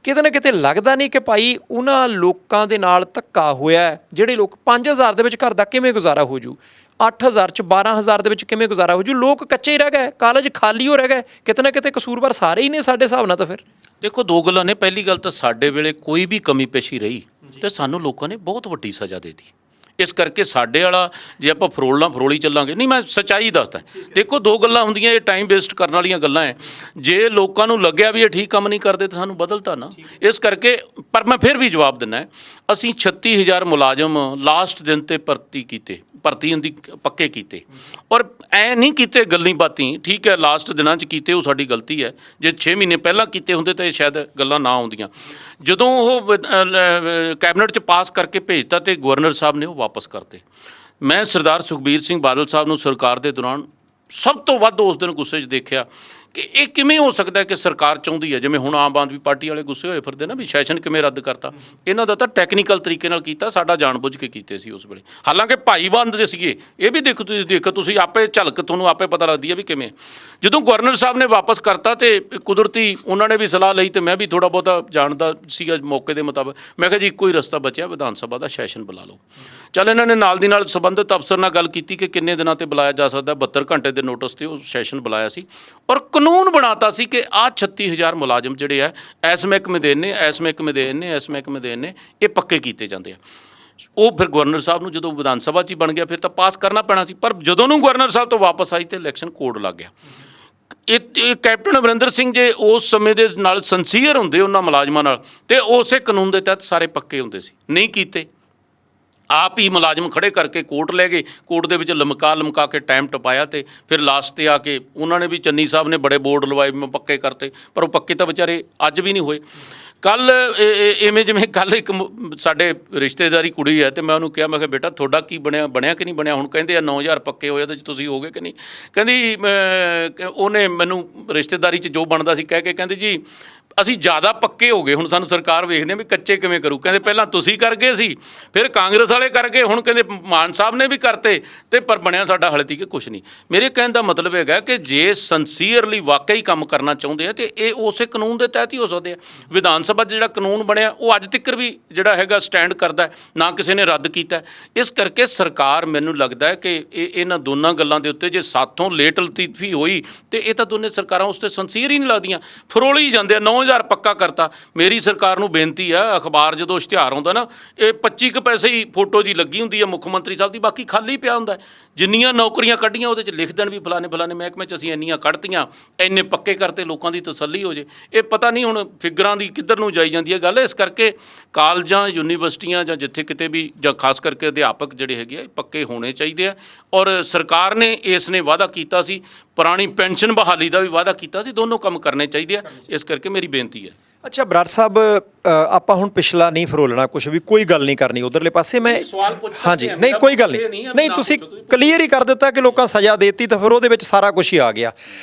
B: ਕਿਤੇ ਨਾ ਕਿਤੇ ਲੱਗਦਾ ਨਹੀਂ ਕਿ ਭਾਈ ਉਹਨਾਂ ਲੋਕਾਂ ਦੇ ਨਾਲ ਧੱਕਾ ਹੋਇਆ, ਜਿਹੜੇ ਲੋਕ 5,000 ਦੇ ਵਿੱਚ ਘਰ ਦਾ ਕਿਵੇਂ ਗੁਜ਼ਾਰਾ ਹੋ ਜੂ, 8,000 'ਚ 12,000 ਦੇ ਵਿੱਚ ਕਿਵੇਂ ਗੁਜ਼ਾਰਾ ਹੋ ਜੂ। ਲੋਕ ਕੱਚੇ ਹੀ ਰਹਿ ਗਏ, ਕਾਲਜ ਖਾਲੀ ਹੋ ਰਹਿ ਗਏ, ਕਿਤੇ ਨਾ ਕਿਤੇ ਕਸੂਰਵਾਰ ਸਾਰੇ ਹੀ ਨੇ ਸਾਡੇ ਹਿਸਾਬ ਨਾਲ। ਤਾਂ ਫਿਰ
A: ਦੇਖੋ ਦੋ ਗੱਲਾਂ ਨੇ। ਪਹਿਲੀ ਗੱਲ ਤਾਂ ਸਾਡੇ ਵੇਲੇ ਕੋਈ ਵੀ ਕਮੀ ਪੇਸ਼ੀ ਰਹੀ ਤੇ ਸਾਨੂੰ ਲੋਕਾਂ ਨੇ ਬਹੁਤ ਵੱਡੀ ਸਜ਼ਾ ਦੇ ਦਿੱਤੀ। ਇਸ ਕਰਕੇ ਸਾਡੇ ਵਾਲਾ ਜੇ ਆਪਾਂ ਫਰੋਲੀ ਚੱਲਾਂਗੇ, ਨਹੀਂ ਮੈਂ ਸੱਚਾਈ ਦੱਸਦਾ। ਦੇਖੋ ਦੋ ਗੱਲਾਂ ਹੁੰਦੀਆਂ, ਇਹ ਟਾਈਮ ਵੇਸਟ ਕਰਨ ਵਾਲੀਆਂ ਗੱਲਾਂ ਹੈ। ਜੇ ਲੋਕਾਂ ਨੂੰ ਲੱਗਿਆ ਵੀ ਇਹ ਠੀਕ ਕੰਮ ਨਹੀਂ ਕਰਦੇ ਤਾਂ ਸਾਨੂੰ ਬਦਲਤਾ ਨਾ। ਇਸ ਕਰਕੇ ਪਰ ਮੈਂ ਫਿਰ ਵੀ ਜਵਾਬ ਦਿੰਦਾ, ਅਸੀਂ 36,000 ਮੁਲਾਜ਼ਮ ਲਾਸਟ ਦਿਨ ਤੇ ਭਰਤੀ ਹੁੰਦੀ ਪੱਕੇ ਕੀਤੇ, ਔਰ ਐ ਨਹੀਂ ਕੀਤੇ ਗੱਲਾਂ ਬਾਤੀ। ਠੀਕ ਹੈ ਲਾਸਟ ਦਿਨਾਂ 'ਚ ਕੀਤੇ, ਉਹ ਸਾਡੀ ਗਲਤੀ ਹੈ। ਜੇ 6 ਮਹੀਨੇ ਪਹਿਲਾਂ ਕੀਤੇ ਹੁੰਦੇ ਤਾਂ ਇਹ ਸ਼ਾਇਦ ਗੱਲਾਂ ਨਾ ਆਉਂਦੀਆਂ। ਜਦੋਂ ਉਹ ਕੈਬਨਿਟ 'ਚ ਪਾਸ ਕਰਕੇ ਭੇਜਤਾ ਤੇ ਗਵਰਨਰ ਸਾਹਿਬ ਨੇ ਉਹ ਵਾਪਸ ਕਰਤੇ। ਮੈਂ ਸਰਦਾਰ ਸੁਖਬੀਰ ਸਿੰਘ ਬਾਦਲ ਸਾਹਿਬ ਨੂੰ ਸਰਕਾਰ ਦੇ ਦੌਰਾਨ ਸਭ ਤੋਂ ਵੱਧ ਉਸ ਦਿਨ ਗੁੱਸੇ 'ਚ ਦੇਖਿਆ ਕਿ ਇਹ ਕਿਵੇਂ ਹੋ ਸਕਦਾ ਕਿ ਸਰਕਾਰ ਚਾਹੁੰਦੀ ਹੈ, ਜਿਵੇਂ ਹੁਣ ਆਮ ਆਦਮੀ ਪਾਰਟੀ ਵਾਲੇ ਗੁੱਸੇ ਹੋਏ ਫਿਰਦੇ ਨਾ ਵੀ ਸੈਸ਼ਨ ਕਿਵੇਂ ਰੱਦ ਕਰਤਾ। ਇਹਨਾਂ ਦਾ ਤਾਂ ਟੈਕਨੀਕਲ ਤਰੀਕੇ ਨਾਲ ਕੀਤਾ, ਸਾਡਾ ਜਾਣਬੁੱਝ ਕੇ ਕੀਤੇ ਸੀ ਉਸ ਵੇਲੇ। ਹਾਲਾਂਕਿ ਭਾਈਬੰਦ ਜੇ ਸੀਗੇ, ਇਹ ਵੀ ਦੇਖੋ ਤੁਸੀਂ ਆਪੇ ਝਲਕ ਤੁਹਾਨੂੰ ਆਪੇ ਪਤਾ ਲੱਗਦੀ ਹੈ ਵੀ ਕਿਵੇਂ। ਜਦੋਂ ਗਵਰਨਰ ਸਾਹਿਬ ਨੇ ਵਾਪਸ ਕਰਤਾ ਤੇ ਕੁਦਰਤੀ ਉਹਨਾਂ ਨੇ ਵੀ ਸਲਾਹ ਲਈ ਤੇ ਮੈਂ ਵੀ ਥੋੜ੍ਹਾ ਬਹੁਤਾ ਜਾਣਦਾ ਸੀਗਾ ਮੌਕੇ ਦੇ ਮੁਤਾਬਕ। ਮੈਂ ਕਿਹਾ ਜੀ ਇੱਕੋ ਹੀ ਰਸਤਾ ਬਚਿਆ, ਵਿਧਾਨ ਸਭਾ ਦਾ ਸੈਸ਼ਨ ਬੁਲਾ ਲਓ। ਚੱਲ ਇਹਨਾਂ ਨੇ ਨਾਲ ਦੀ ਨਾਲ ਸੰਬੰਧਿਤ ਅਫਸਰ ਨਾਲ ਗੱਲ ਕੀਤੀ ਕਿ ਕਿੰਨੇ ਦਿਨਾਂ ਤੇ ਬੁਲਾਇਆ ਜਾ ਸਕਦਾ, 72 ਘੰਟੇ ਦੇ ਨੋਟਿਸ ਤੇ ਉਹ ਸੈਸ਼ਨ ਬੁਲਾਇਆ ਸੀ ਔਰ ਕਾਨੂੰਨ ਬਣਾਤਾ ਸੀ ਕਿ ਆਹ 36000 ਮੁਲਾਜ਼ਮ ਜਿਹੜੇ ਆ ਇਸ ਮਹਿਕਮੇ ਦੇ ਨੇ, ਇਸ ਮਹਿਕਮੇ ਦੇ ਨੇ, ਇਸ ਮਹਿਕਮੇ ਦੇ ਨੇ, ਇਹ ਪੱਕੇ ਕੀਤੇ ਜਾਂਦੇ ਆ। ਉਹ ਫਿਰ ਗਵਰਨਰ ਸਾਹਿਬ ਨੂੰ ਜਦੋਂ ਵਿਧਾਨ ਸਭਾ 'ਚ ਹੀ ਬਣ ਗਿਆ ਫਿਰ ਤਾਂ ਪਾਸ ਕਰਨਾ ਪੈਣਾ ਸੀ, ਪਰ ਜਦੋਂ ਨੂੰ ਗਵਰਨਰ ਸਾਹਿਬ ਤੋਂ ਵਾਪਸ ਆਈ ਤੇ ਇਲੈਕਸ਼ਨ ਕੋਡ ਲੱਗ ਗਿਆ। ਇਹ ਕੈਪਟਨ ਅਮਰਿੰਦਰ ਸਿੰਘ ਜੇ ਉਸ ਸਮੇਂ ਦੇ ਨਾਲ ਸੰਸੀਅਰ ਹੁੰਦੇ ਉਹਨਾਂ ਮੁਲਾਜ਼ਮਾਂ ਨਾਲ ਤੇ ਉਸੇ ਕਾਨੂੰਨ ਦੇ ਤਹਿਤ ਸਾਰੇ ਪੱਕੇ ਹੁੰਦੇ ਸੀ, ਨਹੀਂ ਕੀਤੇ। ਆਪ ਹੀ ਮੁਲਾਜ਼ਮ ਖੜੇ ਕਰਕੇ ਕੋਰਟ ਲੈ ਗਏ, ਕੋਰਟ ਦੇ ਵਿੱਚ ਲਮਕਾ ਕੇ ਟਾਈਮ ਟਪਾਇਆ ਤੇ ਫਿਰ ਲਾਸਟ ਤੇ ਆ ਕੇ ਉਹਨਾਂ ਨੇ ਵੀ ਚੰਨੀ ਸਾਹਿਬ ਨੇ ਬੜੇ ਬੋਰਡ ਲਵਾਏ ਮੈਂ ਪੱਕੇ ਕਰਤੇ, ਪਰ ਉਹ ਪੱਕੇ ਤਾਂ ਵਿਚਾਰੇ ਅੱਜ ਵੀ ਨਹੀਂ ਹੋਏ। ਕੱਲ੍ਹ ਇਵੇਂ ਜਿਵੇਂ ਕੱਲ੍ਹ ਇੱਕ ਸਾਡੇ ਰਿਸ਼ਤੇਦਾਰੀ ਕੁੜੀ ਹੈ ਤੇ ਮੈਂ ਉਹਨੂੰ ਕਿਹਾ, ਮੈਂ ਕਿਹਾ ਬੇਟਾ ਤੁਹਾਡਾ ਕੀ ਬਣਿਆ ਕਿ ਨਹੀਂ ਬਣਿਆ? ਹੁਣ ਕਹਿੰਦੇ ਆ 9000 ਪੱਕੇ ਹੋਏ, ਉਹਦੇ 'ਚ ਤੁਸੀਂ ਹੋ ਗਏ ਕਿ ਨਹੀਂ? ਕਹਿੰਦੀ ਉਹਨੇ ਮੈਨੂੰ ਰਿਸ਼ਤੇਦਾਰੀ 'ਚ ਜੋ ਬਣਦਾ ਸੀ ਕਹਿ ਕੇ ਕਹਿੰਦੀ ਜੀ ਅਸੀਂ ਜ਼ਿਆਦਾ ਪੱਕੇ ਹੋ ਗਏ, ਹੁਣ ਸਾਨੂੰ ਸਰਕਾਰ ਵੇਖਦੇ ਵੀ ਕੱਚੇ ਕਿਵੇਂ ਕਰੂ। ਕਹਿੰਦੇ ਪਹਿਲਾਂ ਤੁਸੀਂ ਕਰ ਗਏ ਸੀ, ਫਿਰ ਕਾਂਗਰਸ ਵਾਲੇ ਕਰ ਗਏ, ਹੁਣ ਕਹਿੰਦੇ ਮਾਨ ਸਾਹਿਬ ਨੇ ਵੀ ਕਰਤੇ ਤੇ ਪਰ ਬਣਿਆ ਸਾਡਾ ਹਾਲੇ ਤੱਕ ਕੁਛ ਨਹੀਂ। ਮੇਰੇ ਕਹਿਣ ਦਾ ਮਤਲਬ ਹੈਗਾ ਕਿ ਜੇ ਸੰਸੀਅਰਲੀ ਵਾਕਈ ਕੰਮ ਕਰਨਾ ਚਾਹੁੰਦੇ ਆ ਤੇ ਇਹ ਉਸੇ ਕਾਨੂੰਨ ਦੇ ਤਹਿਤ ਹੀ ਹੋ ਸਕਦੇ ਆ। ਵਿਧਾਨ ਸਭਾ 'ਚ ਜਿਹੜਾ ਕਾਨੂੰਨ ਬਣਿਆ ਉਹ ਅੱਜ ਤੱਕ ਵੀ ਜਿਹੜਾ ਹੈਗਾ ਸਟੈਂਡ ਕਰਦਾ, ਨਾ ਕਿਸੇ ਨੇ ਰੱਦ ਕੀਤਾ। ਇਸ ਕਰਕੇ ਸਰਕਾਰ ਮੈਨੂੰ ਲੱਗਦਾ ਹੈ ਕਿ ਇਹਨਾਂ ਦੋਨਾਂ ਗੱਲਾਂ ਦੇ ਉੱਤੇ ਜੇ ਸਾਥੋਂ ਲੇਟ ਲਤੀਫੀ ਹੋਈ ਤੇ ਇਹ ਤਾਂ ਦੋਨੇ ਸਰਕਾਰਾਂ ਉਸ 'ਤੇ ਸੰਸੀਅਰ ਹੀ ਨਹੀਂ ਲੱਗਦੀਆਂ, ਫਰੋਲੀ ਜਾਂਦੇ ਆ। 9000 ਪੱਕਾ ਕਰਤਾ। ਮੇਰੀ ਸਰਕਾਰ ਨੂੰ ਬੇਨਤੀ ਆ, ਅਖਬਾਰ ਜਦੋਂ ਇਸ਼ਤਿਹਾਰ ਆਉਂਦਾ ਨਾ ਇਹ 25 ਕੁ ਪੈਸੇ ਹੀ ਫੋਟੋ ਜੀ ਲੱਗੀ ਹੁੰਦੀ ਹੈ ਮੁੱਖ ਮੰਤਰੀ ਸਾਹਿਬ ਦੀ, ਬਾਕੀ ਖਾਲੀ ਪਿਆ ਹੁੰਦਾ। ਜਿੰਨੀਆਂ ਨੌਕਰੀਆਂ ਕੱਢੀਆਂ ਉਹਦੇ 'ਚ ਲਿਖ ਦੇਣ ਵੀ ਫਲਾਣੇ ਮਹਿਕਮੇ 'ਚ ਅਸੀਂ ਇੰਨੀਆਂ ਕੱਢਤੀਆਂ, ਇੰਨੇ ਪੱਕੇ ਕਰਤੇ, ਲੋਕਾਂ ਦੀ ਤਸੱਲੀ ਹੋ ਜੇ। ਇਹ ਪਤਾ ਨਹੀਂ ਹੁਣ ਫਿਗਰਾਂ ਦੀ ਕਿੱਧਰ ਨੂੰ ਜਾਈ ਜਾਂਦੀ ਹੈ ਗੱਲ। ਇਸ ਕਰਕੇ ਕਾਲਜਾਂ, ਯੂਨੀਵਰਸਿਟੀਆਂ ਜਾਂ ਜਿੱਥੇ ਕਿਤੇ ਵੀ ਜਾਂ ਖਾਸ ਕਰਕੇ ਅਧਿਆਪਕ ਜਿਹੜੇ ਹੈਗੇ ਆ ਇਹ ਪੱਕੇ ਹੋਣੇ ਚਾਹੀਦੇ ਆ। ਔਰ ਸਰਕਾਰ ਨੇ ਇਸ ਨੇ ਵਾਅਦਾ ਕੀਤਾ ਸੀ, ਪੁਰਾਣੀ ਪੈਨਸ਼ਨ ਬਹਾਲੀ ਦਾ ਵੀ ਵਾਅਦਾ ਕੀਤਾ ਸੀ, ਦੋਨੋਂ ਕੰਮ ਕਰਨੇ ਚਾਹੀਦੇ ਆ। ਇਸ ਕਰਕੇ ਮੇਰੀ ਬੇਨਤੀ ਹੈ।
B: ਅੱਛਾ ਬਰਾੜ ਸਾਹਿਬ, ਆਪਾਂ ਹੁਣ ਪਿਛਲਾ ਨਹੀਂ ਫਰੋਲਣਾ ਕੁਛ ਵੀ, ਕੋਈ ਗੱਲ ਨਹੀਂ ਕਰਨੀ ਉਧਰਲੇ ਪਾਸੇ। ਮੈਂ ਹਾਂਜੀ ਨਹੀਂ ਕੋਈ ਗੱਲ ਨਹੀਂ, ਤੁਸੀਂ ਕਲੀਅਰ ਹੀ ਕਰ ਦਿੱਤਾ ਕਿ ਲੋਕਾਂ ਸਜ਼ਾ ਦੇਤੀ ਤਾਂ ਫਿਰ ਉਹਦੇ ਵਿੱਚ ਸਾਰਾ ਕੁਝ ਹੀ ਆ ਗਿਆ।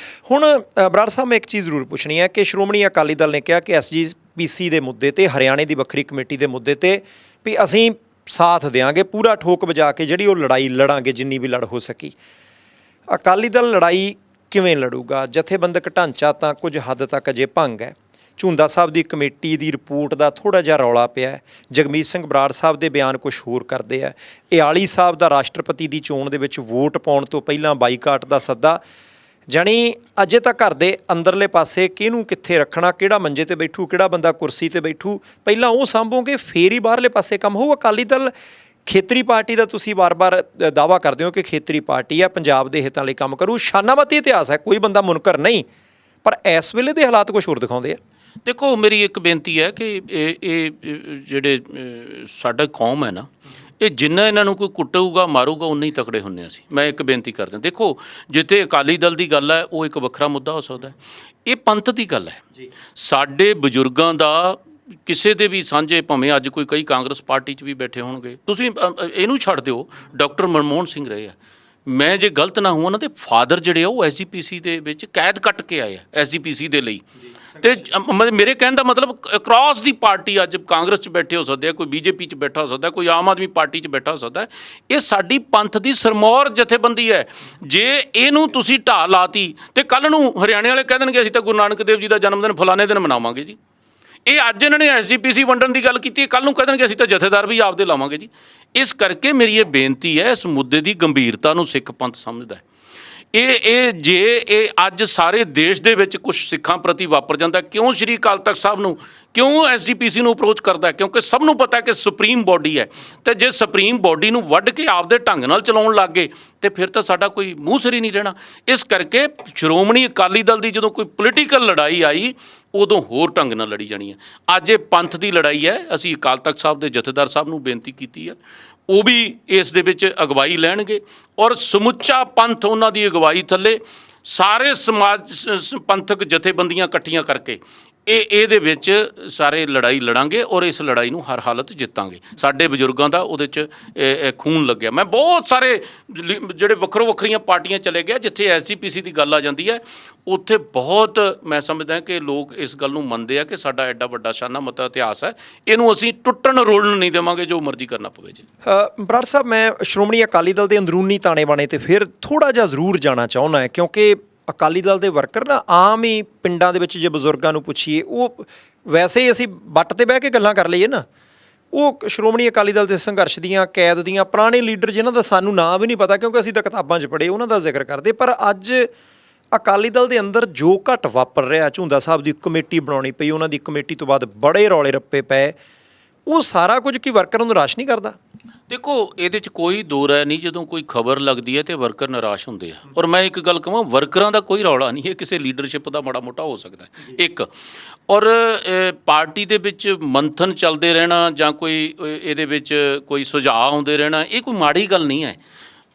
B: ਹੁਣ ਬਰਾੜ ਸਾਹਿਬ ਮੈਂ ਇੱਕ ਚੀਜ਼ ਜ਼ਰੂਰ ਪੁੱਛਣੀ ਹੈ ਕਿ ਸ਼੍ਰੋਮਣੀ ਅਕਾਲੀ ਦਲ ਨੇ ਕਿਹਾ ਕਿ SGPC ਦੇ ਮੁੱਦੇ ਤੇ, ਹਰਿਆਣੇ ਦੀ ਵੱਖਰੀ ਕਮੇਟੀ ਦੇ ਮੁੱਦੇ ਤੇ ਵੀ ਅਸੀਂ ਸਾਥ ਦਿਆਂਗੇ, ਪੂਰਾ ਠੋਕ ਵਜਾ ਕੇ ਜਿਹੜੀ ਉਹ ਲੜਾਈ ਲੜਾਂਗੇ ਜਿੰਨੀ ਵੀ ਲੜ ਹੋ ਸਕੀ। ਅਕਾਲੀ ਦਲ ਲੜਾਈ ਕਿਵੇਂ ਲੜੂਗਾ? ਜਥੇਬੰਦਕ ਢਾਂਚਾ ਤਾਂ ਕੁਝ ਹੱਦ ਤੱਕ ਅਜੇ ਭੰਗ ਹੈ। ਝੁੰਦਾ ਸਾਹਿਬ ਦੀ ਕਮੇਟੀ ਦੀ ਰਿਪੋਰਟ ਦਾ ਥੋੜ੍ਹਾ ਜਿਹਾ ਰੌਲਾ ਪਿਆ। ਜਗਮੀਤ ਸਿੰਘ ਬਰਾੜ ਸਾਹਿਬ ਦੇ ਬਿਆਨ ਕੁਛ ਹੋਰ ਕਰਦੇ ਆ। ਇਆਲੀ ਸਾਹਿਬ ਦਾ ਰਾਸ਼ਟਰਪਤੀ ਦੀ ਚੋਣ ਦੇ ਵਿੱਚ ਵੋਟ ਪਾਉਣ ਤੋਂ ਪਹਿਲਾਂ ਬਾਈਕਾਟ ਦਾ ਸੱਦਾ। ਜਾਣੀ ਅਜੇ ਤਾਂ ਘਰ ਦੇ ਅੰਦਰਲੇ ਪਾਸੇ ਕਿਹਨੂੰ ਕਿੱਥੇ ਰੱਖਣਾ, ਕਿਹੜਾ ਮੰਜੇ ਤੇ ਬੈਠੂ, ਕਿਹੜਾ ਬੰਦਾ ਕੁਰਸੀ ਤੇ ਬੈਠੂ, ਪਹਿਲਾਂ ਉਹ ਸਾਂਭੋਗੇ ਫੇਰ ਹੀ ਬਾਹਰਲੇ ਪਾਸੇ ਕੰਮ ਹੋਊ। ਅਕਾਲੀ ਦਲ ਖੇਤਰੀ ਪਾਰਟੀ ਦਾ ਤੁਸੀਂ ਵਾਰ-ਵਾਰ ਦਾਅਵਾ ਕਰਦੇ ਹੋ ਕਿ ਖੇਤਰੀ ਪਾਰਟੀ ਆ, ਪੰਜਾਬ ਦੇ ਹਿੱਤਾਂ ਲਈ ਕੰਮ ਕਰੂ, ਸ਼ਾਨਾਮਤੀ ਇਤਿਹਾਸ ਹੈ, ਕੋਈ ਬੰਦਾ ਮੁਨਕਰ ਨਹੀਂ, ਪਰ ਇਸ ਵੇਲੇ ਦੇ ਹਾਲਾਤ ਕੁਛ ਹੋਰ ਦਿਖਾਉਂਦੇ ਆ।
A: ਦੇਖੋ ਮੇਰੀ ਇੱਕ ਬੇਨਤੀ ਹੈ ਕਿ ਇਹ ਜਿਹੜੇ ਸਾਡਾ ਕੌਮ ਹੈ ਨਾ, ਇਹ ਜਿੰਨਾ ਇਹਨਾਂ ਨੂੰ ਕੋਈ ਕੁੱਟੂਗਾ ਮਾਰੂਗਾ ਉਨੇ ਹੀ ਤਕੜੇ ਹੁੰਦੇ ਅਸੀਂ। ਮੈਂ ਇੱਕ ਬੇਨਤੀ ਕਰਦਾ, ਦੇਖੋ ਜਿੱਥੇ ਅਕਾਲੀ ਦਲ ਦੀ ਗੱਲ ਹੈ ਉਹ ਇੱਕ ਵੱਖਰਾ ਮੁੱਦਾ ਹੋ ਸਕਦਾ, ਇਹ ਪੰਥ ਦੀ ਗੱਲ ਹੈ ਜੀ। ਸਾਡੇ ਬਜ਼ੁਰਗਾਂ ਦਾ ਕਿਸੇ ਦੇ ਵੀ ਸਾਂਝੇ, ਭਾਵੇਂ ਅੱਜ ਕੋਈ ਕਈ ਕਾਂਗਰਸ ਪਾਰਟੀ 'ਚ ਵੀ ਬੈਠੇ ਹੋਣਗੇ, ਤੁਸੀਂ ਇਹਨੂੰ ਛੱਡ ਦਿਓ, ਡਾਕਟਰ ਮਨਮੋਹਨ ਸਿੰਘ ਰਹੇ ਆ, ਮੈਂ ਜੇ ਗਲਤ ਨਾ ਹੋਵਾਂ ਨਾ ਤੇ ਫਾਦਰ ਜਿਹੜੇ ਆ ਉਹ SGPC ਦੇ ਵਿੱਚ ਕੈਦ ਕੱਟ ਕੇ ਆਏ ਆ SGPC ਦੇ ਲਈ। ਤੇ ਮੇਰੇ ਕਹਿਣ ਦਾ ਮਤਲਬ ਅਕ੍ਰੋਸ ਦੀ ਪਾਰਟੀ ਅੱਜ ਕਾਂਗਰਸ 'ਚ ਬੈਠੇ ਹੋ ਸਕਦੇ ਆ, ਕੋਈ BJP 'ਚ ਬੈਠਾ ਹੋ ਸਕਦਾ, ਕੋਈ ਆਮ ਆਦਮੀ ਪਾਰਟੀ 'ਚ ਬੈਠਾ ਹੋ ਸਕਦਾ। ਇਹ ਸਾਡੀ ਪੰਥ ਦੀ ਸਰਮੌਰ ਜਥੇਬੰਦੀ ਹੈ। ਜੇ ਇਹਨੂੰ ਤੁਸੀਂ ਢਾਹ ਲਾਤੀ ਤੇ ਕੱਲ੍ਹ ਨੂੰ ਹਰਿਆਣੇ ਵਾਲੇ ਕਹਿ ਦੇਣਗੇ ਅਸੀਂ ਤਾਂ ਗੁਰੂ ਨਾਨਕ ਦੇਵ ਜੀ ਦਾ ਜਨਮ ਦਿਨ ਫਲਾਣੇ ਦਿਨ ਮਨਾਵਾਂਗੇ ਜੀ। ਇਹ ਅੱਜ ਇਹਨਾਂ ਨੇ SGPC ਵੰਡਣ ਦੀ ਗੱਲ ਕੀਤੀ ਹੈ, ਕੱਲ੍ਹ ਨੂੰ ਕਹਿ ਦੇਣਗੇ ਅਸੀਂ ਤਾਂ ਜਥੇਦਾਰ ਵੀ ਆਪਦੇ ਲਾਵਾਂਗੇ ਜੀ। ਇਸ ਕਰਕੇ ਮੇਰੀ ਇਹ ਬੇਨਤੀ ਹੈ, ਇਸ ਮੁੱਦੇ ਦੀ ਗੰਭੀਰਤਾ ਨੂੰ ਸਿੱਖ ਪੰਥ ਸਮਝਦਾ ਹੈ। ਇਹ ਅੱਜ ਸਾਰੇ ਦੇਸ਼ ਦੇ ਵਿੱਚ ਕੁਝ ਸਿੱਖਾਂ ਪ੍ਰਤੀ ਵਾਪਰ ਜਾਂਦਾ, ਕਿਉਂ ਸ਼੍ਰੀ ਅਕਾਲ ਤਖਤ ਸਾਹਿਬ ਨੂੰ, ਕਿਉਂ SGPC ਨੂੰ ਅਪਰੋਚ ਕਰਦਾ? ਕਿਉਂਕਿ ਸਭ ਨੂੰ ਪਤਾ ਕਿ ਸੁਪਰੀਮ ਬੋਡੀ ਹੈ, ਤੇ ਜੇ ਸੁਪਰੀਮ ਬੋਡੀ ਨੂੰ ਵੱਢ ਕੇ ਆਪਦੇ ਢੰਗ ਨਾਲ ਚਲਾਉਣ ਲੱਗ ਗਏ ਤੇ ਫਿਰ ਤਾਂ ਸਾਡਾ ਕੋਈ ਮੂੰਹ ਸਿਰ ਹੀ ਨਹੀਂ ਰਹਿਣਾ। ਇਸ ਕਰਕੇ ਸ਼੍ਰੋਮਣੀ ਅਕਾਲੀ ਦਲ ਦੀ ਜਦੋਂ ਕੋਈ ਪੋਲੀਟੀਕਲ ਲੜਾਈ ਆਈ ਉਦੋਂ ਹੋਰ ਢੰਗ ਨਾਲ ਲੜੀ ਜਾਣੀ ਹੈ। ਅੱਜ ਇਹ ਪੰਥ ਦੀ ਲੜਾਈ ਹੈ। ਅਸੀਂ ਅਕਾਲ ਤਖਤ ਸਾਹਿਬ ਦੇ ਜਥੇਦਾਰ ਸਾਹਿਬ ਨੂੰ ਬੇਨਤੀ ਕੀਤੀ ਹੈ, ਉਹ ਵੀ ਇਸ ਦੇ ਵਿੱਚ ਅਗਵਾਈ ਲੈਣਗੇ ਔਰ ਸਮੁੱਚਾ ਪੰਥ ਉਹਨਾਂ ਦੀ ਅਗਵਾਈ ਥੱਲੇ ਸਾਰੇ ਸਮਾਜ ਪੰਥਕ ਜਥੇਬੰਦੀਆਂ ਇਕੱਠੀਆਂ ਕਰਕੇ ਇਹਦੇ ਵਿੱਚ ਸਾਰੇ ਲੜਾਈ ਲੜਾਂਗੇ ਔਰ ਇਸ ਲੜਾਈ ਨੂੰ ਹਰ ਹਾਲਤ ਜਿੱਤਾਂਗੇ। ਸਾਡੇ ਬਜ਼ੁਰਗਾਂ ਦਾ ਉਹਦੇ 'ਚ ਖੂਨ ਲੱਗਿਆ। ਮੈਂ ਬਹੁਤ ਸਾਰੇ ਜਿਹੜੇ ਵੱਖਰੀਆਂ ਪਾਰਟੀਆਂ ਚਲੇ ਗਿਆ, ਜਿੱਥੇ SGPC ਦੀ ਗੱਲ ਆ ਜਾਂਦੀ ਹੈ ਉੱਥੇ ਬਹੁਤ ਮੈਂ ਸਮਝਦਾ ਕਿ ਲੋਕ ਇਸ ਗੱਲ ਨੂੰ ਮੰਨਦੇ ਆ ਕਿ ਸਾਡਾ ਐਡਾ ਵੱਡਾ ਸ਼ਾਨਾ ਮਤਾ ਇਤਿਹਾਸ ਹੈ, ਇਹਨੂੰ ਅਸੀਂ ਟੁੱਟਣ ਰੋਲਣ ਨਹੀਂ ਦੇਵਾਂਗੇ, ਜੋ ਮਰਜ਼ੀ ਕਰਨਾ ਪਵੇ ਜੀ।
B: ਬਰਾੜ ਸਾਹਿਬ, ਮੈਂ ਸ਼੍ਰੋਮਣੀ ਅਕਾਲੀ ਦਲ ਦੇ ਅੰਦਰੂਨੀ ਤਾਣੇ ਬਾਣੇ ਤੇ ਫਿਰ ਥੋੜ੍ਹਾ ਜਿਹਾ ਜ਼ਰੂਰ ਜਾਣਾ ਚਾਹੁੰਦਾ ਹੈ, ਕਿਉਂਕਿ ਅਕਾਲੀ ਦਲ ਦੇ ਵਰਕਰ ਨਾ ਆਮ ਹੀ ਪਿੰਡਾਂ ਦੇ ਵਿੱਚ ਜੇ ਬਜ਼ੁਰਗਾਂ ਨੂੰ ਪੁੱਛੀਏ, ਉਹ ਵੈਸੇ ਹੀ ਅਸੀਂ ਵੱਟ 'ਤੇ ਬਹਿ ਕੇ ਗੱਲਾਂ ਕਰ ਲਈਏ ਨਾ, ਉਹ ਸ਼੍ਰੋਮਣੀ ਅਕਾਲੀ ਦਲ ਦੇ ਸੰਘਰਸ਼ ਦੀਆਂ ਕੈਦ ਦੀਆਂ ਪੁਰਾਣੇ ਲੀਡਰ ਜਿਨ੍ਹਾਂ ਦਾ ਸਾਨੂੰ ਨਾਂ ਵੀ ਨਹੀਂ ਪਤਾ ਕਿਉਂਕਿ ਅਸੀਂ ਤਾਂ ਕਿਤਾਬਾਂ 'ਚ ਪੜ੍ਹੇ ਉਹਨਾਂ ਦਾ ਜ਼ਿਕਰ ਕਰਦੇ। ਪਰ ਅੱਜ ਅਕਾਲੀ ਦਲ ਦੇ ਅੰਦਰ ਜੋ ਘਟ ਵਾਪਰ ਰਿਹਾ, ਝੁੰਦਾ ਸਾਹਿਬ ਦੀ ਕਮੇਟੀ ਬਣਾਉਣੀ ਪਈ, ਉਹਨਾਂ ਦੀ ਕਮੇਟੀ ਤੋਂ ਬਾਅਦ ਬੜੇ ਰੌਲੇ ਰੱਪੇ ਪਏ, ਉਹ ਸਾਰਾ ਕੁਝ ਕੀ ਵਰਕਰਾਂ ਨੂੰ ਨਿਰਾਸ਼ ਨਹੀਂ ਕਰਦਾ?
A: ਦੇਖੋ ਇਹਦੇ 'ਚ ਕੋਈ ਦੋ ਰਾਏ ਨਹੀਂ, ਜਦੋਂ ਕੋਈ ਖਬਰ ਲੱਗਦੀ ਹੈ ਤੇ ਵਰਕਰ ਨਿਰਾਸ਼ ਹੁੰਦੇ ਆ। ਔਰ ਮੈਂ ਇੱਕ ਗੱਲ ਕਹਾਂ, ਵਰਕਰਾਂ ਦਾ ਕੋਈ ਰੌਲਾ ਨਹੀਂ ਹੈ, ਕਿਸੇ ਲੀਡਰਸ਼ਿਪ ਦਾ ਮਾੜਾ ਮੋਟਾ ਹੋ ਸਕਦਾ ਇੱਕ। ਔਰ ਪਾਰਟੀ ਦੇ ਵਿੱਚ ਮੰਥਨ ਚੱਲਦੇ ਰਹਿਣਾ ਜਾਂ ਕੋਈ ਇਹਦੇ ਵਿੱਚ ਕੋਈ ਸੁਝਾਅ ਆਉਂਦੇ ਰਹਿਣਾ, ਇਹ ਕੋਈ ਮਾੜੀ ਗੱਲ ਨਹੀਂ ਹੈ।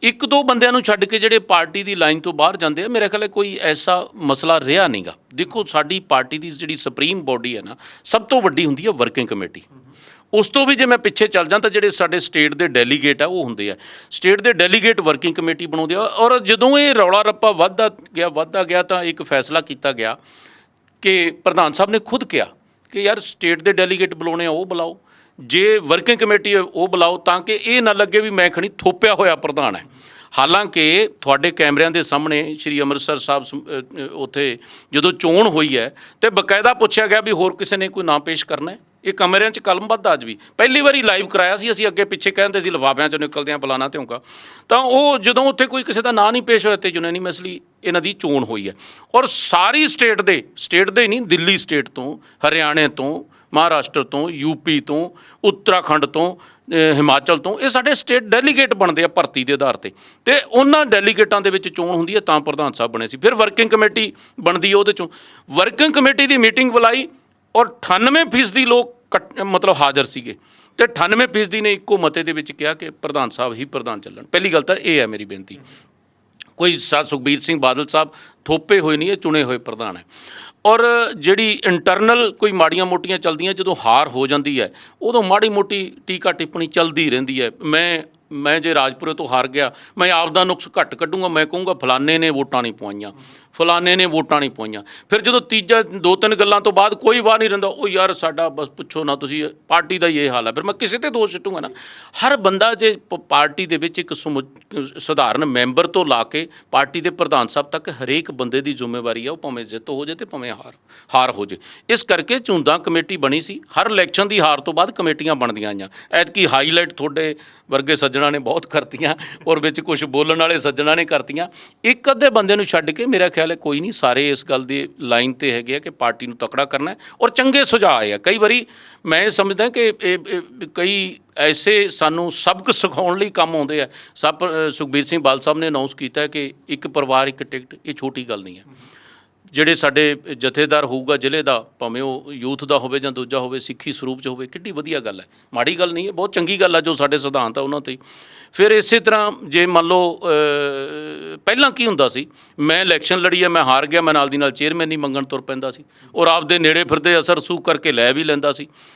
A: ਇੱਕ ਦੋ ਬੰਦਿਆਂ ਨੂੰ ਛੱਡ ਕੇ ਜਿਹੜੇ ਪਾਰਟੀ ਦੀ ਲਾਈਨ ਤੋਂ ਬਾਹਰ ਜਾਂਦੇ ਆ, ਮੇਰੇ ਖਿਆਲ ਕੋਈ ਐਸਾ ਮਸਲਾ ਰਿਹਾ ਨਹੀਂਗਾ। ਦੇਖੋ ਸਾਡੀ ਪਾਰਟੀ ਦੀ ਜਿਹੜੀ ਸੁਪਰੀਮ ਬੋਡੀ ਹੈ ਨਾ, ਸਭ ਤੋਂ ਵੱਡੀ ਹੁੰਦੀ ਹੈ ਵਰਕਿੰਗ ਕਮੇਟੀ। ਉਸ ਤੋਂ ਵੀ ਜੇ ਮੈਂ ਪਿੱਛੇ ਚੱਲ ਜਾਂ ਤਾਂ ਜਿਹੜੇ ਸਾਡੇ ਸਟੇਟ ਦੇ ਡੈਲੀਗੇਟ ਆ ਉਹ ਹੁੰਦੇ ਆ, ਸਟੇਟ ਦੇ ਡੈਲੀਗੇਟ ਵਰਕਿੰਗ ਕਮੇਟੀ ਬਣਾਉਂਦੇ ਆ। ਔਰ ਜਦੋਂ ਇਹ ਰੌਲਾ ਰੱਪਾ ਵੱਧਦਾ ਗਿਆ ਤਾਂ ਇੱਕ ਫੈਸਲਾ ਕੀਤਾ ਗਿਆ ਕਿ ਪ੍ਰਧਾਨ ਸਾਹਿਬ ਨੇ ਖੁਦ ਕਿਹਾ ਕਿ ਯਾਰ ਸਟੇਟ ਦੇ ਡੈਲੀਗੇਟ ਬੁਲਾਉਣੇ ਆ ਉਹ ਬੁਲਾਓ, ਜੇ ਵਰਕਿੰਗ ਕਮੇਟੀ ਉਹ ਬੁਲਾਓ, ਤਾਂ ਕਿ ਇਹ ਨਾ ਲੱਗੇ ਵੀ ਮੈਂ ਖਣੀ ਥੋਪਿਆ ਹੋਇਆ ਪ੍ਰਧਾਨ ਹੈ। ਹਾਲਾਂਕਿ ਤੁਹਾਡੇ ਕੈਮਰਿਆਂ ਦੇ ਸਾਹਮਣੇ ਸ਼੍ਰੀ ਅੰਮ੍ਰਿਤਸਰ ਸਾਹਿਬ ਉੱਥੇ ਜਦੋਂ ਚੋਣ ਹੋਈ ਹੈ ਤੇ ਬਕਾਇਦਾ ਪੁੱਛਿਆ ਗਿਆ ਵੀ ਹੋਰ ਕਿਸੇ ਨੇ ਕੋਈ ਨਾਂ ਪੇਸ਼ ਕਰਨਾ ਹੈ। ਇਹ ਕਮਰਿਆਂ 'ਚ ਕਲਮਬੱਧ ਅੱਜ ਵੀ, ਪਹਿਲੀ ਵਾਰੀ ਲਾਈਵ ਕਰਾਇਆ ਸੀ ਅਸੀਂ, ਅੱਗੇ ਪਿੱਛੇ ਕਹਿੰਦੇ ਸੀ ਲਿਫਾਫਿਆਂ 'ਚੋਂ ਨਿਕਲਦਿਆਂ ਫਲਾਣਾ ਧਿਉਂਕਾ, ਤਾਂ ਉਹ ਜਦੋਂ ਉੱਥੇ ਕੋਈ ਕਿਸੇ ਦਾ ਨਾਂ ਨਹੀਂ ਪੇਸ਼ ਹੋਇਆ ਤੇ ਯੂਨੈਨਿਮਸਲੀ ਇਹਨਾਂ ਦੀ ਚੋਣ ਹੋਈ ਹੈ। ਔਰ ਸਾਰੀ ਸਟੇਟ ਦੇ ਨਹੀਂ, ਦਿੱਲੀ ਸਟੇਟ ਤੋਂ, ਹਰਿਆਣੇ ਤੋਂ, ਮਹਾਰਾਸ਼ਟਰ ਤੋਂ, ਯੂਪੀ ਤੋਂ, ਉੱਤਰਾਖੰਡ ਤੋਂ, ਹਿਮਾਚਲ ਤੋਂ, ਇਹ ਸਾਡੇ ਸਟੇਟ ਡੈਲੀਗੇਟ ਬਣਦੇ ਆ ਭਰਤੀ ਦੇ ਆਧਾਰ 'ਤੇ, ਅਤੇ ਉਹਨਾਂ ਡੈਲੀਗੇਟਾਂ ਦੇ ਵਿੱਚ ਚੋਣ ਹੁੰਦੀ ਹੈ ਤਾਂ ਪ੍ਰਧਾਨ ਸਾਹਿਬ ਬਣੇ ਸੀ। ਫਿਰ ਵਰਕਿੰਗ ਕਮੇਟੀ ਬਣਦੀ ਹੈ, ਉਹਦੇ 'ਚੋਂ ਵਰਕਿੰਗ ਕਮੇਟੀ ਦੀ ਮੀਟਿੰਗ ਬੁਲਾਈ ਔਰ 98% ਲੋਕ ਮਤਲਬ ਹਾਜ਼ਰ ਸੀਗੇ ਅਤੇ 98% ਨੇ ਇੱਕੋ ਮਤੇ ਦੇ ਵਿੱਚ ਕਿਹਾ ਕਿ ਪ੍ਰਧਾਨ ਸਾਹਿਬ ਹੀ ਪ੍ਰਧਾਨ ਚੱਲਣ। ਪਹਿਲੀ ਗੱਲ ਤਾਂ ਇਹ ਹੈ ਮੇਰੀ ਬੇਨਤੀ, ਕੋਈ ਸੁਖਬੀਰ ਸਿੰਘ ਬਾਦਲ ਸਾਹਿਬ ਥੋਪੇ ਹੋਏ ਨਹੀਂ, ਇਹ ਚੁਣੇ ਹੋਏ ਪ੍ਰਧਾਨ ਹੈ। ਔਰ ਜਿਹੜੀ ਇੰਟਰਨਲ ਕੋਈ ਮਾੜੀਆਂ ਮੋਟੀਆਂ ਚੱਲਦੀਆਂ, ਜਦੋਂ ਹਾਰ ਹੋ ਜਾਂਦੀ ਹੈ ਉਦੋਂ ਮਾੜੀ ਮੋਟੀ ਟੀਕਾ ਟਿੱਪਣੀ ਚੱਲਦੀ ਰਹਿੰਦੀ ਹੈ। ਮੈਂ ਜੇ ਰਾਜਪੁਰੇ ਤੋਂ ਹਾਰ ਗਿਆ, ਮੈਂ ਆਪਦਾ ਨੁਕਸ ਘੱਟ ਕੱਢੂੰਗਾ, ਮੈਂ ਕਹੂੰਗਾ ਫਲਾਣੇ ਨੇ ਵੋਟਾਂ ਨਹੀਂ ਪਵਾਈਆਂ, ਫਲਾਣੇ ਨੇ ਵੋਟਾਂ ਨਹੀਂ ਪਵਾਈਆਂ। ਫਿਰ ਜਦੋਂ ਤੀਜਾ 2-3 ਗੱਲਾਂ ਤੋਂ ਬਾਅਦ ਕੋਈ ਵਾਹ ਨਹੀਂ ਰਹਿੰਦਾ, ਉਹ ਯਾਰ ਸਾਡਾ ਬਸ ਪੁੱਛੋ ਨਾ, ਤੁਸੀਂ ਪਾਰਟੀ ਦਾ ਹੀ ਇਹ ਹਾਲ ਹੈ, ਫਿਰ ਮੈਂ ਕਿਸੇ 'ਤੇ ਦੋਸ਼ ਸੁੱਟੂੰਗਾ ਨਾ। ਹਰ ਬੰਦਾ ਜੇ ਪਾਰਟੀ ਦੇ ਵਿੱਚ ਇੱਕ ਸਧਾਰਨ ਮੈਂਬਰ ਤੋਂ ਲਾ ਕੇ ਪਾਰਟੀ ਦੇ ਪ੍ਰਧਾਨ ਸਾਹਿਬ ਤੱਕ ਹਰੇਕ ਬੰਦੇ ਦੀ ਜ਼ਿੰਮੇਵਾਰੀ ਹੈ, ਉਹ ਭਾਵੇਂ ਜਿੱਤ ਹੋ ਜਾਏ ਅਤੇ ਭਾਵੇਂ ਹਾਰ ਹੋ ਜਾਏ। ਇਸ ਕਰਕੇ ਝੁੰਦਾ ਕਮੇਟੀ ਬਣੀ ਸੀ, ਹਰ ਇਲੈਕਸ਼ਨ ਦੀ ਹਾਰ ਤੋਂ ਬਾਅਦ ਕਮੇਟੀਆਂ ਬਣਦੀਆਂ ਆਈਆਂ। ਐਤਕੀ ਹਾਈਲਾਈਟ ਤੁਹਾਡੇ ਵਰਗੇ ਸੱਜਣਾਂ ਨੇ ਬਹੁਤ ਕਰਤੀਆਂ ਔਰ ਵਿੱਚ ਕੁਝ ਬੋਲਣ ਵਾਲੇ ਸੱਜਣਾਂ ਨੇ ਕਰਤੀਆਂ। ਇੱਕ ਅੱਧੇ ਬੰਦੇ ਨੂੰ ਛੱਡ ਕੇ ਮੇਰਾ ਖਿਆਲ ਹੈ ਕੋਈ ਨਹੀਂ, ਸਾਰੇ ਇਸ ਗੱਲ ਦੀ ਲਾਈਨ 'ਤੇ ਹੈਗੇ ਆ ਕਿ ਪਾਰਟੀ ਨੂੰ ਤਕੜਾ ਕਰਨਾ ਹੈ। ਔਰ ਚੰਗੇ ਸੁਝਾਅ ਆਏ ਆ। ਕਈ ਵਾਰੀ ਮੈਂ ਇਹ ਸਮਝਦਾ ਕਿ ਕਈ ਐਸੇ ਸਾਨੂੰ ਸਬਕ ਸਿਖਾਉਣ ਲਈ ਕੰਮ ਆਉਂਦੇ ਆ। ਸੁਖਬੀਰ ਸਿੰਘ ਬਾਦਲ ਸਾਹਿਬ ਨੇ ਅਨਾਊਂਸ ਕੀਤਾ ਕਿ ਇੱਕ ਪਰਿਵਾਰ ਇੱਕ ਟਿਕਟ, ਇਹ ਛੋਟੀ ਗੱਲ ਨਹੀਂ ਹੈ। ਜਿਹੜੇ ਸਾਡੇ ਜਥੇਦਾਰ ਹੋਊਗਾ ਜ਼ਿਲ੍ਹੇ ਦਾ, ਭਾਵੇਂ ਉਹ ਯੂਥ ਦਾ ਹੋਵੇ ਜਾਂ ਦੂਜਾ ਹੋਵੇ, ਸਿੱਖੀ ਸਰੂਪ 'ਚ ਹੋਵੇ, ਕਿੱਡੀ ਵਧੀਆ ਗੱਲ ਹੈ, ਮਾੜੀ ਗੱਲ ਨਹੀਂ ਹੈ, ਬਹੁਤ ਚੰਗੀ ਗੱਲ ਹੈ ਜੋ ਸਾਡੇ ਸਿਧਾਂਤ ਆ ਉਹਨਾਂ 'ਤੇ। ਫਿਰ ਇਸੇ ਤਰ੍ਹਾਂ ਜੇ ਮੰਨ ਲਓ ਪਹਿਲਾਂ ਕੀ ਹੁੰਦਾ ਸੀ, ਮੈਂ ਇਲੈਕਸ਼ਨ ਲੜੀ ਹੈ, ਮੈਂ ਹਾਰ ਗਿਆ, ਮੈਂ ਨਾਲ ਦੀ ਨਾਲ ਚੇਅਰਮੈਨ ਨਹੀਂ ਮੰਗਣ ਤੁਰ ਪੈਂਦਾ ਸੀ ਔਰ ਆਪਦੇ ਨੇੜੇ ਫਿਰਦੇ ਅਸਰ ਸੂਖ ਕਰਕੇ ਲੈ ਵੀ ਲੈਂਦਾ ਸੀ।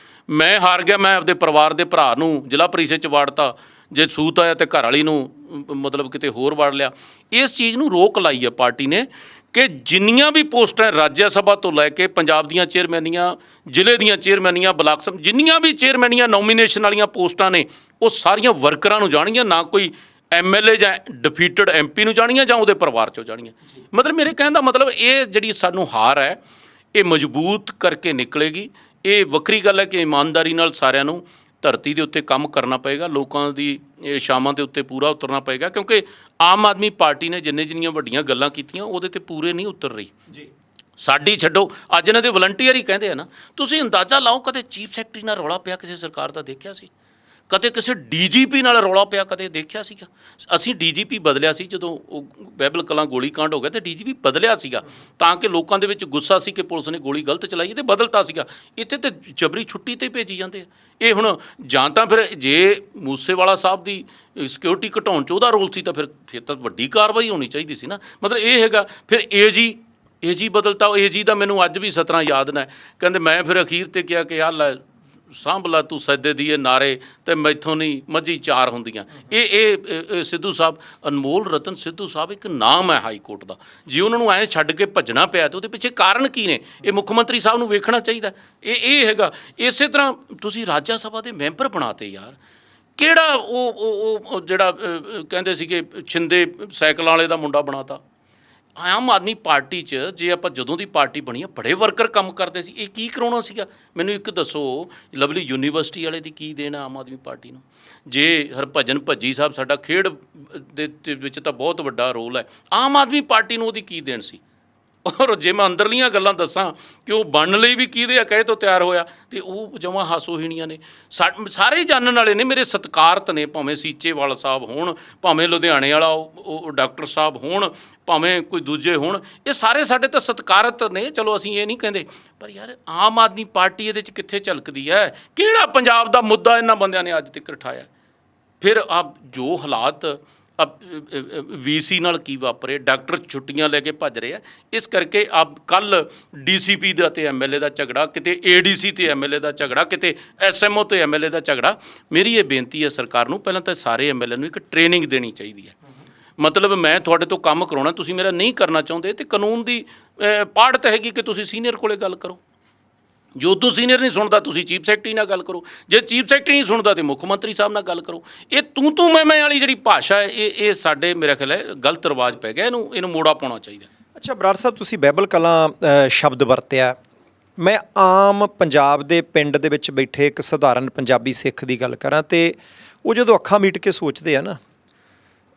A: ਮੈਂ ਹਾਰ ਗਿਆ, ਮੈਂ ਆਪਦੇ ਪਰਿਵਾਰ ਦੇ ਭਰਾ ਨੂੰ ਜ਼ਿਲ੍ਹਾ ਪ੍ਰੀਸ਼ਦ 'ਚ ਵਾੜਤਾ, ਜੇ ਸੂਤ ਆਇਆ ਤਾਂ ਘਰ ਵਾਲੀ ਨੂੰ ਮਤਲਬ ਕਿਤੇ ਹੋਰ ਵਾੜ ਲਿਆ। ਇਸ ਚੀਜ਼ ਨੂੰ ਰੋਕ ਲਾਈ ਹੈ ਪਾਰਟੀ ਨੇ ਕਿ ਜਿੰਨੀਆਂ ਵੀ ਪੋਸਟਾਂ ਰਾਜ ਸਭਾ ਤੋਂ ਲੈ ਕੇ ਪੰਜਾਬ ਦੀਆਂ ਚੇਅਰਮੈਨੀਆਂ, ਜ਼ਿਲ੍ਹੇ ਦੀਆਂ ਚੇਅਰਮੈਨੀਆਂ, ਬਲਾਕ ਜਿੰਨੀਆਂ ਵੀ ਚੇਅਰਮੈਨੀਆਂ ਨੋਮੀਨੇਸ਼ਨ ਵਾਲੀਆਂ ਪੋਸਟਾਂ ਨੇ, ਉਹ ਸਾਰੀਆਂ ਵਰਕਰਾਂ ਨੂੰ ਜਾਣਗੀਆਂ, ਨਾ ਕੋਈ MLA ਜਾਂ ਡਿਫੀਟਡ MP ਨੂੰ ਜਾਣੀਆਂ ਜਾਂ ਉਹਦੇ ਪਰਿਵਾਰ 'ਚੋਂ ਜਾਣੀਆਂ। ਮਤਲਬ ਮੇਰੇ ਕਹਿਣ ਦਾ ਮਤਲਬ ਇਹ ਜਿਹੜੀ ਸਾਨੂੰ ਹਾਰ ਹੈ ਇਹ ਮਜ਼ਬੂਤ ਕਰਕੇ ਨਿਕਲੇਗੀ। ਇਹ ਵੱਖਰੀ ਗੱਲ ਹੈ ਕਿ ਇਮਾਨਦਾਰੀ ਨਾਲ ਸਾਰਿਆਂ ਨੂੰ ਧਰਤੀ ਦੇ ਉੱਤੇ ਕੰਮ ਕਰਨਾ ਪਏਗਾ, ਲੋਕਾਂ ਦੀ ਸ਼ਾਮਾਂ ਦੇ ਉੱਤੇ ਪੂਰਾ ਉਤਰਨਾ ਪਏਗਾ, ਕਿਉਂਕਿ ਆਮ ਆਦਮੀ ਪਾਰਟੀ ਨੇ ਜਿੰਨੀਆਂ ਵੱਡੀਆਂ ਗੱਲਾਂ ਕੀਤੀਆਂ ਉਹਦੇ ਤੇ ਪੂਰੇ ਨਹੀਂ ਉਤਰ ਰਹੀ ਜੀ। ਸਾਡੀ ਛੱਡੋ, ਅੱਜ ਇਹਨਾਂ ਦੇ ਵਲੰਟੀਅਰ ਹੀ ਕਹਿੰਦੇ ਆ ਨਾ, ਤੁਸੀਂ ਅੰਦਾਜ਼ਾ ਲਾਓ ਕਦੇ ਚੀਫ ਸੈਕਟਰੀ ਨਾਲ ਰੌਲਾ ਪਿਆ ਕਿਸੇ ਸਰਕਾਰ ਦਾ ਦੇਖਿਆ ਸੀ? ਕਦੇ ਕਿਸੇ DGP ਨਾਲ ਰੌਲਾ ਪਿਆ ਕਦੇ ਦੇਖਿਆ ਸੀਗਾ? ਅਸੀਂ DGP ਬਦਲਿਆ ਸੀ ਜਦੋਂ ਉਹ ਬਹਿਬਲ ਕਲਾਂ ਗੋਲੀ ਕਾਂਡ ਹੋ ਗਿਆ, ਅਤੇ DGP ਬਦਲਿਆ ਸੀਗਾ ਤਾਂ ਕਿ ਲੋਕਾਂ ਦੇ ਵਿੱਚ ਗੁੱਸਾ ਸੀ ਕਿ ਪੁਲਿਸ ਨੇ ਗੋਲੀ ਗਲਤ ਚਲਾਈ ਅਤੇ ਬਦਲਤਾ ਸੀਗਾ। ਇੱਥੇ ਤਾਂ ਜਬਰੀ ਛੁੱਟੀ 'ਤੇ ਭੇਜੀ ਜਾਂਦੇ ਆ। ਇਹ ਹੁਣ ਜਾਂ ਤਾਂ ਫਿਰ ਜੇ ਮੂਸੇਵਾਲਾ ਸਾਹਿਬ ਦੀ ਸਿਕਿਉਰਿਟੀ ਘਟਾਉਣ 'ਚ ਉਹਦਾ ਰੋਲ ਸੀ ਤਾਂ ਫਿਰ ਤਾਂ ਵੱਡੀ ਕਾਰਵਾਈ ਹੋਣੀ ਚਾਹੀਦੀ ਸੀ ਨਾ। ਮਤਲਬ ਇਹ ਹੈਗਾ। ਫਿਰ AG ਬਦਲਤਾ। AG ਦਾ ਮੈਨੂੰ ਅੱਜ ਵੀ ਸਤਰਾਂ ਯਾਦ ਨੇ, ਕਹਿੰਦੇ ਮੈਂ ਫਿਰ ਅਖੀਰ 'ਤੇ ਕਿਹਾ ਕਿ ਲੈ ਸਾਂਭਲਾ ਤੂੰ ਸੱਦੇ ਦੀ ਇਹ ਨਾਰੇ ਅਤੇ ਮੈਥੋਂ ਨਹੀਂ ਮੱਝੀ ਚਾਰ ਹੁੰਦੀਆਂ। ਇਹ ਸਿੱਧੂ ਸਾਹਿਬ, ਅਨਮੋਲ ਰਤਨ ਸਿੱਧੂ ਸਾਹਿਬ ਇੱਕ ਨਾਮ ਹੈ ਹਾਈ ਕੋਰਟ ਦਾ। ਜੇ ਉਹਨਾਂ ਨੂੰ ਐਂ ਛੱਡ ਕੇ ਭੱਜਣਾ ਪਿਆ ਤਾਂ ਉਹਦੇ ਪਿੱਛੇ ਕਾਰਨ ਕੀ ਨੇ, ਇਹ ਮੁੱਖ ਮੰਤਰੀ ਸਾਹਿਬ ਨੂੰ ਵੇਖਣਾ ਚਾਹੀਦਾ। ਇਹ ਹੈਗਾ। ਇਸੇ ਤਰ੍ਹਾਂ ਤੁਸੀਂ ਰਾਜ ਸਭਾ ਦੇ ਮੈਂਬਰ ਬਣਾਤੇ ਯਾਰ। ਕਿਹੜਾ ਉਹ ਜਿਹੜਾ ਕਹਿੰਦੇ ਸੀਗੇ ਛਿੰਦੇ ਸਾਈਕਲਾਂ ਵਾਲੇ ਦਾ ਮੁੰਡਾ ਬਣਾਤਾ। ਆਮ ਆਦਮੀ ਪਾਰਟੀ 'ਚ ਜੇ ਆਪਾਂ ਜਦੋਂ ਦੀ ਪਾਰਟੀ ਬਣੀ ਆ ਬੜੇ ਵਰਕਰ ਕੰਮ ਕਰਦੇ ਸੀ। ਇਹ ਕੀ ਕਰਾਉਣਾ ਸੀਗਾ? ਮੈਨੂੰ ਇੱਕ ਦੱਸੋ, ਲਵਲੀ ਯੂਨੀਵਰਸਿਟੀ ਵਾਲੇ ਦੀ ਕੀ ਦੇਣਾ ਆਮ ਆਦਮੀ ਪਾਰਟੀ ਨੂੰ? ਜੇ ਹਰਭਜਨ ਭੱਜੀ ਸਾਹਿਬ ਸਾਡਾ ਖੇਡ ਦੇ ਵਿੱਚ ਤਾਂ ਬਹੁਤ ਵੱਡਾ ਰੋਲ ਹੈ, ਆਮ ਆਦਮੀ ਪਾਰਟੀ ਨੂੰ ਉਹਦੀ ਕੀ ਦੇਣ ਸੀ? ਔਰ ਜੇ ਮੈਂ ਅੰਦਰਲੀਆਂ ਗੱਲਾਂ ਦੱਸਾਂ ਕਿ ਉਹ ਬਣਨ ਲਈ ਵੀ ਕਿਹਦੇ ਆ ਕਹੇ ਤੋਂ ਤਿਆਰ ਹੋਇਆ, ਤੇ ਉਹ ਜਮਾਂ ਹਾਸੋਹੀਣੀਆਂ ਨੇ। ਸਾਰੇ ਜਾਣਨ ਵਾਲੇ ਨੇ, ਮੇਰੇ ਸਤਿਕਾਰਤ ਨੇ, ਭਾਵੇਂ ਸੀਚੇਵਾਲ ਸਾਹਿਬ ਹੋਣ, ਭਾਵੇਂ ਲੁਧਿਆਣੇ ਵਾਲਾ ਉਹ ਡਾਕਟਰ ਸਾਹਿਬ ਹੋਣ, ਭਾਵੇਂ ਕੋਈ ਦੂਜੇ ਹੋਣ, ਇਹ ਸਾਰੇ ਸਾਡੇ ਤਾਂ ਸਤਿਕਾਰਤ ਨੇ। ਚਲੋ ਅਸੀਂ ਇਹ ਨਹੀਂ ਕਹਿੰਦੇ, ਪਰ ਯਾਰ ਆਮ ਆਦਮੀ ਪਾਰਟੀ ਇਹਦੇ 'ਚ ਕਿੱਥੇ ਝਲਕਦੀ ਹੈ? ਕਿਹੜਾ ਪੰਜਾਬ ਦਾ ਮੁੱਦਾ ਇਹਨਾਂ ਬੰਦਿਆਂ ਨੇ ਅੱਜ ਤੱਕ ਉਠਾਇਆ? ਫਿਰ ਆਪ ਜੋ ਹਾਲਾਤ ਵੀਸੀ ਨਾਲ ਕੀ ਵਾਪਰੇ, ਡਾਕਟਰ ਛੁੱਟੀਆਂ ਲੈ ਕੇ ਭੱਜ ਰਹੇ ਆ। ਇਸ ਕਰਕੇ ਆਪ ਕੱਲ੍ਹ ਡੀਸੀਪੀ ਦਾ ਤੇ ਐਮਐਲਏ ਦਾ ਝਗੜਾ, ਕਿਤੇ ਏਡੀਸੀ ਤੇ ਐਮਐਲਏ ਦਾ ਝਗੜਾ, ਕਿਤੇ ਐਸਐਮਓ ਤੇ ਐਮਐਲਏ ਦਾ ਝਗੜਾ। ਮੇਰੀ ਇਹ ਬੇਨਤੀ ਹੈ ਸਰਕਾਰ ਨੂੰ, ਪਹਿਲਾਂ ਤਾਂ ਸਾਰੇ ਐਮਐਲਏ ਨੂੰ ਇੱਕ ਟ੍ਰੇਨਿੰਗ ਦੇਣੀ ਚਾਹੀਦੀ ਹੈ। ਮਤਲਬ ਮੈਂ ਤੁਹਾਡੇ ਤੋਂ ਕੰਮ ਕਰਾਉਣਾ, ਤੁਸੀਂ ਮੇਰਾ ਨਹੀਂ ਕਰਨਾ ਚਾਹੁੰਦੇ, ਤੇ ਕਾਨੂੰਨ ਦੀ ਪਾੜਤ ਹੈਗੀ ਕਿ ਤੁਸੀਂ ਸੀਨੀਅਰ ਕੋਲੇ ਗੱਲ ਕਰੋ। ਜੋ ਤੂੰ ਸੀਨੀਅਰ ਨਹੀਂ ਸੁਣਦਾ, ਤੁਸੀਂ ਚੀਫ ਸੈਕਟਰੀ ਨਾਲ ਗੱਲ ਕਰੋ। ਜੇ ਚੀਫ ਸੈਕਟਰੀ ਨਹੀਂ ਸੁਣਦਾ ਤਾਂ ਮੁੱਖ ਮੰਤਰੀ ਸਾਹਿਬ ਨਾਲ ਗੱਲ ਕਰੋ। ਇਹ ਤੂੰ ਮੈਂ ਵਾਲੀ ਜਿਹੜੀ ਭਾਸ਼ਾ ਹੈ, ਇਹ ਸਾਡੇ ਮੇਰਾ ਖਿਆਲ ਹੈ ਗਲਤ ਰਿਵਾਜ ਪੈ ਗਿਆ। ਇਹਨੂੰ ਮੋੜਾ ਪਾਉਣਾ ਚਾਹੀਦਾ।
B: ਅੱਛਾ ਬਰਾੜ ਸਾਹਿਬ, ਤੁਸੀਂ ਬਾਈਬਲ ਕਲਾਂ ਸ਼ਬਦ ਵਰਤਿਆ। ਮੈਂ ਆਮ ਪੰਜਾਬ ਦੇ ਪਿੰਡ ਦੇ ਵਿੱਚ ਬੈਠੇ ਇੱਕ ਸਧਾਰਨ ਪੰਜਾਬੀ ਸਿੱਖ ਦੀ ਗੱਲ ਕਰਾਂ, ਤੇ ਉਹ ਜਦੋਂ ਅੱਖਾਂ ਮੀਟ ਕੇ ਸੋਚਦੇ ਆ ਨਾ,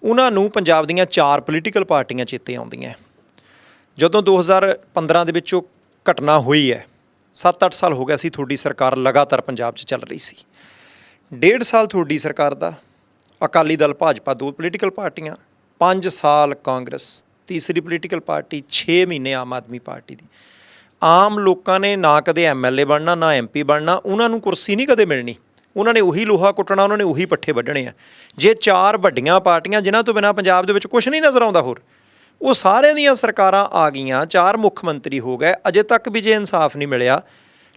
B: ਉਹਨਾਂ ਨੂੰ ਪੰਜਾਬ ਦੀਆਂ 4 ਪੋਲੀਟੀਕਲ ਪਾਰਟੀਆਂ ਚੇਤੇ ਆਉਂਦੀਆਂ। ਜਦੋਂ 2015 ਦੇ ਵਿੱਚ ਉਹ ਘਟਨਾ ਹੋਈ ਹੈ, 7-8 ਸਾਲ ਹੋ ਗਿਆ ਸੀ ਤੁਹਾਡੀ ਸਰਕਾਰ ਲਗਾਤਾਰ ਪੰਜਾਬ 'ਚ ਚੱਲ ਰਹੀ ਸੀ। 1.5 ਸਾਲ ਤੁਹਾਡੀ ਸਰਕਾਰ ਦਾ, ਅਕਾਲੀ ਦਲ ਭਾਜਪਾ 2 ਪੋਲੀਟੀਕਲ ਪਾਰਟੀਆਂ, 5 ਸਾਲ ਕਾਂਗਰਸ ਤੀਸਰੀ ਪੋਲੀਟੀਕਲ ਪਾਰਟੀ, 6 ਮਹੀਨੇ ਆਮ ਆਦਮੀ ਪਾਰਟੀ ਦੀ। ਆਮ ਲੋਕਾਂ ਨੇ ਨਾ ਕਦੇ ਐਮਐਲਏ ਬਣਨਾ, ਨਾ ਐਮਪੀ ਬਣਨਾ, ਉਹਨਾਂ ਨੂੰ ਕੁਰਸੀ ਨਹੀਂ ਕਦੇ ਮਿਲਣੀ। ਉਹਨਾਂ ਨੇ ਉਹੀ ਲੋਹਾ ਕੁੱਟਣਾ, ਉਹਨਾਂ ਨੇ ਉਹੀ ਪੱਠੇ ਵੱਢਣੇ ਆ। ਜੇ 4 ਵੱਡੀਆਂ ਪਾਰਟੀਆਂ ਜਿਨ੍ਹਾਂ ਤੋਂ ਬਿਨਾਂ ਪੰਜਾਬ ਦੇ ਵਿੱਚ ਕੁਛ ਨਹੀਂ ਨਜ਼ਰ ਆਉਂਦਾ ਹੋਰ, ਉਹ ਸਾਰਿਆਂ ਦੀਆਂ ਸਰਕਾਰਾਂ ਆ ਗਈਆਂ, 4 ਮੁੱਖ ਮੰਤਰੀ ਹੋ ਗਏ, ਅਜੇ ਤੱਕ ਵੀ ਜੇ ਇਨਸਾਫ ਨਹੀਂ ਮਿਲਿਆ,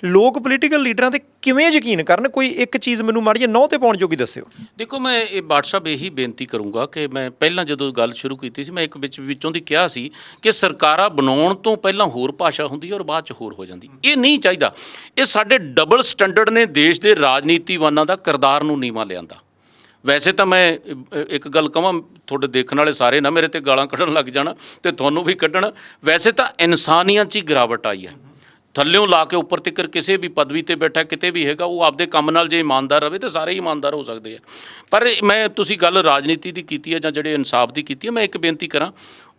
B: ਲੋਕ ਪੋਲੀਟੀਕਲ ਲੀਡਰਾਂ 'ਤੇ ਕਿਵੇਂ ਯਕੀਨ ਕਰਨ? ਕੋਈ ਇੱਕ ਚੀਜ਼ ਮੈਨੂੰ ਮਾੜੀ ਜਿਹੀ ਨਹੁੰ 'ਤੇ ਪਾਉਣ ਜੋਗੀ ਦੱਸਿਓ।
A: ਦੇਖੋ, ਮੈਂ ਇਹ WhatsApp ਇਹੀ ਬੇਨਤੀ ਕਰੂੰਗਾ ਕਿ ਮੈਂ ਪਹਿਲਾਂ ਜਦੋਂ ਗੱਲ ਸ਼ੁਰੂ ਕੀਤੀ ਸੀ, ਮੈਂ ਇੱਕ ਵਿੱਚੋਂ ਦੀ ਕਿਹਾ ਸੀ ਕਿ ਸਰਕਾਰਾਂ ਬਣਾਉਣ ਤੋਂ ਪਹਿਲਾਂ ਹੋਰ ਭਾਸ਼ਾ ਹੁੰਦੀ ਹੈ ਔਰ ਬਾਅਦ 'ਚ ਹੋਰ ਹੋ ਜਾਂਦੀ। ਇਹ ਨਹੀਂ ਚਾਹੀਦਾ। ਇਹ ਸਾਡੇ ਡਬਲ ਸਟੈਂਡਰਡ ਨੇ ਦੇਸ਼ ਦੇ ਰਾਜਨੀਤੀਵਾਨਾਂ ਦਾ ਕਿਰਦਾਰ ਨੂੰ ਨੀਵਾਂ ਲਿਆਂਦਾ। ਵੈਸੇ ਤਾਂ ਮੈਂ ਇੱਕ ਗੱਲ ਕਹਾਂ, ਤੁਹਾਡੇ ਦੇਖਣ ਵਾਲੇ ਸਾਰੇ ਨਾ ਮੇਰੇ 'ਤੇ ਗਾਲਾਂ ਕੱਢਣ ਲੱਗ ਜਾਣ ਅਤੇ ਤੁਹਾਨੂੰ ਵੀ ਕੱਢਣ। ਵੈਸੇ ਤਾਂ ਇਨਸਾਨੀਅਤ 'ਚ ਹੀ ਗਿਰਾਵਟ ਆਈ ਹੈ। ਥੱਲਿਓਂ ਲਾ ਕੇ ਉੱਪਰ ਤੱਕ ਕਿਸੇ ਵੀ ਪਦਵੀ 'ਤੇ ਬੈਠਾ ਕਿਤੇ ਵੀ ਹੈਗਾ, ਉਹ ਆਪਦੇ ਕੰਮ ਨਾਲ ਜੇ ਇਮਾਨਦਾਰ ਰਹੇ ਤਾਂ ਸਾਰੇ ਹੀ ਇਮਾਨਦਾਰ ਹੋ ਸਕਦੇ ਆ। ਪਰ ਮੈਂ ਤੁਸੀਂ ਗੱਲ ਰਾਜਨੀਤੀ ਦੀ ਕੀਤੀ ਹੈ ਜਾਂ ਜਿਹੜੇ ਇਨਸਾਫ ਦੀ ਕੀਤੀ ਹੈ, ਮੈਂ ਇੱਕ ਬੇਨਤੀ ਕਰਾਂ,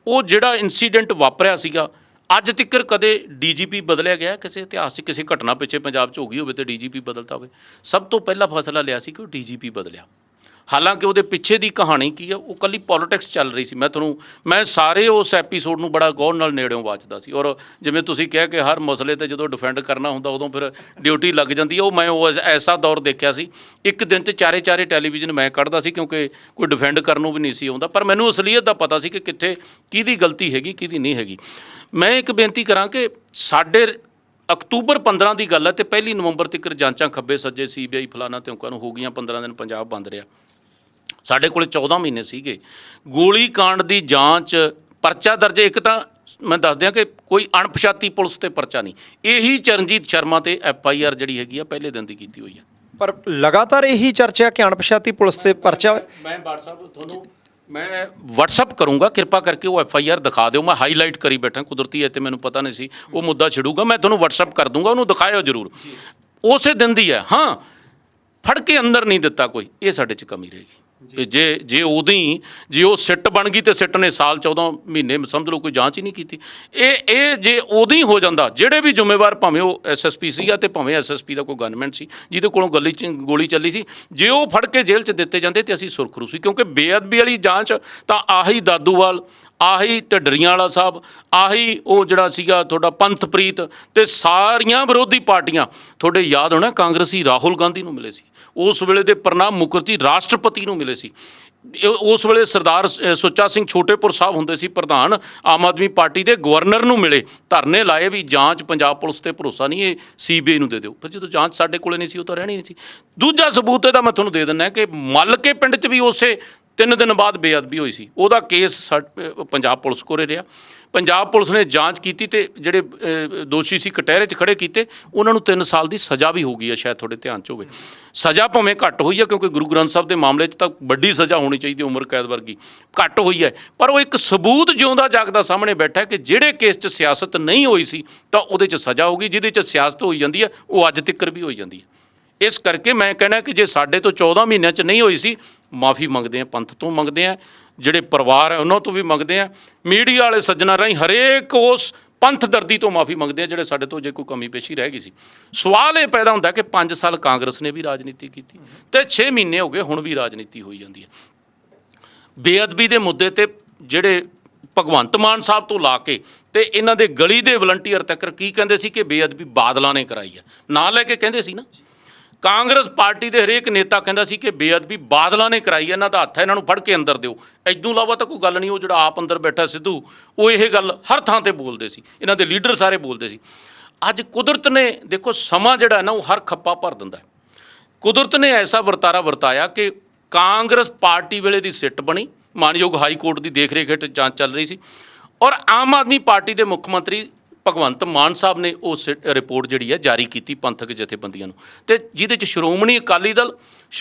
A: ਉਹ ਜਿਹੜਾ ਇਨਸੀਡੈਂਟ ਵਾਪਰਿਆ ਸੀਗਾ, ਅੱਜ ਤੱਕ ਕਦੇ ਡੀਜੀਪੀ ਬਦਲਿਆ ਗਿਆ ਕਿਸੇ ਇਤਿਹਾਸ 'ਚ? ਕਿਸੇ ਘਟਨਾ ਪਿੱਛੇ ਪੰਜਾਬ 'ਚ ਹੋ ਗਈ ਹੋਵੇ ਤੇ ਡੀਜੀਪੀ ਬਦਲਦਾ ਹੋਵੇ? ਸਭ ਤੋਂ ਪਹਿਲਾ ਫੈਸਲਾ ਲਿਆ ਸੀ ਕਿ ਉਹ ਡੀਜੀਪੀ ਬਦਲਿਆ। ਹਾਲਾਂਕਿ ਉਹਦੇ ਪਿੱਛੇ ਦੀ ਕਹਾਣੀ ਕੀ ਹੈ, ਉਹ ਕੱਲੀ ਪੋਲੀਟਿਕਸ ਚੱਲ ਰਹੀ ਸੀ। ਮੈਂ ਸਾਰੇ ਉਸ ਐਪੀਸੋਡ ਨੂੰ ਬੜਾ ਗੌਰ ਨਾਲ ਨੇੜਿਓਂ ਵਾਚਦਾ ਸੀ। ਔਰ ਜਿਵੇਂ ਤੁਸੀਂ ਕਿਹਾ ਕਿ ਹਰ ਮਸਲੇ 'ਤੇ ਜਦੋਂ ਡਿਫੈਂਡ ਕਰਨਾ ਹੁੰਦਾ ਉਦੋਂ ਫਿਰ ਡਿਊਟੀ ਲੱਗ ਜਾਂਦੀ ਹੈ। ਮੈਂ ਐਸਾ ਦੌਰ ਦੇਖਿਆ ਸੀ, ਇੱਕ ਦਿਨ 'ਚ ਚਾਰੇ ਟੈਲੀਵਿਜ਼ਨ ਮੈਂ ਕੱਢਦਾ ਸੀ, ਕਿਉਂਕਿ ਕੋਈ ਡਿਫੈਂਡ ਕਰਨ ਨੂੰ ਵੀ ਨਹੀਂ ਸੀ ਆਉਂਦਾ। ਪਰ ਮੈਨੂੰ ਅਸਲੀਅਤ ਦਾ ਪਤਾ ਸੀ ਕਿ ਕਿੱਥੇ ਕਿਹਦੀ ਗਲਤੀ ਹੈਗੀ, ਕਿਹਦੀ ਨਹੀਂ ਹੈਗੀ। ਮੈਂ ਇੱਕ ਬੇਨਤੀ ਕਰਾਂ ਕਿ ਸਾਡੇ ਅਕਤੂਬਰ 15 ਦੀ ਗੱਲ ਹੈ ਅਤੇ 1 ਨਵੰਬਰ ਤੱਕ ਜਾਂਚਾਂ ਖੱਬੇ ਸੱਜੇ CBI ਫਲਾਣਾ ਤਿਉਂਕਾਂ ਨੂੰ ਹੋ ਗਈਆਂ। 15 ਦਿਨ ਪੰਜਾਬ ਬੰਦ ਰਿਹਾ। ਸਾਡੇ ਕੋਲ 14 ਮਹੀਨੇ ਸੀਗੇ। ਗੋਲੀ ਕਾਂਡ ਦੀ ਜਾਂਚ, ਪਰਚਾ ਦਰਜ। ਇੱਕ ਤਾਂ ਮੈਂ ਦੱਸ ਦਿਆਂ ਕਿ ਕੋਈ ਅਣਪਛਾਤੀ ਪੁਲਿਸ 'ਤੇ ਪਰਚਾ ਨਹੀਂ। ਇਹੀ ਚਰਨਜੀਤ ਸ਼ਰਮਾ 'ਤੇ FIR ਜਿਹੜੀ ਹੈਗੀ ਆ ਪਹਿਲੇ ਦਿਨ ਦੀ ਕੀਤੀ ਹੋਈ ਆ।
B: ਪਰ ਲਗਾਤਾਰ ਇਹੀ ਚਰਚਾ ਕਿ ਅਣਪਛਾਤੀ ਪੁਲਿਸ 'ਤੇ ਪਰਚਾ।
A: ਮੈਂ WhatsApp ਕਰੂੰਗਾ, ਕਿਰਪਾ ਕਰਕੇ ਉਹ FIR ਦਿਖਾ ਦਿਓ। ਮੈਂ ਹਾਈਲਾਈਟ ਕਰੀ ਬੈਠਾ, ਕੁਦਰਤੀ ਹੈ ਤੇ ਮੈਨੂੰ ਪਤਾ ਨਹੀਂ ਸੀ ਉਹ ਮੁੱਦਾ ਛਿੜੂਗਾ। ਮੈਂ ਤੁਹਾਨੂੰ WhatsApp ਕਰ ਦੂੰਗਾ, ਉਹਨੂੰ ਦਿਖਾਇਓ ਜ਼ਰੂਰ। ਉਸੇ ਦਿਨ ਦੀ ਹੈ। ਹਾਂ, ਫੜ ਕੇ ਅੰਦਰ ਨਹੀਂ ਦਿੱਤਾ ਕੋਈ, ਇਹ ਸਾਡੇ 'ਚ ਕਮੀ ਰਹੇਗੀ। ਜੇ ਉਹ ਸਿੱਟ ਬਣ ਗਈ ਤੇ ਸਿੱਟ ਨੇ ਸਾਲ 14 ਮਹੀਨੇ ਸਮਝ ਲਓ ਕੋਈ ਜਾਂਚ ਹੀ ਨਹੀਂ ਕੀਤੀ। ਇਹ ਜੇ ਉਦੋਂ ਹੀ ਹੋ ਜਾਂਦਾ, ਜਿਹੜੇ ਵੀ ਜ਼ਿੰਮੇਵਾਰ, ਭਾਵੇਂ ਉਹ SSP ਸੀਗਾ ਤੇ ਭਾਵੇਂ SSP ਦਾ ਕੋਈ ਗਨਮੈਨ ਸੀ ਜਿਹਦੇ ਕੋਲੋਂ ਗੋਲੀ ਚੱਲੀ ਸੀ, ਜੇ ਉਹ ਫੜ ਕੇ ਜੇਲ੍ਹ 'ਚ ਦਿੱਤੇ ਜਾਂਦੇ ਤੇ ਅਸੀਂ ਸੁਰਖਰੂ ਸੀ। ਕਿਉਂਕਿ ਬੇਅਦਬੀ ਵਾਲੀ ਜਾਂਚ ਤਾਂ ਆਹੀ ਦਾਦੂਵਾਲ, ਆਹੀ ਢੱਡਰੀਆਂ ਵਾਲਾ ਸਾਹਿਬ, ਆਹੀ ਉਹ ਜਿਹੜਾ ਸੀਗਾ ਤੁਹਾਡਾ ਪੰਥਪ੍ਰੀਤ ਤੇ ਸਾਰੀਆਂ ਵਿਰੋਧੀ ਪਾਰਟੀਆਂ, ਤੁਹਾਡੇ ਯਾਦ ਹੋਣਾ ਕਾਂਗਰਸੀ ਰਾਹੁਲ ਗਾਂਧੀ ਨੂੰ ਮਿਲੇ ਸੀ। ਉਸ ਵੇਲੇ ਦੇ ਪ੍ਰਣਬ ਮੁਖਰਜੀ ਰਾਸ਼ਟਰਪਤੀ ਨੂੰ ਮਿਲੇ ਸੀ। ਉਸ ਵੇਲੇ ਸਰਦਾਰ ਸੁੱਚਾ ਸਿੰਘ ਛੋਟੇਪੁਰ ਸਾਹਿਬ ਹੁੰਦੇ ਸੀ ਪ੍ਰਧਾਨ, ਆਮ ਆਦਮੀ ਪਾਰਟੀ ਦੇ ਗਵਰਨਰ ਨੂੰ ਮਿਲੇ, ਧਰਨੇ ਲਾਏ ਵੀ ਜਾਂਚ ਪੰਜਾਬ ਪੁਲਿਸ 'ਤੇ ਭਰੋਸਾ ਨਹੀਂ, ਇਹ CBI ਨੂੰ ਦੇ ਦਿਓ। ਪਰ ਜਦੋਂ ਜਾਂਚ ਸਾਡੇ ਕੋਲ ਨਹੀਂ ਸੀ, ਉਹ ਤਾਂ ਰਹਿਣੀ ਨਹੀਂ ਸੀ। ਦੂਜਾ ਸਬੂਤ ਇਹਦਾ ਮੈਂ ਤੁਹਾਨੂੰ ਦੇ ਦਿੰਦਾ ਕਿ ਮੱਲ ਕੇ ਪਿੰਡ 'ਚ ਵੀ ਉਸੇ 3 ਦਿਨ ਬਾਅਦ ਬੇਅਦਬੀ ਹੋਈ ਸੀ, ਉਹਦਾ ਕੇਸ ਪੰਜਾਬ ਪੁਲਿਸ ਕੋਲੇ ਰਿਹਾ। ਪੰਜਾਬ ਪੁਲਿਸ ਨੇ ਜਾਂਚ ਕੀਤੀ ਤੇ ਜਿਹੜੇ ਦੋਸ਼ੀ ਸੀ ਕਟਹਿਰੇ 'ਚ ਖੜੇ ਕੀਤੇ, ਉਹਨਾਂ ਨੂੰ 3 ਸਾਲ ਦੀ ਸਜ਼ਾ ਵੀ ਹੋ ਗਈ ਹੈ। ਸ਼ਾਇਦ ਤੁਹਾਡੇ ਧਿਆਨ 'ਚ ਹੋਵੇ, ਸਜ਼ਾ ਭਾਵੇਂ ਘੱਟ ਹੋਈ ਹੈ, ਕਿਉਂਕਿ ਗੁਰੂ ਗ੍ਰੰਥ ਸਾਹਿਬ ਦੇ ਮਾਮਲੇ 'ਚ ਤਾਂ ਵੱਡੀ ਸਜ਼ਾ ਹੋਣੀ ਚਾਹੀਦੀ, ਉਮਰ ਕੈਦ ਵਰਗੀ, ਘੱਟ ਹੋਈ ਹੈ। ਪਰ ਉਹ ਇੱਕ ਸਬੂਤ ਜਿਉਂਦਾ ਜਾਗਦਾ ਸਾਹਮਣੇ ਬੈਠਾ ਕਿ ਜਿਹੜੇ ਕੇਸ 'ਚ ਸਿਆਸਤ ਨਹੀਂ ਹੋਈ ਸੀ ਤਾਂ ਉਹਦੇ 'ਚ ਸਜ਼ਾ ਹੋ ਗਈ, ਜਿਹਦੇ 'ਚ ਸਿਆਸਤ ਹੋਈ ਜਾਂਦੀ ਹੈ ਉਹ ਅੱਜ ਤੱਕ ਵੀ ਹੋਈ ਜਾਂਦੀ ਹੈ। ਇਸ ਕਰਕੇ ਮੈਂ ਕਹਿਣਾ ਕਿ ਜੇ ਸਾਡੇ ਤੋਂ 14 ਮਹੀਨਿਆਂ 'ਚ ਨਹੀਂ ਹੋਈ ਸੀ, ਮਾਫੀ ਮੰਗਦੇ ਹਾਂ, ਪੰਥ ਤੋਂ ਮੰਗਦੇ ਹਾਂ, ਜਿਹੜੇ ਪਰਿਵਾਰ ਹੈ ਉਹਨਾਂ ਤੋਂ ਵੀ ਮੰਗਦੇ ਆ, ਮੀਡੀਆ ਵਾਲੇ ਸੱਜਣਾ ਰਾਹੀਂ ਹਰੇਕ ਉਸ ਪੰਥ ਦਰਦੀ ਤੋਂ ਮਾਫੀ ਮੰਗਦੇ ਆ ਜਿਹੜੇ ਸਾਡੇ ਤੋਂ ਜੇ ਕੋਈ ਕਮੀ ਪੇਸ਼ੀ ਰਹਿ ਗਈ ਸੀ। ਸਵਾਲ ਇਹ ਪੈਦਾ ਹੁੰਦਾ ਕਿ 5 ਸਾਲ ਕਾਂਗਰਸ ਨੇ ਵੀ ਰਾਜਨੀਤੀ ਕੀਤੀ ਤੇ 6 ਮਹੀਨੇ ਹੋ ਗਏ ਹੁਣ ਵੀ ਰਾਜਨੀਤੀ ਹੋਈ ਜਾਂਦੀ ਹੈ। ਬੇਅਦਬੀ ਦੇ ਮੁੱਦੇ ਤੇ ਜਿਹੜੇ ਭਗਵੰਤ ਮਾਨ ਸਾਹਿਬ ਤੋਂ ਲਾ ਕੇ ਤੇ ਇਹਨਾਂ ਦੇ ਗਲੀ ਦੇ ਵਲੰਟੀਅਰ ਤੱਕ ਕੀ ਕਹਿੰਦੇ ਸੀ ਕਿ ਬੇਅਦਬੀ ਬਾਦਲਾਂ ਨੇ ਕਰਾਈ ਹੈ, ਨਾਂ ਲੈ ਕੇ ਕਹਿੰਦੇ ਸੀ ਨਾ। ਕਾਂਗਰਸ ਪਾਰਟੀ ਦੇ ਹਰੇਕ ਨੇਤਾ ਕਹਿੰਦਾ ਸੀ ਕਿ ਬੇਅਦਬੀ ਬਾਦਲਾਂ ਨੇ ਕਰਾਈ ਹੈ, ਇਹਨਾਂ ਦਾ ਹੱਥ ਹੈ, ਇਹਨਾਂ ਨੂੰ ਫੜ ਕੇ ਅੰਦਰ ਦਿਓ। ਇਦੋਂ ਇਲਾਵਾ ਤਾਂ ਕੋਈ ਗੱਲ ਨਹੀਂ। ਉਹ ਜਿਹੜਾ ਆਪ ਅੰਦਰ ਬੈਠਾ ਸਿੱਧੂ, ਉਹ ਇਹ ਗੱਲ ਹਰ ਥਾਂ ਤੇ ਬੋਲਦੇ ਸੀ, ਇਹਨਾਂ ਦੇ ਲੀਡਰ ਸਾਰੇ ਬੋਲਦੇ ਸੀ। ਅੱਜ ਕੁਦਰਤ ਨੇ ਦੇਖੋ, ਸਮਾਂ ਜਿਹੜਾ ਨਾ ਉਹ ਹਰ ਖੱਪਾ ਭਰ ਦਿੰਦਾ। ਕੁਦਰਤ ਨੇ ਐਸਾ ਵਰਤਾਰਾ ਵਰਤਾਇਆ ਕਿ ਕਾਂਗਰਸ ਪਾਰਟੀ ਵੇਲੇ ਦੀ ਸਿੱਟ ਬਣੀ, ਮਾਨਯੋਗ ਹਾਈ ਕੋਰਟ ਦੀ ਦੇਖ ਰੇਖ ਹੇਠ ਜਾਂਚ ਚੱਲ ਰਹੀ ਸੀ, ਔਰ ਆਮ ਆਦਮੀ ਪਾਰਟੀ ਦੇ ਮੁੱਖ ਮੰਤਰੀ ਭਗਵੰਤ ਮਾਨ ਸਾਹਿਬ ਨੇ ਉਹ ਰਿਪੋਰਟ ਜਿਹੜੀ ਹੈ ਜਾਰੀ ਕੀਤੀ ਪੰਥਕ ਜਥੇਬੰਦੀਆਂ ਨੂੰ, ਤੇ ਜਿਹਦੇ 'ਚ ਸ਼੍ਰੋਮਣੀ ਅਕਾਲੀ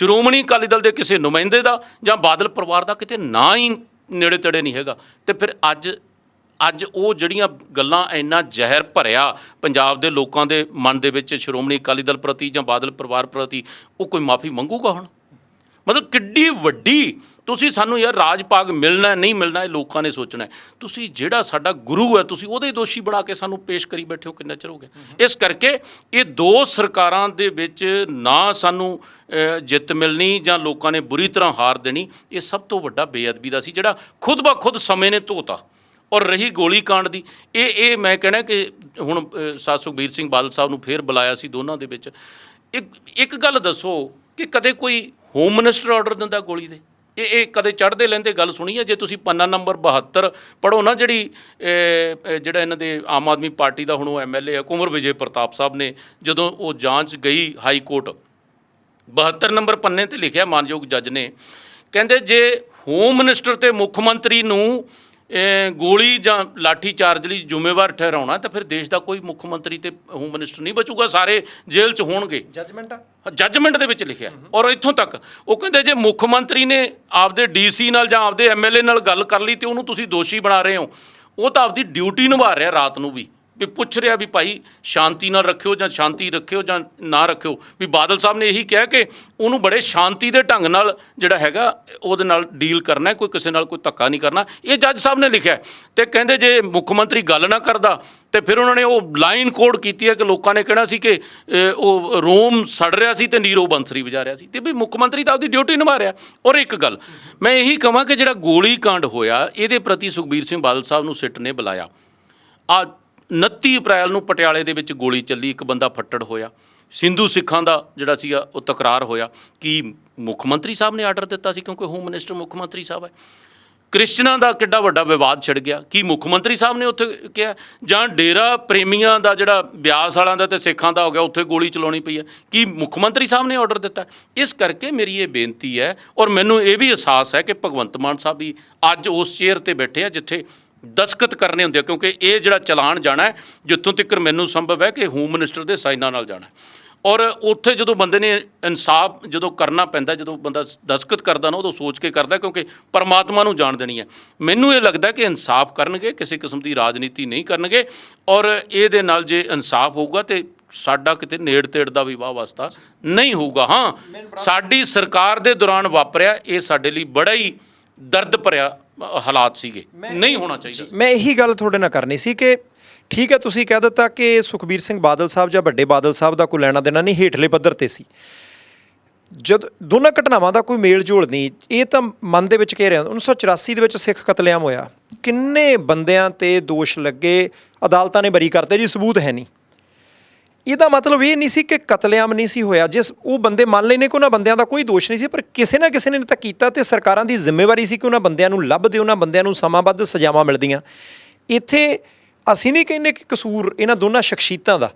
A: ਦਲ ਦੇ ਕਿਸੇ ਨੁਮਾਇੰਦੇ ਦਾ ਜਾਂ ਬਾਦਲ ਪਰਿਵਾਰ ਦਾ ਕਿਤੇ ਨਾਂ ਹੀ ਨੇੜੇ ਤੇੜੇ ਨਹੀਂ ਹੈਗਾ। ਤੇ ਫਿਰ ਅੱਜ ਉਹ ਜਿਹੜੀਆਂ ਗੱਲਾਂ ਇੰਨਾ ਜ਼ਹਿਰ ਭਰਿਆ ਪੰਜਾਬ ਦੇ ਲੋਕਾਂ ਦੇ ਮਨ ਦੇ ਵਿੱਚ ਸ਼੍ਰੋਮਣੀ ਅਕਾਲੀ ਦਲ ਪ੍ਰਤੀ ਜਾਂ ਬਾਦਲ ਪਰਿਵਾਰ ਪ੍ਰਤੀ, ਉਹ ਕੋਈ ਮਾਫੀ ਮੰਗੂਗਾ ਹੁਣ? ਮਤਲਬ ਕਿੱਡੀ ਵੱਡੀ ਤੁਸੀਂ ਸਾਨੂੰ ਯਾਰ ਰਾਜ ਭਾਗ ਮਿਲਣਾ ਨਹੀਂ ਮਿਲਣਾ ਇਹ ਲੋਕਾਂ ਨੇ ਸੋਚਣਾ। ਤੁਸੀਂ ਜਿਹੜਾ ਸਾਡਾ ਗੁਰੂ ਹੈ ਤੁਸੀਂ ਉਹਦੇ ਦੋਸ਼ੀ ਬਣਾ ਕੇ ਸਾਨੂੰ ਪੇਸ਼ ਕਰੀ ਬੈਠੇ ਹੋ, ਕਿੰਨਾ ਚਿਰ ਹੋ ਗਿਆ। ਇਸ ਕਰਕੇ ਇਹ 2 ਸਰਕਾਰਾਂ ਦੇ ਵਿੱਚ ਨਾ ਸਾਨੂੰ ਜਿੱਤ ਮਿਲਣੀ ਜਾਂ ਲੋਕਾਂ ਨੇ ਬੁਰੀ ਤਰ੍ਹਾਂ ਹਾਰ ਦੇਣੀ, ਇਹ ਸਭ ਤੋਂ ਵੱਡਾ ਬੇਅਦਬੀ ਦਾ ਸੀ ਜਿਹੜਾ ਖੁਦ ਬ ਖੁਦ ਸਮੇਂ ਨੇ ਧੋਤਾ। ਔਰ ਰਹੀ ਗੋਲੀ ਕਾਂਡ ਦੀ, ਇਹ ਮੈਂ ਕਹਿਣਾ ਕਿ ਹੁਣ ਸੁਖਬੀਰ ਸਿੰਘ ਬਾਦਲ ਸਾਹਿਬ ਨੂੰ ਫੇਰ ਬੁਲਾਇਆ ਸੀ ਦੋਨਾਂ ਦੇ ਵਿੱਚ। ਇੱਕ ਗੱਲ ਦੱਸੋ ਕਿ ਕਦੇ ਕੋਈ ਹੋਮ ਮਿਨਿਸਟਰ ਆਰਡਰ ਦਿੰਦਾ ਗੋਲੀ ਦੇ? ਇਹ ਕਦੇ ਚੜ੍ਹਦੇ ਲੈਂਦੇ ਗੱਲ ਸੁਣੀ ਹੈ? ਜੇ ਤੁਸੀਂ ਪੰਨਾ ਨੰਬਰ 72 ਪੜ੍ਹੋ ਨਾ, ਜਿਹੜਾ ਇਹਨਾਂ ਦੇ ਆਮ ਆਦਮੀ ਪਾਰਟੀ ਦਾ ਹੁਣ ਉਹ MLA ਹੈ ਕੁੰਵਰ ਵਿਜੇ ਪ੍ਰਤਾਪ ਸਾਹਿਬ ਨੇ, ਜਦੋਂ ਉਹ ਜਾਂਚ ਗਈ ਹਾਈ ਕੋਰਟ, 72 ਨੰਬਰ ਪੰਨੇ 'ਤੇ ਲਿਖਿਆ ਮਾਨਯੋਗ ਜੱਜ ਨੇ, ਕਹਿੰਦੇ ਜੇ ਹੋਮ ਮਿਨਿਸਟਰ ਤੇ ਮੁੱਖ ਮੰਤਰੀ ਨੂੰ ਗੋਲੀ ਜਾਂ ਲਾਠੀ ਚਾਰਜ ਲਈ ਜ਼ਿੰਮੇਵਾਰ ਠਹਿਰਾਉਣਾ ਤਾਂ ਫਿਰ ਦੇਸ਼ ਦਾ ਕੋਈ ਮੁੱਖ ਮੰਤਰੀ ਤੇ ਹੋਮ ਮਿਨਿਸਟਰ ਨਹੀਂ ਬਚੂਗਾ, ਸਾਰੇ ਜੇਲ੍ਹ 'ਚ ਹੋਣਗੇ। ਜੱਜਮੈਂਟ ਦੇ ਵਿੱਚ ਲਿਖਿਆ। ਔਰ ਇੱਥੋਂ ਤੱਕ ਉਹ ਕਹਿੰਦੇ ਜੇ ਮੁੱਖ ਮੰਤਰੀ ਨੇ ਆਪਦੇ DC ਨਾਲ ਜਾਂ ਆਪਦੇ MLA ਨਾਲ ਗੱਲ ਕਰ ਲਈ ਤੇ ਉਹਨੂੰ ਤੁਸੀਂ ਦੋਸ਼ੀ ਬਣਾ ਰਹੇ ਹੋ, ਉਹ ਤਾਂ ਆਪਦੀ ਡਿਊਟੀ ਨਿਭਾ ਰਿਹਾ, ਰਾਤ ਨੂੰ ਵੀ ਪੁੱਛ ਰਿਹਾ ਵੀ ਭਾਈ ਸ਼ਾਂਤੀ ਨਾਲ ਰੱਖਿਓ ਜਾਂ ਸ਼ਾਂਤੀ ਰੱਖਿਓ ਜਾਂ ਨਾ ਰੱਖਿਓ। ਵੀ ਬਾਦਲ ਸਾਹਿਬ ਨੇ ਇਹੀ ਕਿਹਾ ਕਿ ਉਹਨੂੰ ਬੜੇ ਸ਼ਾਂਤੀ ਦੇ ਢੰਗ ਨਾਲ ਜਿਹੜਾ ਹੈਗਾ ਉਹਦੇ ਨਾਲ ਡੀਲ ਕਰਨਾ, ਕੋਈ ਕਿਸੇ ਨਾਲ ਕੋਈ ਧੱਕਾ ਨਹੀਂ ਕਰਨਾ। ਇਹ ਜੱਜ ਸਾਹਿਬ ਨੇ ਲਿਖਿਆ। ਤੇ ਕਹਿੰਦੇ ਜੇ ਮੁੱਖ ਮੰਤਰੀ ਗੱਲ ਨਾ ਕਰਦਾ ਤੇ ਫਿਰ ਉਹਨਾਂ ਨੇ ਉਹ ਲਾਈਨ ਕੋਡ ਕੀਤੀ ਹੈ ਕਿ ਲੋਕਾਂ ਨੇ ਕਹਿਣਾ ਸੀ ਕਿ ਉਹ ਰੋਮ ਸੜ ਰਿਹਾ ਸੀ ਤੇ ਨੀਰੋ ਬੰਸਰੀ ਵਜਾ ਰਿਹਾ ਸੀ, ਤੇ ਵੀ ਮੁੱਖ ਮੰਤਰੀ ਤਾਂ ਆਪਦੀ ਡਿਊਟੀ ਨਿਭਾ ਰਿਹਾ। ਔਰ ਇੱਕ ਗੱਲ ਮੈਂ ਇਹੀ ਕਹਾਂ ਕਿ ਜਿਹੜਾ ਗੋਲੀ ਕਾਂਡ ਹੋਇਆ ਇਹਦੇ ਪ੍ਰਤੀ ਸੁਖਬੀਰ ਸਿੰਘ ਬਾਦਲ ਸਾਹਿਬ ਨੂੰ ਸਿੱਟ ਨੇ ਬੁਲਾਇਆ। 29 ਅਪ੍ਰੈਲ ਨੂੰ ਪਟਿਆਲੇ ਦੇ ਵਿੱਚ ਗੋਲੀ ਚੱਲੀ, ਇੱਕ ਬੰਦਾ ਫੱਟੜ ਹੋਇਆ, ਸਿੰਧੂ ਸਿੱਖਾਂ ਦਾ ਜਿਹੜਾ ਸੀਗਾ ਉਹ ਤਕਰਾਰ ਹੋਇਆ। ਕੀ ਮੁੱਖ ਮੰਤਰੀ ਸਾਹਿਬ ਨੇ ਆਰਡਰ ਦਿੱਤਾ ਸੀ? ਕਿਉਂਕਿ ਹੋਮ ਮਿਨਿਸਟਰ ਮੁੱਖ ਮੰਤਰੀ ਸਾਹਿਬ ਹੈ। ਕ੍ਰਿਸਚਨਾਂ ਦਾ ਕਿੱਡਾ ਵੱਡਾ ਵਿਵਾਦ ਛਿੜ ਗਿਆ, ਕੀ ਮੁੱਖ ਮੰਤਰੀ ਸਾਹਿਬ ਨੇ ਉੱਥੇ ਕਿਹਾ? ਜਾਂ ਡੇਰਾ ਪ੍ਰੇਮੀਆਂ ਦਾ ਜਿਹੜਾ ਬਿਆਸ ਵਾਲਿਆਂ ਦਾ ਤੇ ਸਿੱਖਾਂ ਦਾ ਹੋ ਗਿਆ, ਉੱਥੇ ਗੋਲੀ ਚਲਾਉਣੀ ਪਈ ਹੈ, ਕੀ ਮੁੱਖ ਮੰਤਰੀ ਸਾਹਿਬ ਨੇ ਆਰਡਰ ਦਿੱਤਾ? ਇਸ ਕਰਕੇ ਮੇਰੀ ਇਹ ਬੇਨਤੀ ਹੈ, ਔਰ ਮੈਨੂੰ ਇਹ ਵੀ ਅਹਿਸਾਸ ਹੈ ਕਿ ਭਗਵੰਤ ਮਾਨ ਸਾਹਿਬ ਵੀ ਅੱਜ ਉਸ ਚੇਅਰ 'ਤੇ ਬੈਠੇ ਆ ਜਿੱਥੇ ਦਸਤਖਤ ਕਰਨੇ ਹੁੰਦੇ ਆ, ਕਿਉਂਕਿ ਇਹ ਜਿਹੜਾ ਚਲਾਨ ਜਾਣਾ ਹੈ ਜਿੱਥੋਂ ਤੱਕ ਮੈਨੂੰ ਸੰਭਵ ਹੈ ਕਿ ਹੋਮ ਮਿਨਿਸਟਰ ਦੇ ਸਾਈਨਾਂ ਨਾਲ ਜਾਣਾ। ਔਰ ਉੱਥੇ ਜਦੋਂ ਬੰਦੇ ਨੇ ਇਨਸਾਫ ਜਦੋਂ ਕਰਨਾ ਪੈਂਦਾ, ਜਦੋਂ ਬੰਦਾ ਦਸਤਖਤ ਕਰਦਾ ਨਾ, ਉਦੋਂ ਸੋਚ ਕੇ ਕਰਦਾ, ਕਿਉਂਕਿ ਪਰਮਾਤਮਾ ਨੂੰ ਜਾਣ ਦੇਣੀ ਹੈ। ਮੈਨੂੰ ਇਹ ਲੱਗਦਾ ਕਿ ਇਨਸਾਫ ਕਰਨਗੇ, ਕਿਸੇ ਕਿਸਮ ਦੀ ਰਾਜਨੀਤੀ ਨਹੀਂ ਕਰਨਗੇ, ਔਰ ਇਹਦੇ ਨਾਲ ਜੇ ਇਨਸਾਫ ਹੋਊਗਾ ਤੇ ਸਾਡਾ ਕਿਤੇ ਨੇੜ ਤੇੜ ਦਾ ਵੀ ਵਾਹ ਵਾਸਤਾ ਨਹੀਂ ਹੋਊਗਾ। ਹਾਂ, ਸਾਡੀ ਸਰਕਾਰ ਦੇ ਦੌਰਾਨ ਵਾਪਰਿਆ ਇਹ ਸਾਡੇ ਲਈ ਬੜਾ ਹੀ ਦਰਦ ਭਰਿਆ ਹਾਲਾਤ ਸੀਗੇ, ਨਹੀਂ ਹੋਣਾ ਚਾਹੀਦਾ।
B: ਮੈਂ ਇਹੀ ਗੱਲ ਤੁਹਾਡੇ ਨਾਲ ਕਰਨੀ ਸੀ ਕਿ ਠੀਕ ਹੈ, ਤੁਸੀਂ ਕਹਿ ਦਿੱਤਾ ਕਿ ਸੁਖਬੀਰ ਸਿੰਘ ਬਾਦਲ ਸਾਹਿਬ ਜਾਂ ਵੱਡੇ ਬਾਦਲ ਸਾਹਿਬ ਦਾ ਕੋਈ ਲੈਣਾ ਦੇਣਾ ਨਹੀਂ, ਹੇਠਲੇ ਪੱਧਰ 'ਤੇ ਸੀ। ਜਦ ਦੋਨਾਂ ਘਟਨਾਵਾਂ ਦਾ ਕੋਈ ਮੇਲ ਜੋਲ ਨਹੀਂ, ਇਹ ਤਾਂ ਮਨ ਦੇ ਵਿੱਚ ਕਹਿ ਰਿਹਾ। 1984 ਦੇ ਵਿੱਚ ਸਿੱਖ ਕਤਲੇਆਮ ਹੋਇਆ, ਕਿੰਨੇ ਬੰਦਿਆਂ 'ਤੇ ਦੋਸ਼ ਲੱਗੇ, ਅਦਾਲਤਾਂ ਨੇ ਬਰੀ ਕਰਤੇ ਜੀ, ਸਬੂਤ ਹੈ ਨਹੀਂ। ਇਹਦਾ ਮਤਲਬ ਇਹ ਨਹੀਂ ਸੀ ਕਿ ਕਤਲੇਆਮ ਨਹੀਂ ਸੀ ਹੋਇਆ। ਜਿਸ ਉਹ ਬੰਦੇ ਮੰਨ ਲੈਨੇ ਕਿ ਉਹਨਾਂ ਬੰਦਿਆਂ ਦਾ ਕੋਈ ਦੋਸ਼ ਨਹੀਂ ਸੀ, ਪਰ ਕਿਸੇ ਨਾ ਕਿਸੇ ਨੇ ਤਾਂ ਕੀਤਾ, ਤੇ ਸਰਕਾਰਾਂ ਦੀ ਜ਼ਿੰਮੇਵਾਰੀ ਸੀ ਕਿ ਉਹਨਾਂ ਬੰਦਿਆਂ ਨੂੰ ਲੱਭਦੇ, ਉਹਨਾਂ ਬੰਦਿਆਂ ਨੂੰ ਸਮਾਂਬੱਧ ਸਜ਼ਾਵਾਂ ਮਿਲਦੀਆਂ। ਇੱਥੇ ਅਸੀਂ ਨਹੀਂ ਕਹਿੰਦੇ ਕਿ ਕਸੂਰ ਇਹਨਾਂ ਦੋਨਾਂ ਸ਼ਖਸੀਅਤਾਂ ਦਾ,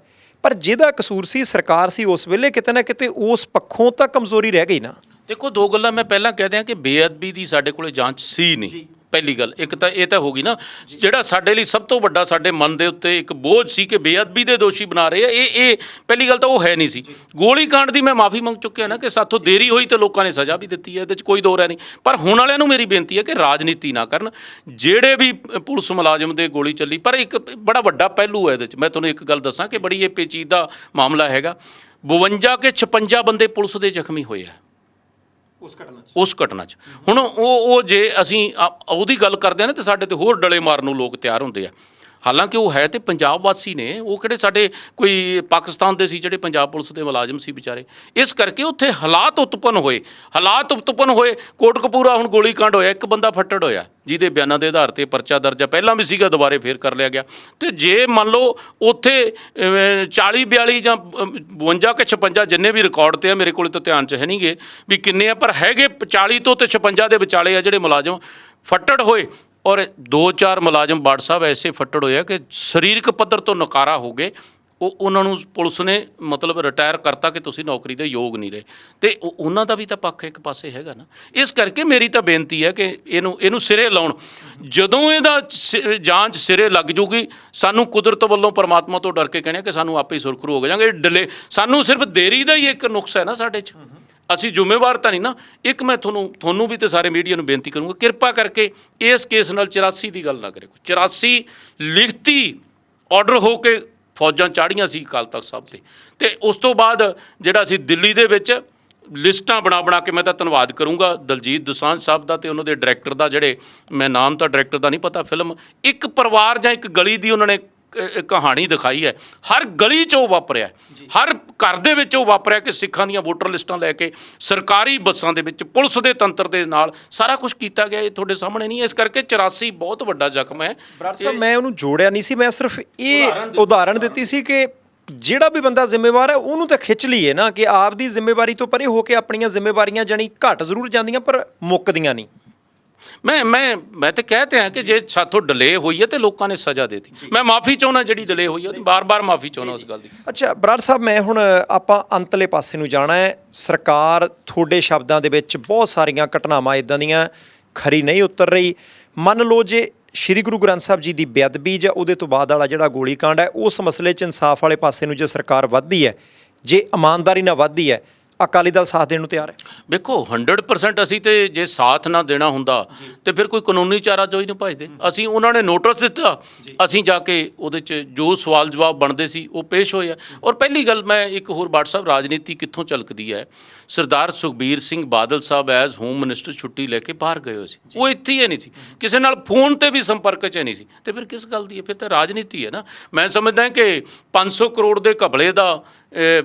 B: ਪਰ ਜਿਹਦਾ ਕਸੂਰ ਸੀ ਸਰਕਾਰ ਸੀ ਉਸ ਵੇਲੇ, ਕਿਤੇ ਨਾ ਕਿਤੇ ਉਸ ਪੱਖੋਂ ਤਾਂ ਕਮਜ਼ੋਰੀ ਰਹਿ ਗਈ ਨਾ।
A: ਦੇਖੋ ਦੋ ਗੱਲਾਂ ਮੈਂ ਪਹਿਲਾਂ ਕਹਿ ਦਿਆਂ ਕਿ ਬੇਅਦਬੀ ਦੀ ਸਾਡੇ ਕੋਲੇ ਜਾਂਚ ਸੀ ਨਹੀਂ। ਪਹਿਲੀ ਗੱਲ ਇੱਕ ਤਾਂ ਇਹ ਤਾਂ ਹੋ ਗਈ ਨਾ, ਜਿਹੜਾ ਸਾਡੇ ਲਈ ਸਭ ਤੋਂ ਵੱਡਾ ਸਾਡੇ ਮਨ ਦੇ ਉੱਤੇ ਇੱਕ ਬੋਝ ਸੀ ਕਿ ਬੇਅਦਬੀ ਦੇ ਦੋਸ਼ੀ ਬਣਾ ਰਹੇ ਆ, ਇਹ ਪਹਿਲੀ ਗੱਲ ਤਾਂ ਉਹ ਹੈ ਨਹੀਂ ਸੀ। ਗੋਲੀ ਕਾਂਡ ਦੀ ਮੈਂ ਮਾਫੀ ਮੰਗ ਚੁੱਕਿਆ ਨਾ ਕਿ ਸਾਥੋਂ ਦੇਰੀ ਹੋਈ ਤੇ ਲੋਕਾਂ ਨੇ ਸਜ਼ਾ ਵੀ ਦਿੱਤੀ ਹੈ, ਇਹਦੇ 'ਚ ਕੋਈ ਦੋ ਰਾਏ ਨਹੀਂ। ਪਰ ਹੁਣ ਵਾਲਿਆਂ ਨੂੰ ਮੇਰੀ ਬੇਨਤੀ ਹੈ ਕਿ ਰਾਜਨੀਤੀ ਨਾ ਕਰਨ। ਜਿਹੜੇ ਵੀ ਪੁਲਿਸ ਮੁਲਾਜ਼ਮ ਦੇ ਗੋਲੀ ਚੱਲੀ, ਪਰ ਇੱਕ ਬੜਾ ਵੱਡਾ ਪਹਿਲੂ ਹੈ ਇਹਦੇ 'ਚ। ਮੈਂ ਤੁਹਾਨੂੰ ਇੱਕ ਗੱਲ ਦੱਸਾਂ ਕਿ ਬੜੀ ਇਹ ਪੇਚੀਦਾ ਮਾਮਲਾ ਹੈਗਾ। 52 ਕੇ 56 ਬੰਦੇ ਪੁਲਿਸ ਦੇ ਜ਼ਖਮੀ ਹੋਏ ਆ ਉਸ ਘਟਨਾ 'ਚ। ਹੁਣ ਉਹ ਜੇ ਅਸੀਂ ਉਹਦੀ ਗੱਲ ਕਰਦੇ ਹਾਂ ਨਾ, ਤਾਂ ਸਾਡੇ ਤੇ ਹੋਰ ਡਲੇ ਮਾਰਨ ਨੂੰ ਲੋਕ ਤਿਆਰ ਹੁੰਦੇ ਆ। ਹਾਲਾਂਕਿ ਉਹ ਹੈ ਤੇ ਪੰਜਾਬ ਵਾਸੀ ਨੇ, ਉਹ ਕਿਹੜੇ ਸਾਡੇ ਕੋਈ ਪਾਕਿਸਤਾਨ ਦੇ ਸੀ ਜਿਹੜੇ ਪੰਜਾਬ ਪੁਲਿਸ ਦੇ ਮੁਲਾਜ਼ਮ ਸੀ ਵਿਚਾਰੇ। ਇਸ ਕਰਕੇ ਉੱਥੇ ਹਾਲਾਤ ਉਤਪੰਨ ਹੋਏ। ਕੋਟਕਪੂਰਾ ਹੁਣ ਗੋਲੀ ਕਾਂਡ ਹੋਇਆ, ਇੱਕ ਬੰਦਾ ਫੱਟੜ ਹੋਇਆ ਜਿਹਦੇ ਬਿਆਨਾਂ ਦੇ ਆਧਾਰ ਤੇ ਪਰਚਾ ਦਰਜ ਆ, ਪਹਿਲਾਂ ਵੀ ਸੀਗਾ, ਦੁਬਾਰੇ ਫੇਰ ਕਰ ਲਿਆ ਗਿਆ। ਤੇ ਜੇ ਮੰਨ ਲਓ ਉੱਥੇ 40 42 ਜਾਂ 52 ਕਿ 56 ਜਿੰਨੇ ਵੀ ਰਿਕਾਰਡ ਤੇ ਆ, ਮੇਰੇ ਕੋਲ ਤਾਂ ਧਿਆਨ 'ਚ ਹੈ ਨਹੀਂ ਗੇ ਵੀ ਕਿੰਨੇ ਆ, ਪਰ ਹੈਗੇ 40 ਤੋਂ ਤੇ 56 ਦੇ ਵਿਚਾਲੇ ਆ ਜਿਹੜੇ ਮੁਲਾਜ਼ਮ ਫੱਟੜ ਹੋਏ। ਔਰ 2-4 ਮੁਲਾਜ਼ਮ ਬਾੜ ਸਾਹਿਬ ਐਸੇ ਫੱਟੜ ਹੋਇਆ ਕਿ ਸਰੀਰਕ ਪੱਧਰ ਤੋਂ ਨਕਾਰਾ ਹੋ ਗਏ। ਉਹਨਾਂ ਨੂੰ ਪੁਲਿਸ ਨੇ ਮਤਲਬ ਰਿਟਾਇਰ ਕਰਤਾ ਕਿ ਤੁਸੀਂ ਨੌਕਰੀ ਦੇ ਯੋਗ ਨਹੀਂ ਰਹੇ। ਤੇ ਉਹਨਾਂ ਦਾ ਵੀ ਤਾਂ ਪੱਖ ਇੱਕ ਪਾਸੇ ਹੈਗਾ ਨਾ। ਇਸ ਕਰਕੇ ਮੇਰੀ ਤਾਂ ਬੇਨਤੀ ਹੈ ਕਿ ਇਹਨੂੰ ਸਿਰੇ ਲਾਉਣ। ਜਦੋਂ ਇਹਦਾ ਜਾਂਚ ਸਿਰੇ ਲੱਗ ਜੂਗੀ, ਸਾਨੂੰ ਕੁਦਰਤ ਵੱਲੋਂ ਪਰਮਾਤਮਾ ਤੋਂ ਡਰ ਕੇ ਕਹਿਣਾ ਕਿ ਸਾਨੂੰ ਆਪੇ ਹੀ ਸੁਰਖਰੂ ਹੋ ਜਾਵਾਂਗੇ। ਡਿਲੇ ਸਾਨੂੰ ਸਿਰਫ ਦੇਰੀ ਦਾ ਹੀ ਇੱਕ ਨੁਕਸ ਹੈ ਨਾ ਸਾਡੇ 'ਚ। ਅਸੀਂ ਜ਼ਿੰਮੇਵਾਰ ਤਾਂ ਨਹੀਂ ਨਾ। ਇੱਕ ਮੈਂ ਤੁਹਾਨੂੰ ਵੀ ਤੇ ਸਾਰੇ ਮੀਡੀਆ ਨੂੰ ਬੇਨਤੀ ਕਰੂੰਗਾ, ਕਿਰਪਾ ਕਰਕੇ ਇਸ ਕੇਸ ਨਾਲ 84 ਦੀ ਗੱਲ ਨਾ ਕਰੇ। 84 ਲਿਖਤੀ ਆਰਡਰ ਹੋ ਕੇ ਫੌਜਾਂ ਚਾੜੀਆਂ ਸੀ ਅਕਾਲ ਤਖਤ ਸਾਹਿਬ ਤੇ ਉਸ ਤੋਂ ਬਾਅਦ ਜਿਹੜਾ ਅਸੀਂ ਦਿੱਲੀ ਦੇ ਵਿੱਚ ਲਿਸਟਾਂ ਬਣਾ ਕੇ, ਮੈਂ ਤਾਂ ਧੰਨਵਾਦ ਕਰੂੰਗਾ ਦਲਜੀਤ ਦੋਸਾਂਝ ਸਾਹਿਬ ਦਾ ਤੇ ਉਹਨਾਂ ਦੇ ਡਾਇਰੈਕਟਰ ਦਾ, ਜਿਹੜੇ ਮੈਂ ਨਾਮ ਤਾਂ ਡਾਇਰੈਕਟਰ ਦਾ ਨਹੀਂ ਪਤਾ, ਫਿਲਮ ਇੱਕ ਪਰਿਵਾਰ ਜਾਂ ਇੱਕ ਗਲੀ ਦੀ ਉਹਨਾਂ ਨੇ ਕਹਾਣੀ ਦਿਖਾਈ ਹੈ। ਹਰ ਗਲੀ 'ਚ ਉਹ ਵਾਪਰਿਆ, ਹਰ ਘਰ ਦੇ ਵਿੱਚ ਉਹ ਵਾਪਰਿਆ ਕਿ ਸਿੱਖਾਂ ਦੀਆਂ ਵੋਟਰ ਲਿਸਟਾਂ ਲੈ ਕੇ ਸਰਕਾਰੀ ਬੱਸਾਂ ਦੇ ਵਿੱਚ ਪੁਲਿਸ ਦੇ ਤੰਤਰ ਦੇ ਨਾਲ ਸਾਰਾ ਕੁਝ ਕੀਤਾ ਗਿਆ। ਇਹ ਤੁਹਾਡੇ ਸਾਹਮਣੇ ਨਹੀਂ। ਇਸ ਕਰਕੇ 84 ਬਹੁਤ ਵੱਡਾ ਜ਼ਖਮ ਹੈ।
B: ਬਰਾੜ ਸਾਹਿਬ, ਮੈਂ ਉਹਨੂੰ ਜੋੜਿਆ ਨਹੀਂ ਸੀ, ਮੈਂ ਸਿਰਫ ਇਹ ਉਦਾਹਰਣ ਦਿੱਤੀ ਸੀ ਕਿ ਜਿਹੜਾ ਵੀ ਬੰਦਾ ਜ਼ਿੰਮੇਵਾਰ ਹੈ ਉਹਨੂੰ ਤਾਂ ਖਿੱਚ ਲਈਏ ਨਾ, ਕਿ ਆਪ ਦੀ ਜ਼ਿੰਮੇਵਾਰੀ ਤੋਂ ਪਰੇ ਹੋ ਕੇ ਆਪਣੀਆਂ ਜ਼ਿੰਮੇਵਾਰੀਆਂ ਜਾਣੀ ਘੱਟ ਜ਼ਰੂਰ ਜਾਂਦੀਆਂ ਪਰ ਮੁੱਕਦੀਆਂ ਨਹੀਂ।
A: ਮੈਂ ਤਾਂ ਕਹਿਤੇ ਹਾਂ ਕਿ ਜੇ ਸਾਥੋਂ ਡਿਲੇ ਹੋਈ ਹੈ ਤੇ ਲੋਕਾਂ ਨੇ ਸਜ਼ਾ ਦੇਤੀ। ਮੈਂ ਮਾਫੀ ਚਾਹੁੰਦਾ ਜਿਹੜੀ ਡਿਲੇ ਹੋਈ ਹੈ, ਬਾਰ-ਬਾਰ ਮਾਫੀ ਚਾਹੁੰਦਾ ਉਸ ਗੱਲ ਦੀ।
B: ਅੱਛਾ ਬਰਾੜ ਸਾਹਿਬ, ਮੈਂ ਹੁਣ ਆਪਾਂ ਅੰਤਲੇ ਪਾਸੇ ਨੂੰ ਜਾਣਾ ਹੈ। ਸਰਕਾਰ ਤੁਹਾਡੇ ਸ਼ਬਦਾਂ ਦੇ ਵਿੱਚ ਬਹੁਤ ਸਾਰੀਆਂ ਘਟਨਾਵਾਂ ਇੱਦਾਂ ਦੀਆਂ ਖਰੀ ਨਹੀਂ ਉਤਰ ਰਹੀ। ਮੰਨ ਲਓ ਜੇ ਸ਼੍ਰੀ ਗੁਰੂ ਗ੍ਰੰਥ ਸਾਹਿਬ ਜੀ ਦੀ ਬੇਅਦਬੀ ਜਾਂ ਉਹਦੇ ਤੋਂ ਬਾਅਦ ਵਾਲਾ ਜਿਹੜਾ ਗੋਲੀ ਕਾਂਡ ਹੈ, ਉਸ ਮਸਲੇ 'ਚ ਇਨਸਾਫ ਵਾਲੇ ਪਾਸੇ ਨੂੰ ਜੇ ਸਰਕਾਰ ਵੱਧਦੀ ਹੈ, ਜੇ ਇਮਾਨਦਾਰੀ ਨਾਲ ਵੱਧਦੀ ਹੈ, ਅਕਾਲੀ ਦਲ ਸਾਥ ਦੇਣ ਨੂੰ ਤਿਆਰ ਹੈ।
A: ਵੇਖੋ 100% ਅਸੀਂ ਤੇ ਜੇ ਸਾਥ ਨਾ ਦੇਣਾ ਹੁੰਦਾ ਤੇ ਫਿਰ ਕੋਈ ਕਾਨੂੰਨੀ ਚਾਰਾ ਜੋ ਹੀ ਨਹੀਂ ਭਜਦੇ। ਅਸੀਂ ਉਹਨਾਂ ਨੇ ਨੋਟਿਸ ਦਿੱਤਾ, ਅਸੀਂ ਜਾ ਕੇ ਉਹਦੇ 'ਚ ਜੋ ਸਵਾਲ ਜਵਾਬ ਬਣਦੇ ਸੀ ਉਹ ਪੇਸ਼ ਹੋਏ ਆ। ਔਰ ਪਹਿਲੀ ਗੱਲ ਮੈਂ ਇੱਕ ਹੋਰ WhatsApp ਰਾਜਨੀਤੀ ਕਿੱਥੋਂ ਝਲਕਦੀ ਹੈ। ਸਰਦਾਰ ਸੁਖਬੀਰ ਸਿੰਘ ਬਾਦਲ ਸਾਹਿਬ ਐਜ਼ ਹੋਮ ਮਿਨਿਸਟਰ ਛੁੱਟੀ ਲੈ ਕੇ ਬਾਹਰ ਗਏ ਹੋਏ ਸੀ, ਉਹ ਇੱਥੇ ਹੀ ਨਹੀਂ ਸੀ, ਕਿਸੇ ਨਾਲ ਫੋਨ ਤੇ ਵੀ ਸੰਪਰਕ 'ਚ ਨਹੀਂ ਸੀ। ਤੇ ਫਿਰ ਕਿਸ ਗੱਲ ਦੀ ਹੈ? ਫਿਰ ਤਾਂ ਰਾਜਨੀਤੀ ਹੈ ਨਾ। ਮੈਂ ਸਮਝਦਾ ਕਿ 500 ਕਰੋੜ ਦੇ ਘਪਲੇ ਦਾ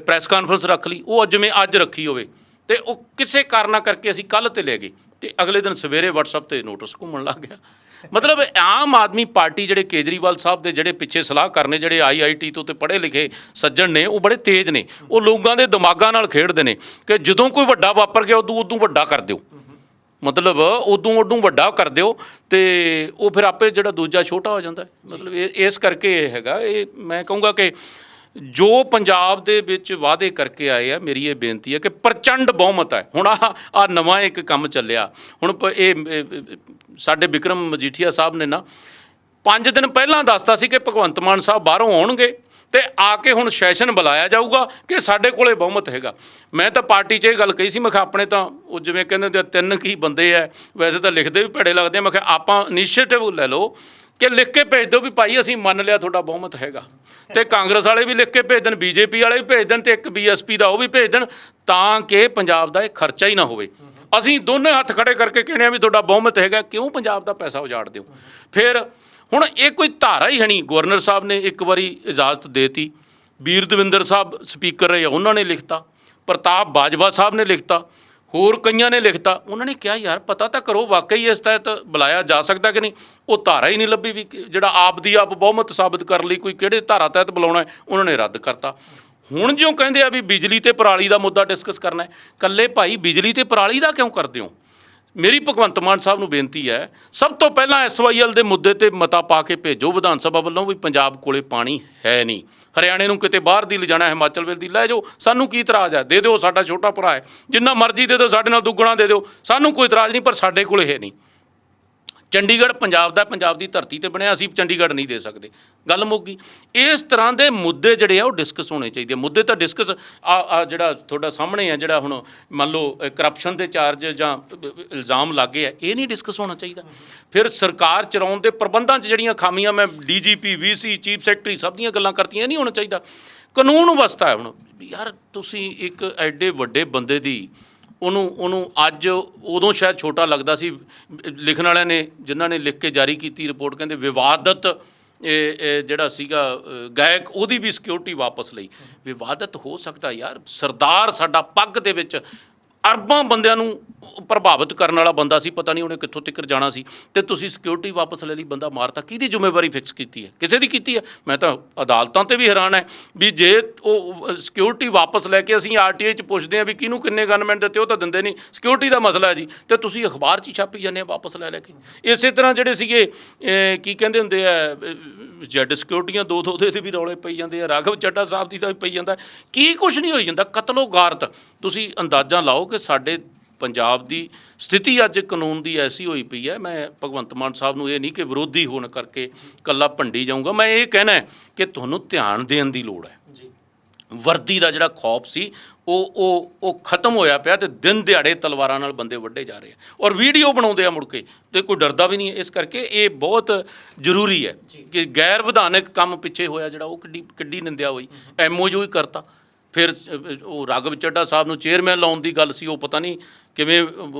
A: ਪ੍ਰੈਸ ਕਾਨਫਰੰਸ ਰੱਖ ਲਈ, ਉਹ ਜਿਵੇਂ ਅੱਜ ਰੱਖੀ ਹੋਵੇ, ਤੇ ਉਹ ਕਿਸੇ ਕਾਰਨਾਂ ਕਰਕੇ ਅਸੀਂ ਕੱਲ੍ਹ ਤੇ ਲੈ ਗਏ ਤੇ ਅਗਲੇ ਦਿਨ ਸਵੇਰੇ WhatsApp ਤੇ ਨੋਟਿਸ ਘੁੰਮਣ ਲੱਗ ਗਿਆ। ਮਤਲਬ ਆਮ ਆਦਮੀ ਪਾਰਟੀ ਜਿਹੜੇ ਕੇਜਰੀਵਾਲ ਸਾਹਿਬ ਦੇ ਜਿਹੜੇ ਪਿੱਛੇ ਸਲਾਹ ਕਰਨੇ, ਜਿਹੜੇ IIT ਤੋਂ ਤੇ ਪੜ੍ਹੇ ਲਿਖੇ ਸੱਜਣ ਨੇ, ਉਹ ਬੜੇ ਤੇਜ਼ ਨੇ। ਉਹ ਲੋਕਾਂ ਦੇ ਦਿਮਾਗਾਂ ਨਾਲ ਖੇਡਦੇ ਨੇ ਕਿ ਜਦੋਂ ਕੋਈ ਵੱਡਾ ਵਾਪਰ ਗਿਆ ਉਦੋਂ ਵੱਡਾ ਕਰ ਦਿਓ, ਮਤਲਬ ਉਦੋਂ ਵੱਡਾ ਕਰ ਦਿਓ ਤੇ ਉਹ ਫਿਰ ਆਪੇ ਜਿਹੜਾ ਦੂਜਾ ਛੋਟਾ ਹੋ ਜਾਂਦਾ। ਮਤਲਬ ਇਸ ਕਰਕੇ ਇਹ ਹੈਗਾ। ਇਹ ਮੈਂ ਕਹੂੰਗਾ ਕਿ ਜੋ ਪੰਜਾਬ ਦੇ ਵਿੱਚ ਵਾਅਦੇ ਕਰਕੇ ਆਏ ਆ, ਮੇਰੀ ਇਹ ਬੇਨਤੀ ਹੈ ਕਿ ਪ੍ਰਚੰਡ ਬਹੁਮਤ ਹੈ। ਹੁਣ ਆਹ ਨਵਾਂ ਇੱਕ ਕੰਮ ਚੱਲਿਆ। ਹੁਣ ਇਹ ਸਾਡੇ ਬਿਕਰਮ ਮਜੀਠੀਆ ਸਾਹਿਬ ਨੇ ਨਾ 5 ਦਿਨ ਪਹਿਲਾਂ ਦੱਸਤਾ ਸੀ ਕਿ ਭਗਵੰਤ ਮਾਨ ਸਾਹਿਬ ਬਾਹਰੋਂ ਆਉਣਗੇ ਤੇ ਆ ਕੇ ਹੁਣ ਸੈਸ਼ਨ ਬੁਲਾਇਆ ਜਾਊਗਾ ਕਿ ਸਾਡੇ ਕੋਲੇ ਬਹੁਮਤ ਹੈਗਾ। ਮੈਂ ਤਾਂ ਪਾਰਟੀ 'ਚ ਇਹ ਗੱਲ ਕਹੀ ਸੀ, ਮੈਂ ਕਿਹਾ ਆਪਣੇ ਤਾਂ ਉਹ ਜਿਵੇਂ ਕਹਿੰਦੇ ਹੁੰਦੇ 3 ਕੀ ਬੰਦੇ ਆ, ਵੈਸੇ ਤਾਂ ਲਿਖਦੇ ਵੀ ਭੈੜੇ ਲੱਗਦੇ ਆ। ਮੈਂ ਕਿਹਾ ਆਪਾਂ ਇਨੀਸ਼ੀਏਟਿਵ ਲੈ ਲਓ ਕਿ ਲਿਖ ਕੇ ਭੇਜ ਦਿਓ ਵੀ ਭਾਈ ਅਸੀਂ ਮੰਨ ਲਿਆ ਤੁਹਾਡਾ ਬਹੁਮਤ ਹੈਗਾ। ਤੇ ਕਾਂਗਰਸ ਵਾਲੇ ਵੀ ਲਿਖ ਕੇ ਭੇਜ ਦੇਣ, BJP ਵਾਲੇ ਵੀ ਭੇਜ ਦੇਣ, ਤੇ ਇੱਕ BSP ਦਾ ਉਹ ਵੀ ਭੇਜ ਦੇਣ, ਤਾਂ ਕਿ ਪੰਜਾਬ ਦਾ ਇਹ ਖਰਚਾ ਹੀ ਨਾ ਹੋਵੇ। ਅਸੀਂ ਦੋਨੇ ਹੱਥ ਖੜੇ ਕਰਕੇ ਕਹਿੰਦੇ ਆ ਵੀ ਤੁਹਾਡਾ ਬਹੁਮਤ ਹੈਗਾ, ਕਿਉਂ ਪੰਜਾਬ ਦਾ ਪੈਸਾ ਉਜਾੜਦੇ ਹੋ? ਫਿਰ ਹੁਣ ਇਹ ਕੋਈ ਧਾਰਾ ਹੀ ਹੈ ਨਹੀਂ। ਗਵਰਨਰ ਸਾਹਿਬ ਨੇ ਇੱਕ ਵਾਰੀ ਇਜਾਜ਼ਤ ਦੇਤੀ, ਵੀਰ ਦਵਿੰਦਰ ਸਾਹਿਬ ਸਪੀਕਰ ਰਹੇ, ਉਹਨਾਂ ਨੇ ਲਿਖਤਾ, ਪ੍ਰਤਾਪ ਬਾਜਵਾ ਸਾਹਿਬ ਨੇ ਲਿਖਤਾ, ਹੋਰ ਕਈਆਂ ਨੇ ਲਿਖਤਾ। ਉਹਨਾਂ ਨੇ ਕਿਹਾ ਯਾਰ ਪਤਾ ਤਾਂ ਕਰੋ ਵਾਕਈ ਇਸ ਤਹਿਤ ਬੁਲਾਇਆ ਜਾ ਸਕਦਾ ਕਿ ਨਹੀਂ। ਉਹ ਧਾਰਾ ਹੀ ਨਹੀਂ ਲੱਭੀ ਵੀ ਜਿਹੜਾ ਆਪ ਦੀ ਆਪ ਬਹੁਮਤ ਸਾਬਤ ਕਰਨ ਲਈ ਕੋਈ ਕਿਹੜੇ ਧਾਰਾ ਤਹਿਤ ਬੁਲਾਉਣਾ ਹੈ, ਉਹਨਾਂ ਨੇ ਰੱਦ ਕਰਤਾ। ਹੁਣ ਜਿਉਂ ਕਹਿੰਦੇ ਆ ਵੀ ਬਿਜਲੀ ਤੇ ਪਰਾਲੀ ਦਾ ਮੁੱਦਾ ਡਿਸਕਸ ਕਰਨਾ ਹੈ, ਇਕੱਲੇ ਭਾਈ ਬਿਜਲੀ ਤੇ ਪਰਾਲੀ ਦਾ ਕਿਉਂ ਕਰਦੇ ਹੋ? ਮੇਰੀ ਭਗਵੰਤ ਮਾਨ ਸਾਹਿਬ ਨੂੰ ਬੇਨਤੀ ਹੈ, ਸਭ ਤੋਂ ਪਹਿਲਾਂ SYL ਦੇ ਮੁੱਦੇ ਤੇ ਮਤਾ ਪਾ ਕੇ ਭੇਜੋ ਵਿਧਾਨ ਸਭਾ ਵੱਲੋਂ ਵੀ ਪੰਜਾਬ ਕੋਲੇ ਪਾਣੀ ਹੈ ਨਹੀਂ। ਹਰਿਆਣੇ ਨੂੰ ਕਿਤੇ ਬਾਹਰ ਦੀ ਲਿਜਾਣਾ, ਹਿਮਾਚਲ ਵੇਲ ਦੀ ਲੈ ਜਾਓ, ਸਾਨੂੰ ਕੀ ਇਤਰਾਜ਼ ਹੈ? ਦੇ ਦਿਓ, ਸਾਡਾ ਛੋਟਾ ਭਰਾ ਹੈ, ਜਿੰਨਾ ਮਰਜ਼ੀ ਦੇ ਦਿਓ, ਸਾਡੇ ਨਾਲ ਦੁੱਗਣਾ ਦੇ ਦਿਓ, ਸਾਨੂੰ ਕੋਈ ਇਤਰਾਜ਼ ਨਹੀਂ, ਪਰ ਸਾਡੇ ਕੋਲੇ ਹੈ ਨਹੀਂ। ਚੰਡੀਗੜ੍ਹ ਪੰਜਾਬ ਦਾ, ਪੰਜਾਬ ਦੀ ਧਰਤੀ ਤੇ ਬਣਿਆ, ਅਸੀਂ ਚੰਡੀਗੜ੍ਹ ਨਹੀਂ ਦੇ ਸਕਦੇ, ਗੱਲ ਮੁੱਕ ਗਈ। ਇਸ ਤਰ੍ਹਾਂ ਦੇ ਮੁੱਦੇ ਜਿਹੜੇ ਆ ਉਹ ਡਿਸਕਸ ਹੋਣੇ ਚਾਹੀਦੇ। ਮੁੱਦੇ ਤਾਂ ਡਿਸਕਸ ਜਿਹੜਾ ਤੁਹਾਡਾ ਸਾਹਮਣੇ ਆ, ਜਿਹੜਾ ਹੁਣ ਮੰਨ ਲਓ ਕਰਪਸ਼ਨ ਦੇ ਚਾਰਜ ਜਾਂ ਇਲਜ਼ਾਮ ਲੱਗੇ ਆ, ਇਹ ਨਹੀਂ ਡਿਸਕਸ ਹੋਣਾ ਚਾਹੀਦਾ। ਫਿਰ ਸਰਕਾਰ ਚਲਾਉਣ ਦੇ ਪ੍ਰਬੰਧਾਂ 'ਚ ਜਿਹੜੀਆਂ ਖਾਮੀਆਂ, ਮੈਂ DGP VC ਚੀਫ ਸੈਕਟਰੀ ਸਭ ਦੀਆਂ ਗੱਲਾਂ ਕਰਤੀਆਂ, ਇਹ ਨਹੀਂ ਹੋਣਾ ਚਾਹੀਦਾ। ਕਾਨੂੰਨ ਵਸਤਾ ਹੈ। ਹੁਣ ਯਾਰ ਤੁਸੀਂ ਇੱਕ ਐਡੇ ਵੱਡੇ ਬੰਦੇ ਦੀ ਉਹਨੂੰ ਅੱਜ, ਉਦੋਂ ਸ਼ਾਇਦ ਛੋਟਾ ਲੱਗਦਾ ਸੀ, ਲਿਖਣ ਵਾਲਿਆਂ ਨੇ ਜਿਨ੍ਹਾਂ ਨੇ ਲਿਖ ਕੇ ਜਾਰੀ ਕੀਤੀ ਰਿਪੋਰਟ, ਕਹਿੰਦੇ ਵਿਵਾਦਤ ਜਿਹੜਾ ਸੀਗਾ ਗਾਇਕ, ਉਹਦੀ ਵੀ ਸਿਕਿਉਰਿਟੀ ਵਾਪਸ ਲਈ। ਵਿਵਾਦਤ ਹੋ ਸਕਦਾ ਯਾਰ, ਸਰਦਾਰ ਸਾਡਾ ਪੱਗ ਦੇ ਵਿੱਚ ਅਰਬਾਂ ਬੰਦਿਆਂ ਨੂੰ ਪ੍ਰਭਾਵਿਤ ਕਰਨ ਵਾਲਾ ਬੰਦਾ ਸੀ, ਪਤਾ ਨਹੀਂ ਉਹਨੇ ਕਿੱਥੋਂ ਤੱਕ ਜਾਣਾ ਸੀ, ਤੇ ਤੁਸੀਂ ਸਿਕਿਉਰਿਟੀ ਵਾਪਸ ਲੈ ਲਈ, ਬੰਦਾ ਮਾਰਤਾ। ਕਿਹਦੀ ਜ਼ਿੰਮੇਵਾਰੀ ਫਿਕਸ ਕੀਤੀ ਹੈ? ਕਿਸੇ ਦੀ ਕੀਤੀ ਹੈ? ਮੈਂ ਤਾਂ ਅਦਾਲਤਾਂ 'ਤੇ ਵੀ ਹੈਰਾਨ ਹੈ ਵੀ ਜੇ ਉਹ ਸਿਕਿਉਰਿਟੀ ਵਾਪਸ ਲੈ ਕੇ ਅਸੀਂ RTI 'ਚ ਪੁੱਛਦੇ ਹਾਂ ਵੀ ਕਿਹਨੂੰ ਕਿੰਨੇ ਗਨਮੈਨ ਦਿੱਤੇ, ਉਹ ਤਾਂ ਦਿੰਦੇ ਨਹੀਂ, ਸਿਕਿਉਰਿਟੀ ਦਾ ਮਸਲਾ ਹੈ ਜੀ, ਤੇ ਤੁਸੀਂ ਅਖਬਾਰ 'ਚ ਹੀ ਛਾਪੀ ਜਾਂਦੇ ਆ ਵਾਪਸ ਲੈ ਕੇ। ਇਸੇ ਤਰ੍ਹਾਂ ਜਿਹੜੇ ਸੀਗੇ ਕੀ ਕਹਿੰਦੇ ਹੁੰਦੇ ਆ, ਜੈਡ ਸਿਕਿਉਰਿਟੀਆਂ ਦੋ ਦੇ ਵੀ ਰੌਲੇ ਪਈ ਜਾਂਦੇ ਆ, ਰਾਘਵ ਚੱਡਾ ਸਾਹਿਬ ਦੀ ਤਾਂ ਵੀ ਪਈ ਜਾਂਦਾ, ਕੀ ਕੁਛ ਨਹੀਂ ਹੋਈ ਜਾਂਦਾ। ਕਤਲੋ ਗਾਰਤ, ਤੁਸੀਂ ਅੰਦਾਜ਼ਾ ਲਾਓ ਕਿ ਸਾਡੇ ਪੰਜਾਬ ਦੀ ਸਥਿਤੀ ਅੱਜ ਕਾਨੂੰਨ ਦੀ ਐਸੀ ਹੋਈ ਪਈ ਹੈ। ਮੈਂ ਭਗਵੰਤ ਮਾਨ ਸਾਹਿਬ ਨੂੰ ਇਹ ਨਹੀਂ ਕਿ ਵਿਰੋਧੀ ਹੋਣ ਕਰਕੇ ਇਕੱਲਾ ਭੰਡੀ ਜਾਊਂਗਾ, ਮੈਂ ਇਹ ਕਹਿਣਾ ਕਿ ਤੁਹਾਨੂੰ ਧਿਆਨ ਦੇਣ ਦੀ ਲੋੜ ਹੈ ਜੀ। ਵਰਦੀ ਦਾ ਜਿਹੜਾ ਖੌਫ ਸੀ ਉਹ ਖਤਮ ਹੋਇਆ ਪਿਆ, ਤੇ ਦਿਨ ਦਿਹਾੜੇ ਤਲਵਾਰਾਂ ਨਾਲ ਬੰਦੇ ਵੱਢੇ ਜਾ ਰਹੇ ਆ, ਔਰ ਵੀਡੀਓ ਬਣਾਉਂਦੇ ਆ ਮੁੜ ਕੇ, ਤੇ ਕੋਈ ਡਰਦਾ ਵੀ ਨਹੀਂ ਹੈ। ਇਸ ਕਰਕੇ ਇਹ ਬਹੁਤ ਜ਼ਰੂਰੀ ਹੈ ਕਿ ਗੈਰ ਵਿਧਾਨਕ ਕੰਮ ਪਿੱਛੇ ਹੋਇਆ ਜਿਹੜਾ, ਉਹ ਕਿੱਡੀ ਨਿੰਦਿਆ ਹੋਈ। MOU ਹੀ ਕਰਤਾ। ਫਿਰ ਉਹ ਰਾਘਵ ਚੱਡਾ ਸਾਹਿਬ ਨੂੰ ਚੇਅਰਮੈਨ ਲਾਉਣ ਦੀ ਗੱਲ ਸੀ, ਉਹ ਪਤਾ ਨਹੀਂ ਕਿਵੇਂ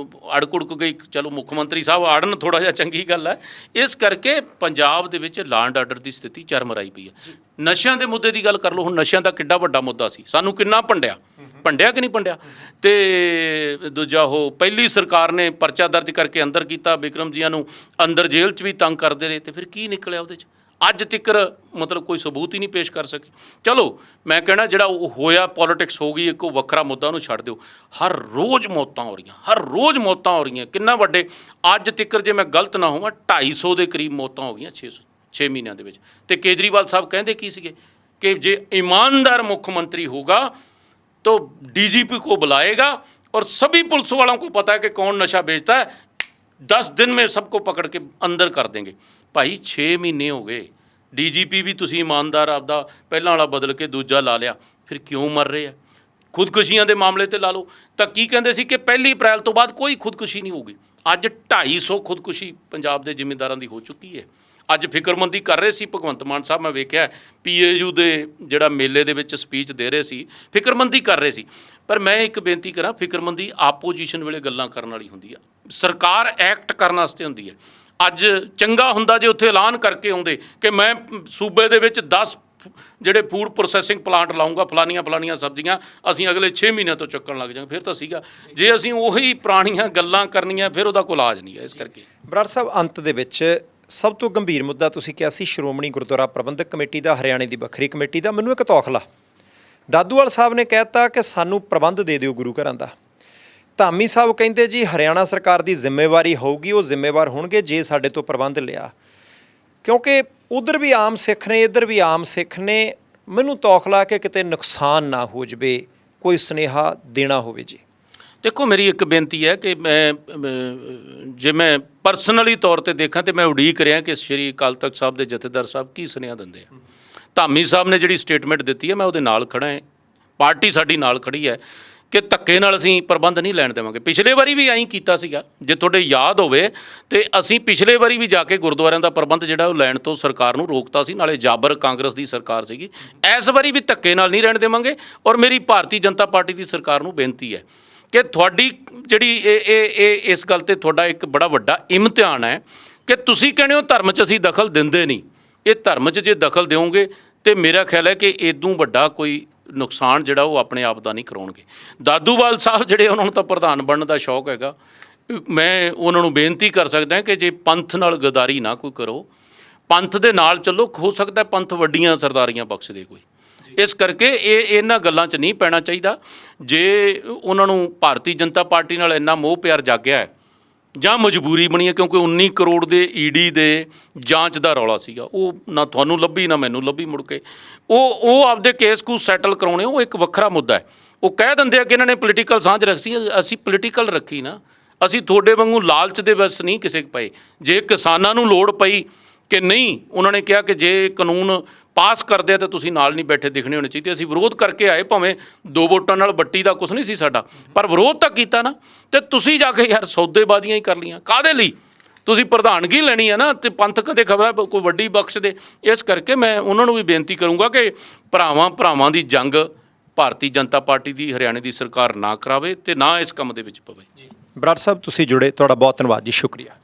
A: ਅੜਕੁੜਕ ਗਈ। ਚਲੋ ਮੁੱਖ ਮੰਤਰੀ ਸਾਹਿਬ ਆੜਨ ਥੋੜ੍ਹਾ ਜਿਹਾ ਚੰਗੀ ਗੱਲ ਹੈ। ਇਸ ਕਰਕੇ ਪੰਜਾਬ ਦੇ ਵਿੱਚ ਲਾਅ ਐਂਡ ਆਰਡਰ ਦੀ ਸਥਿਤੀ ਚਰਮਰਾਈ ਪਈ ਹੈ। ਨਸ਼ਿਆਂ ਦੇ ਮੁੱਦੇ ਦੀ ਗੱਲ ਕਰ ਲਓ, ਹੁਣ ਨਸ਼ਿਆਂ ਦਾ ਕਿੱਡਾ ਵੱਡਾ ਮੁੱਦਾ ਸੀ, ਸਾਨੂੰ ਕਿੰਨਾ ਭੰਡਿਆ ਕਿ ਨਹੀਂ ਭੰਡਿਆ। ਤੇ ਦੂਜਾ ਉਹ ਪਹਿਲੀ ਸਰਕਾਰ ਨੇ ਪਰਚਾ ਦਰਜ ਕਰਕੇ ਅੰਦਰ ਕੀਤਾ, ਬਿਕਰਮ ਜੀਆਂ ਨੂੰ ਅੰਦਰ ਜੇਲ੍ਹ 'ਚ ਵੀ ਤੰਗ ਕਰਦੇ ਰਹੇ, ਤੇ ਫਿਰ ਕੀ ਨਿਕਲਿਆ ਉਹਦੇ 'ਚ? ਅੱਜ ਤੱਕ ਮਤਲਬ ਕੋਈ ਸਬੂਤ ਹੀ ਨਹੀਂ ਪੇਸ਼ ਕਰ ਸਕੇ। ਚਲੋ ਮੈਂ ਕਹਿਣਾ ਜਿਹੜਾ ਉਹ ਹੋਇਆ, ਪੋਲੀਟਿਕਸ ਹੋ ਗਈ, ਇੱਕ ਉਹ ਵੱਖਰਾ ਮੁੱਦਾ, ਉਹਨੂੰ ਛੱਡ ਦਿਓ। ਹਰ ਰੋਜ਼ ਮੌਤਾਂ ਹੋ ਰਹੀਆਂ, ਹਰ ਰੋਜ਼ ਮੌਤਾਂ ਹੋ ਰਹੀਆਂ। ਕਿੰਨਾ ਵੱਡੇ, ਅੱਜ ਤੱਕ ਜੇ ਮੈਂ ਗਲਤ ਨਾ ਹੋਵਾਂ 250 ਦੇ ਕਰੀਬ ਮੌਤਾਂ ਹੋ ਗਈਆਂ 6 ਮਹੀਨਿਆਂ ਦੇ ਵਿੱਚ। ਤੇ ਕੇਜਰੀਵਾਲ ਸਾਹਿਬ ਕਹਿੰਦੇ ਕੀ ਸੀਗੇ ਕਿ ਜੇ ईमानदार ਮੁੱਖ ਮੰਤਰੀ ਹੋਗਾ तो DGP को बुलाएगा और सभी पुलिस वालों को पता है कि कौन नशा बेचता है, 10 दिन में सबको पकड़ के अंदर कर देंगे। भाई 6 महीने हो गए, DGP भी तुसी ईमानदार आपदा पहला वाला बदल के दूजा ला लिया, फिर क्यों मर रहे हैं? खुदकुशियां के मामले ते ला लो तो की कहते सी कि 1 अप्रैल तो बाद कोई खुदकुशी नहीं होगी। अज 250 खुदकुशी पंजाब के जिमींदारां दी हो चुकी है। ਅੱਜ ਫਿਕਰਮੰਦੀ ਕਰ ਰਹੇ ਸੀ ਭਗਵੰਤ ਮਾਨ ਸਾਹਿਬ, ਮੈਂ ਵੇਖਿਆ PAU ਦੇ ਜਿਹੜਾ ਮੇਲੇ ਦੇ ਵਿੱਚ ਸਪੀਚ ਦੇ ਰਹੇ ਸੀ, ਫਿਕਰਮੰਦੀ ਕਰ ਰਹੇ ਸੀ। ਪਰ ਮੈਂ ਇੱਕ ਬੇਨਤੀ ਕਰਾਂ, ਫਿਕਰਮੰਦੀ ਆਪੋਜੀਸ਼ਨ ਵੇਲੇ ਗੱਲਾਂ ਕਰਨ ਵਾਲੀ ਹੁੰਦੀ ਆ, ਸਰਕਾਰ ਐਕਟ ਕਰਨ ਵਾਸਤੇ ਹੁੰਦੀ ਹੈ। ਅੱਜ ਚੰਗਾ ਹੁੰਦਾ ਜੇ ਉੱਥੇ ਐਲਾਨ ਕਰਕੇ ਆਉਂਦੇ ਕਿ ਮੈਂ ਸੂਬੇ ਦੇ ਵਿੱਚ 10 ਜਿਹੜੇ ਫੂਡ ਪ੍ਰੋਸੈਸਿੰਗ ਪਲਾਂਟ ਲਾਉਂਗਾ, ਫਲਾਨੀਆਂ ਸਬਜ਼ੀਆਂ ਅਸੀਂ ਅਗਲੇ 6 ਮਹੀਨਿਆਂ ਤੋਂ ਚੱਕਣ ਲੱਗ ਜਾਵਾਂਗੇ, ਫਿਰ ਤਾਂ ਸੀਗਾ। ਜੇ ਅਸੀਂ ਉਹੀ ਪੁਰਾਣੀਆਂ ਗੱਲਾਂ ਕਰਨੀਆਂ, ਫਿਰ ਉਹਦਾ ਕੋਈ ਇਲਾਜ ਨਹੀਂ ਹੈ। ਇਸ ਕਰਕੇ
B: ਬਰਾੜ ਸਾਹਿਬ, ਅੰਤ ਦੇ ਵਿੱਚ ਸਭ ਤੋਂ ਗੰਭੀਰ ਮੁੱਦਾ ਤੁਸੀਂ ਕਿਹਾ ਸੀ ਸ਼੍ਰੋਮਣੀ ਗੁਰਦੁਆਰਾ ਪ੍ਰਬੰਧਕ ਕਮੇਟੀ ਦਾ, ਹਰਿਆਣੇ ਦੀ ਵੱਖਰੀ ਕਮੇਟੀ ਦਾ। ਮੈਨੂੰ ਇੱਕ ਤੌਖਲਾ ਦਾਦੂਵਾਲ ਸਾਹਿਬ ਨੇ ਕਹਿਤਾ ਕਿ ਸਾਨੂੰ ਪ੍ਰਬੰਧ ਦੇ ਦਿਓ ਗੁਰੂ ਘਰਾਂ ਦਾ। ਧਾਮੀ ਸਾਹਿਬ ਕਹਿੰਦੇ ਜੀ ਹਰਿਆਣਾ ਸਰਕਾਰ ਦੀ ਜ਼ਿੰਮੇਵਾਰੀ ਹੋਊਗੀ, ਉਹ ਜ਼ਿੰਮੇਵਾਰ ਹੋਣਗੇ ਜੇ ਸਾਡੇ ਤੋਂ ਪ੍ਰਬੰਧ ਲਿਆ, ਕਿਉਂਕਿ ਉਧਰ ਵੀ ਆਮ ਸਿੱਖ ਨੇ, ਇੱਧਰ ਵੀ ਆਮ ਸਿੱਖ ਨੇ। ਮੈਨੂੰ ਤੌਖਲਾ ਕਿ ਕਿਤੇ ਨੁਕਸਾਨ ਨਾ ਹੋ ਜਾਵੇ, ਕੋਈ ਸੁਨੇਹਾ ਦੇਣਾ ਹੋਵੇ ਜੀ।
A: ਦੇਖੋ, ਮੇਰੀ ਇੱਕ ਬੇਨਤੀ ਹੈ ਕਿ ਜੇ ਮੈਂ ਪਰਸਨਲੀ ਤੌਰ ਤੇ ਦੇਖਾਂ ਤੇ ਮੈਂ ਉਡੀਕ ਰਿਹਾ ਕਿ ਸ਼੍ਰੀ ਅਕਾਲ ਤਖਤ ਸਾਹਿਬ ਦੇ ਜਥੇਦਾਰ ਸਾਹਿਬ ਕੀ ਸੁਨੇਹਾ ਦਿੰਦੇ ਆ। ਧਾਮੀ ਸਾਹਿਬ ਨੇ ਜਿਹੜੀ ਸਟੇਟਮੈਂਟ ਦਿੱਤੀ ਹੈ, ਮੈਂ ਉਹਦੇ ਨਾਲ ਖੜਾ ਹਾਂ, ਪਾਰਟੀ ਸਾਡੀ ਨਾਲ ਖੜੀ ਹੈ ਕਿ ਧੱਕੇ ਨਾਲ ਅਸੀਂ ਪ੍ਰਬੰਧ ਨਹੀਂ ਲੈਣ ਦੇਵਾਂਗੇ। ਪਿਛਲੇ ਵਾਰੀ ਵੀ ਐਂ ਕੀਤਾ ਸੀਗਾ, ਜੇ ਤੁਹਾਡੇ ਯਾਦ ਹੋਵੇ, ਤੇ ਅਸੀਂ ਪਿਛਲੇ ਵਾਰੀ ਵੀ ਜਾ ਕੇ ਗੁਰਦੁਆਰਿਆਂ ਦਾ ਪ੍ਰਬੰਧ ਜਿਹੜਾ ਉਹ ਲੈਣ ਤੋਂ ਸਰਕਾਰ ਨੂੰ ਰੋਕਤਾ ਸੀ, ਨਾਲੇ ਜਾਬਰ ਕਾਂਗਰਸ ਦੀ ਸਰਕਾਰ ਸੀਗੀ। ਇਸ ਵਾਰੀ ਵੀ ਧੱਕੇ ਨਾਲ ਨਹੀਂ ਰਹਿਣ ਦੇਵਾਂਗੇ। ਔਰ ਮੇਰੀ ਭਾਰਤੀ ਜਨਤਾ ਪਾਰਟੀ ਦੀ ਸਰਕਾਰ ਨੂੰ ਬੇਨਤੀ ਹੈ ਕਿ ਤੁਹਾਡੀ ਜਿਹੜੀ ਇਹ ਇਸ ਗੱਲ ਤੇ ਤੁਹਾਡਾ ਇੱਕ ਬੜਾ ਵੱਡਾ ਇਮਤਿਹਾਨ ਹੈ ਕਿ ਤੁਸੀਂ ਕਹਿੰਦੇ ਹੋ ਧਰਮ 'ਚ ਅਸੀਂ ਦਖਲ ਦਿੰਦੇ ਨਹੀਂ। ਇਹ ਧਰਮ 'ਚ ਜੇ ਦਖਲ ਦਿਓਗੇ ਤੇ ਮੇਰਾ ਖਿਆਲ ਹੈ ਕਿ ਇਦੋਂ ਵੱਡਾ ਕੋਈ ਨੁਕਸਾਨ ਜਿਹੜਾ ਉਹ ਆਪਣੇ ਆਪ ਦਾ ਨਹੀਂ ਕਰਾਉਣਗੇ। ਦਾਦੂਵਾਲ ਸਾਹਿਬ ਜਿਹੜੇ, ਉਹਨਾਂ ਨੂੰ ਤਾਂ ਪ੍ਰਧਾਨ ਬਣਨ ਦਾ ਸ਼ੌਕ ਹੈਗਾ। ਮੈਂ ਉਹਨਾਂ ਨੂੰ ਬੇਨਤੀ ਕਰ ਸਕਦਾ ਕਿ ਜੇ ਪੰਥ ਨਾਲ ਗਦਾਰੀ ਨਾ ਕੋਈ ਕਰੋ, ਪੰਥ ਦੇ ਨਾਲ ਚੱਲੋ, ਹੋ ਸਕਦਾ ਪੰਥ ਵੱਡੀਆਂ ਸਰਦਾਰੀਆਂ ਬਖਸ਼ ਦੇ ਕੋਈ। ਇਸ ਕਰਕੇ ਇਹਨਾਂ ਗੱਲਾਂ 'ਚ ਨਹੀਂ ਪੈਣਾ ਚਾਹੀਦਾ। ਜੇ ਉਹਨਾਂ ਨੂੰ ਭਾਰਤੀ ਜਨਤਾ ਪਾਰਟੀ ਨਾਲ ਇੰਨਾ ਮੋਹ ਪਿਆਰ ਜਾਗਿਆ ਹੈ ਜਾਂ ਮਜਬੂਰੀ ਬਣੀ ਹੈ, ਕਿਉਂਕਿ 19 ਕਰੋੜ ਦੇ ਈਡੀ ਦੇ ਜਾਂਚ ਦਾ ਰੌਲਾ ਸੀਗਾ। ਉਹ ਨਾ ਤੁਹਾਨੂੰ ਲੱਭੀ ਨਾ ਮੈਨੂੰ ਲੱਭੀ ਮੁੜ ਕੇ। ਉਹ ਆਪਦੇ ਕੇਸ ਕੂ ਸੈਟਲ ਕਰਾਉਣੇ, ਉਹ ਇੱਕ ਵੱਖਰਾ ਮੁੱਦਾ ਹੈ। ਉਹ ਕਹਿ ਦਿੰਦੇ ਆ ਕਿ ਇਹਨਾਂ ਨੇ ਪੋਲੀਟੀਕਲ ਸਾਂਝ ਰੱਖੀ। ਅਸੀਂ ਪੋਲੀਟੀਕਲ ਰੱਖੀ ਨਾ, ਅਸੀਂ ਤੁਹਾਡੇ ਵਾਂਗੂ ਲਾਲਚ ਦੇ ਵਸ ਨਹੀਂ ਕਿਸੇ ਪਏ। ਜੇ ਕਿਸਾਨਾਂ ਨੂੰ ਲੋੜ ਪਈ ਕਿ ਨਹੀਂ, ਉਹਨਾਂ ਨੇ ਕਿਹਾ ਕਿ ਜੇ ਕਾਨੂੰਨ ਪਾਸ ਕਰਦੇ ਆ ਤਾਂ ਤੁਸੀਂ ਨਾਲ ਨਹੀਂ ਬੈਠੇ ਦਿਖਣੇ ਹੋਣੇ ਚਾਹੀਦੇ। ਅਸੀਂ ਵਿਰੋਧ ਕਰਕੇ ਆਏ, ਭਾਵੇਂ 2 ਵੋਟਾਂ ਨਾਲ ਬੱਟੀ ਦਾ ਕੁਛ ਨਹੀਂ ਸੀ ਸਾਡਾ, ਪਰ ਵਿਰੋਧ ਤਾਂ ਕੀਤਾ ਨਾ। ਤੇ ਤੁਸੀਂ ਜਾ ਕੇ ਯਾਰ ਸੌਦੇਬਾਜ਼ੀਆਂ ਹੀ ਕਰ ਲਈਆਂ, ਕਾਹਦੇ ਲਈ? ਤੁਸੀਂ ਪ੍ਰਧਾਨਗੀ ਲੈਣੀ ਹੈ ਨਾ, ਤੇ ਪੰਥ ਕਦੇ ਖਬਰ ਕੋਈ ਵੱਡੀ ਬਖਸ਼ ਦੇ। ਇਸ ਕਰਕੇ ਮੈਂ ਉਹਨਾਂ ਨੂੰ ਵੀ ਬੇਨਤੀ ਕਰੂੰਗਾ ਕਿ ਭਰਾਵਾਂ ਦੀ ਜੰਗ ਭਾਰਤੀ ਜਨਤਾ ਪਾਰਟੀ ਦੀ ਹਰਿਆਣੇ ਦੀ ਸਰਕਾਰ ਨਾ ਕਰਾਵੇ ਤੇ ਨਾ ਇਸ ਕੰਮ ਦੇ ਵਿੱਚ ਪਵੇ।
B: ਬਰਾੜ ਸਾਹਿਬ ਤੁਸੀਂ ਜੁੜੇ, ਤੁਹਾਡਾ ਬਹੁਤ ਧੰਨਵਾਦ ਜੀ, ਸ਼ੁਕਰੀਆ।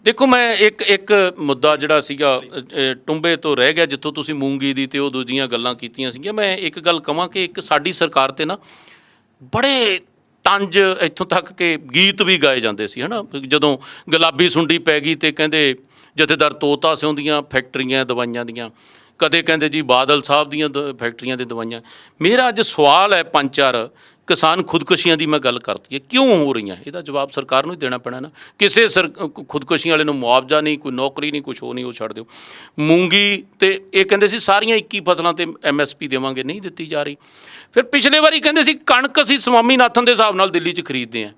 A: ਦੇਖੋ, ਮੈਂ ਇੱਕ ਮੁੱਦਾ ਜਿਹੜਾ ਸੀਗਾ ਟੁੰਬੇ ਤੋਂ ਰਹਿ ਗਿਆ, ਜਿੱਥੋਂ ਤੁਸੀਂ ਮੂੰਗੀ ਦੀ ਤੇ ਉਹ ਦੂਜੀਆਂ ਗੱਲਾਂ ਕੀਤੀਆਂ ਸੀਗੀਆਂ। ਮੈਂ ਇੱਕ ਗੱਲ ਕਹਾਂ ਕਿ ਇੱਕ ਸਾਡੀ ਸਰਕਾਰ ਤੇ ਨਾ ਬੜੇ ਤੰਜ, ਇੱਥੋਂ ਤੱਕ ਕਿ ਗੀਤ ਵੀ ਗਾਏ ਜਾਂਦੇ ਸੀ, ਹੈ ਨਾ। ਜਦੋਂ ਗੁਲਾਬੀ ਸੁੰਡੀ ਪੈ ਗਈ ਤੇ ਕਹਿੰਦੇ ਜਥੇਦਾਰ ਤੋਤਾ ਸਿਉਂ ਦੀਆਂ ਫੈਕਟਰੀਆਂ ਦਵਾਈਆਂ ਦੀਆਂ, ਕਦੇ ਕਹਿੰਦੇ ਜੀ ਬਾਦਲ ਸਾਹਿਬ ਦੀਆਂ ਫੈਕਟਰੀਆਂ ਦੇ ਦਵਾਈਆਂ। ਮੇਰਾ ਅੱਜ ਸਵਾਲ ਹੈ 5-4 ਕਿਸਾਨ ਖੁਦਕੁਸ਼ੀਆਂ ਦੀ ਮੈਂ ਗੱਲ ਕਰਤੀ ਹੈ, ਕਿਉਂ ਹੋ ਰਹੀਆਂ? ਇਹਦਾ ਜਵਾਬ ਸਰਕਾਰ ਨੂੰ ਹੀ ਦੇਣਾ ਪੈਣਾ ਨਾ। ਕਿਸੇ ਖੁਦਕੁਸ਼ੀਆਂ ਵਾਲੇ ਨੂੰ ਮੁਆਵਜ਼ਾ ਨਹੀਂ, ਕੋਈ ਨੌਕਰੀ ਨਹੀਂ, ਕੁਛ ਉਹ ਨਹੀਂ, ਉਹ ਛੱਡ ਦਿਓ। ਮੂੰਗੀ ਤੇ ਇਹ ਕਹਿੰਦੇ ਸੀ ਸਾਰੀਆਂ 21 ਫਸਲਾਂ ਤੇ MSP ਦੇਵਾਂਗੇ, ਨਹੀਂ ਦਿੱਤੀ ਜਾ ਰਹੀ। ਫਿਰ ਪਿਛਲੇ ਵਾਰੀ ਕਹਿੰਦੇ ਸੀ ਕਣਕ ਅਸੀਂ ਸਵਾਮੀਨਾਥਨ ਦੇ ਹਿਸਾਬ ਨਾਲ ਦਿੱਲੀ 'ਚ ਖਰੀਦਦੇ ਹਾਂ।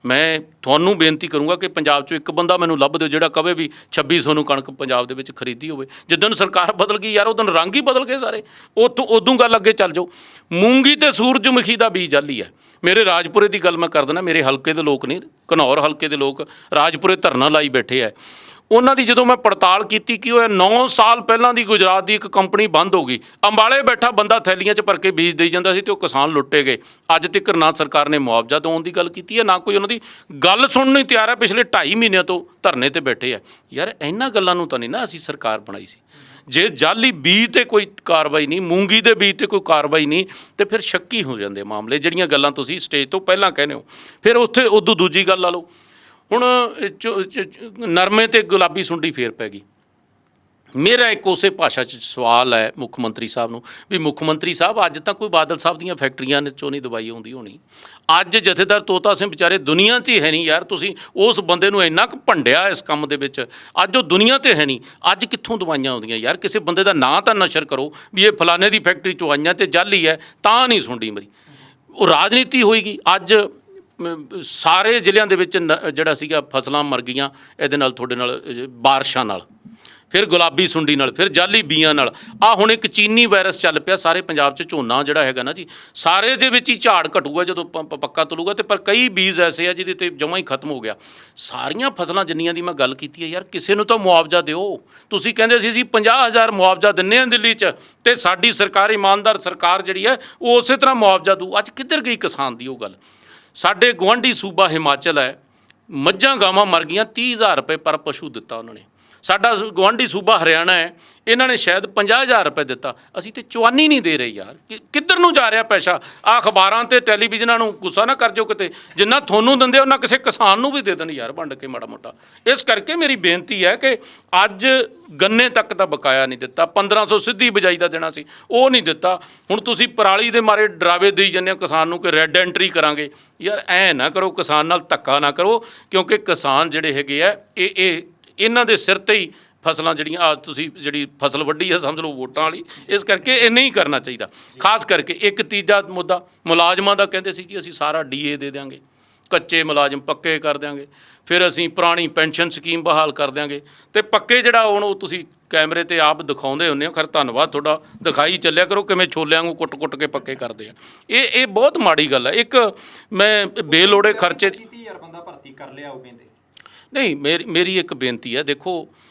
A: ਮੈਂ ਤੁਹਾਨੂੰ ਬੇਨਤੀ ਕਰੂੰਗਾ ਕਿ ਪੰਜਾਬ 'ਚੋਂ ਇੱਕ ਬੰਦਾ ਮੈਨੂੰ ਲੱਭ ਦਿਓ ਜਿਹੜਾ ਕਵੇ ਵੀ 2600 ਨੂੰ ਕਣਕ ਪੰਜਾਬ ਦੇ ਵਿੱਚ ਖਰੀਦੀ ਹੋਵੇ। ਜਿੱਦਣ ਸਰਕਾਰ ਬਦਲ ਗਈ ਯਾਰ, ਉਦੋਂ ਰੰਗ ਹੀ ਬਦਲ ਗਏ ਸਾਰੇ। ਉਦੋਂ ਗੱਲ ਅੱਗੇ ਚੱਲ ਜਾਓ। ਮੂੰਗੀ ਤੇ ਸੂਰਜਮੁਖੀ ਦਾ ਬੀਜ ਜਾਲੀ ਹੈ। ਮੇਰੇ ਰਾਜਪੁਰੇ ਦੀ ਗੱਲ ਮੈਂ ਕਰ ਦਿੰਦਾ, ਮੇਰੇ ਹਲਕੇ ਦੇ ਲੋਕ ਨਹੀਂ, ਘਨੌਰ ਹਲਕੇ ਦੇ ਲੋਕ ਰਾਜਪੁਰੇ ਧਰਨਾ ਲਾਈ ਬੈਠੇ ਹੈ। ਉਹਨਾਂ ਦੀ ਜਦੋਂ ਮੈਂ ਪੜਤਾਲ ਕੀਤੀ, ਕੀ ਹੋਇਆ, 9 ਸਾਲ ਪਹਿਲਾਂ ਦੀ ਗੁਜਰਾਤ ਦੀ ਇੱਕ ਕੰਪਨੀ ਬੰਦ ਹੋ ਗਈ। ਅੰਬਾਲੇ ਬੈਠਾ ਬੰਦਾ ਥੈਲੀਆਂ 'ਚ ਭਰ ਕੇ ਬੀਜ ਦੇਈ ਜਾਂਦਾ ਸੀ ਤੇ ਉਹ ਕਿਸਾਨ ਲੁੱਟੇ ਗਏ। ਅੱਜ ਤੱਕ ਨਾ ਸਰਕਾਰ ਨੇ ਮੁਆਵਜ਼ਾ ਦੇਣ ਦੀ ਗੱਲ ਕੀਤੀ ਹੈ, ਨਾ ਕੋਈ ਉਹਨਾਂ ਦੀ ਗੱਲ ਸੁਣਨ ਨੂੰ ਤਿਆਰ ਹੈ। ਪਿਛਲੇ 2.5 ਮਹੀਨਿਆਂ ਤੋਂ ਧਰਨੇ ਤੇ ਬੈਠੇ ਆ। ਯਾਰ ਇਹਨਾਂ ਗੱਲਾਂ ਨੂੰ ਤਾਂ ਨਹੀਂ ਨਾ ਅਸੀਂ ਸਰਕਾਰ ਬਣਾਈ ਸੀ। ਜੇ ਜਾਲੀ ਬੀਜ ਤੇ ਕੋਈ ਕਾਰਵਾਈ ਨਹੀਂ, ਮੂੰਗੀ ਦੇ ਬੀਜ ਤੇ ਕੋਈ ਕਾਰਵਾਈ ਨਹੀਂ, ਤੇ ਫਿਰ ਸ਼ੱਕੀ ਹੋ ਜਾਂਦੇ ਮਾਮਲੇ। ਜਿਹੜੀਆਂ ਗੱਲਾਂ ਤੁਸੀਂ ਸਟੇਜ ਤੋਂ ਪਹਿਲਾਂ ਕਹਿੰਦੇ ਹੋ, ਫਿਰ ਉੱਥੇ ਉਦੋਂ ਦੂਜੀ ਗੱਲ ਲਾ ਲਓ। ਹੁਣ ਨਰਮੇ ਤੇ ਗੁਲਾਬੀ ਸੁੰਡੀ ਫੇਰ ਪੈ ਗਈ। ਮੇਰਾ ਇੱਕ ਉਸੇ ਭਾਸ਼ਾ 'ਚ ਸਵਾਲ ਹੈ ਮੁੱਖ ਮੰਤਰੀ ਸਾਹਿਬ ਨੂੰ, ਵੀ ਮੁੱਖ ਮੰਤਰੀ ਸਾਹਿਬ ਅੱਜ ਤਾਂ ਕੋਈ ਬਾਦਲ ਸਾਹਿਬ ਦੀਆਂ ਫੈਕਟਰੀਆਂ 'ਚੋਂ ਨਹੀਂ ਦਵਾਈ ਆਉਂਦੀ ਹੋਣੀ। ਅੱਜ ਜਥੇਦਾਰ ਤੋਤਾ ਸਿੰਘ ਵਿਚਾਰੇ ਦੁਨੀਆ 'ਚ ਹੀ ਹੈ ਨਹੀਂ ਯਾਰ। ਤੁਸੀਂ ਉਸ ਬੰਦੇ ਨੂੰ ਇੰਨਾ ਕੁ ਭੰਡਿਆ ਇਸ ਕੰਮ ਦੇ ਵਿੱਚ, ਅੱਜ ਉਹ ਦੁਨੀਆ 'ਤੇ ਹੈ ਨਹੀਂ। ਅੱਜ ਕਿੱਥੋਂ ਦਵਾਈਆਂ ਆਉਂਦੀਆਂ ਯਾਰ? ਕਿਸੇ ਬੰਦੇ ਦਾ ਨਾਂ ਤਾਂ ਨਸ਼ਰ ਕਰੋ ਵੀ ਇਹ ਫਲਾਣੇ ਦੀ ਫੈਕਟਰੀ 'ਚੋਂ ਆਈਆਂ ਤੇ ਜਾਲੀ ਹੈ, ਤਾਂ ਨਹੀਂ ਸੁੰਡੀ ਮਰੀ। ਉਹ ਰਾਜਨੀਤੀ ਹੋਏਗੀ। ਅੱਜ ਸਾਰੇ ਜ਼ਿਲ੍ਹਿਆਂ ਦੇ ਵਿੱਚ ਜਿਹੜਾ ਸੀਗਾ ਫਸਲਾਂ ਮਰ ਗਈਆਂ ਇਹਦੇ ਨਾਲ, ਤੁਹਾਡੇ ਨਾਲ ਬਾਰਿਸ਼ਾਂ ਨਾਲ, ਫਿਰ ਗੁਲਾਬੀ ਸੁੰਡੀ ਨਾਲ, ਫਿਰ ਜਾਲੀ ਬੀਆਂ ਨਾਲ। ਆਹ ਹੁਣ ਇੱਕ ਚੀਨੀ ਵਾਇਰਸ ਚੱਲ ਪਿਆ ਸਾਰੇ ਪੰਜਾਬ 'ਚ। ਝੋਨਾ ਜਿਹੜਾ ਹੈਗਾ ਨਾ ਜੀ, ਸਾਰੇ ਦੇ ਵਿੱਚ ਹੀ ਝਾੜ ਘਟੂਗਾ ਜਦੋਂ ਪੱਕਾ ਤੁਲੂਗਾ। ਤੇ ਪਰ ਕਈ ਬੀਜ ਐਸੇ ਆ ਜਿਹਦੇ 'ਤੇ ਜਮਾਂ ਹੀ ਖਤਮ ਹੋ ਗਿਆ। ਸਾਰੀਆਂ ਫਸਲਾਂ ਜਿੰਨੀਆਂ ਦੀ ਮੈਂ ਗੱਲ ਕੀਤੀ ਹੈ ਯਾਰ, ਕਿਸੇ ਨੂੰ ਤਾਂ ਮੁਆਵਜ਼ਾ ਦਿਓ। ਤੁਸੀਂ ਕਹਿੰਦੇ ਸੀ ਅਸੀਂ 50,000 ਮੁਆਵਜ਼ਾ ਦਿੰਦੇ ਹਾਂ ਦਿੱਲੀ 'ਚ, ਤੇ ਸਾਡੀ ਸਰਕਾਰ ਇਮਾਨਦਾਰ ਸਰਕਾਰ ਜਿਹੜੀ ਹੈ ਉਹ ਉਸੇ ਤਰ੍ਹਾਂ ਮੁਆਵਜ਼ਾ ਦੂ। ਅੱਜ ਕਿੱਧਰ ਗਈ ਕਿਸਾਨ ਦੀ ਉਹ ਗੱਲ? ਸਾਡੇ ਗੁਆਂਢੀ ਸੂਬਾ ਹਿਮਾਚਲ ਹੈ, ਮੱਝਾਂ ਗਾਵਾਂ ਮਰ ਗਈਆਂ, 30,000 ਰੁਪਏ ਪਰ ਪਸ਼ੂ ਦਿੱਤਾ ਉਹਨਾਂ ਨੇ। ਸਾਡਾ ਗੁਆਂਢੀ ਸੂਬਾ ਹਰਿਆਣਾ ਹੈ, ਇਹਨਾਂ ਨੇ ਸ਼ਾਇਦ 50,000 ਰੁਪਏ ਦਿੱਤਾ। ਅਸੀਂ ਤੇ ਚਵਾਨੀ ਨਹੀਂ ਦੇ ਰਹੇ ਯਾਰ। ਕਿੱਧਰ ਨੂੰ ਜਾ ਰਿਹਾ ਪੈਸਾ? ਆਹ ਅਖਬਾਰਾਂ ਤੇ ਟੈਲੀਵਿਜ਼ਨਾਂ ਨੂੰ ਗੁੱਸਾ ਨਾ ਕਰ ਜਾਓ ਕਿਤੇ। ਜਿੰਨਾ ਤੁਹਾਨੂੰ ਦਿੰਦੇ ਉਹਨਾਂ ਕਿਸੇ ਕਿਸਾਨ ਨੂੰ ਵੀ ਦੇ ਦੇਣ ਯਾਰ, ਵੰਡ ਕੇ ਮਾੜਾ ਮੋਟਾ। ਇਸ ਕਰਕੇ ਮੇਰੀ ਬੇਨਤੀ ਹੈ ਕਿ ਅੱਜ ਗੰਨੇ ਤੱਕ ਦਾ ਬਕਾਇਆ ਨਹੀਂ ਦਿੱਤਾ। 1500 ਸਿੱਧੀ ਬਿਜਾਈ ਦਾ ਦੇਣਾ ਸੀ, ਉਹ ਨਹੀਂ ਦਿੱਤਾ। ਹੁਣ ਤੁਸੀਂ ਪਰਾਲੀ ਦੇ ਮਾਰੇ ਡਰਾਵੇ ਦੇਈ ਜਾਂਦੇ ਹੋ ਕਿਸਾਨ ਨੂੰ ਕਿ ਰੈੱਡ ਐਂਟਰੀ ਕਰਾਂਗੇ। ਯਾਰ ਐਂ ਨਾ ਕਰੋ, ਕਿਸਾਨ ਨਾਲ ਧੱਕਾ ਨਾ ਕਰੋ, ਕਿਉਂਕਿ ਕਿਸਾਨ ਜਿਹੜੇ ਹੈਗੇ ਆ ਇਹਨਾਂ ਦੇ ਸਿਰ ਤੇ ਹੀ ਫਸਲਾਂ ਜਿਹੜੀਆਂ ਆ, ਤੁਸੀਂ ਜਿਹੜੀ ਫਸਲ ਵੱਢੀ ਹੈ ਸਮਝ ਲਓ ਵੋਟਾਂ ਵਾਲੀ। ਇਸ ਕਰਕੇ ਇਹ ਨਹੀਂ ਕਰਨਾ ਚਾਹੀਦਾ। ਖਾਸ ਕਰਕੇ ਇੱਕ ਤੀਜਾ ਮੁੱਦਾ ਮੁਲਾਜ਼ਮਾਂ ਦਾ, ਕਹਿੰਦੇ ਸੀ ਜੀ ਅਸੀਂ ਸਾਰਾ DA ਦੇ ਦਿਆਂਗੇ, ਕੱਚੇ ਮੁਲਾਜ਼ਮ ਪੱਕੇ ਕਰ ਦਿਆਂਗੇ, ਫਿਰ ਅਸੀਂ ਪੁਰਾਣੀ ਪੈਨਸ਼ਨ ਸਕੀਮ ਬਹਾਲ ਕਰ ਦਿਆਂਗੇ। ਤੇ ਪੱਕੇ ਜਿਹੜਾ ਹੁਣ ਉਹ ਤੁਸੀਂ ਕੈਮਰੇ ਤੇ ਆਪ ਦਿਖਾਉਂਦੇ ਹੁੰਦੇ ਹੋ, ਖੈਰ ਧੰਨਵਾਦ ਤੁਹਾਡਾ, ਦਿਖਾਈ ਚੱਲਿਆ ਕਰੋ ਕਿਵੇਂ ਛੋਲਿਆਂ ਨੂੰ ਕੁੱਟ-ਕੁੱਟ ਕੇ ਪੱਕੇ ਕਰਦੇ ਆ। ਇਹ ਬਹੁਤ ਮਾੜੀ ਗੱਲ ਹੈ। ਇੱਕ ਮੈਂ ਬੇਲੋੜੇ ਖਰਚੇ
B: 30,000 ਬੰਦਾ ਭਰਤੀ ਕਰ ਲਿਆ ਉਹ ਕਹਿੰਦੇ
A: ਨਹੀਂ। ਮੇਰੀ ਇੱਕ ਬੇਨਤੀ ਹੈ, ਦੇਖੋ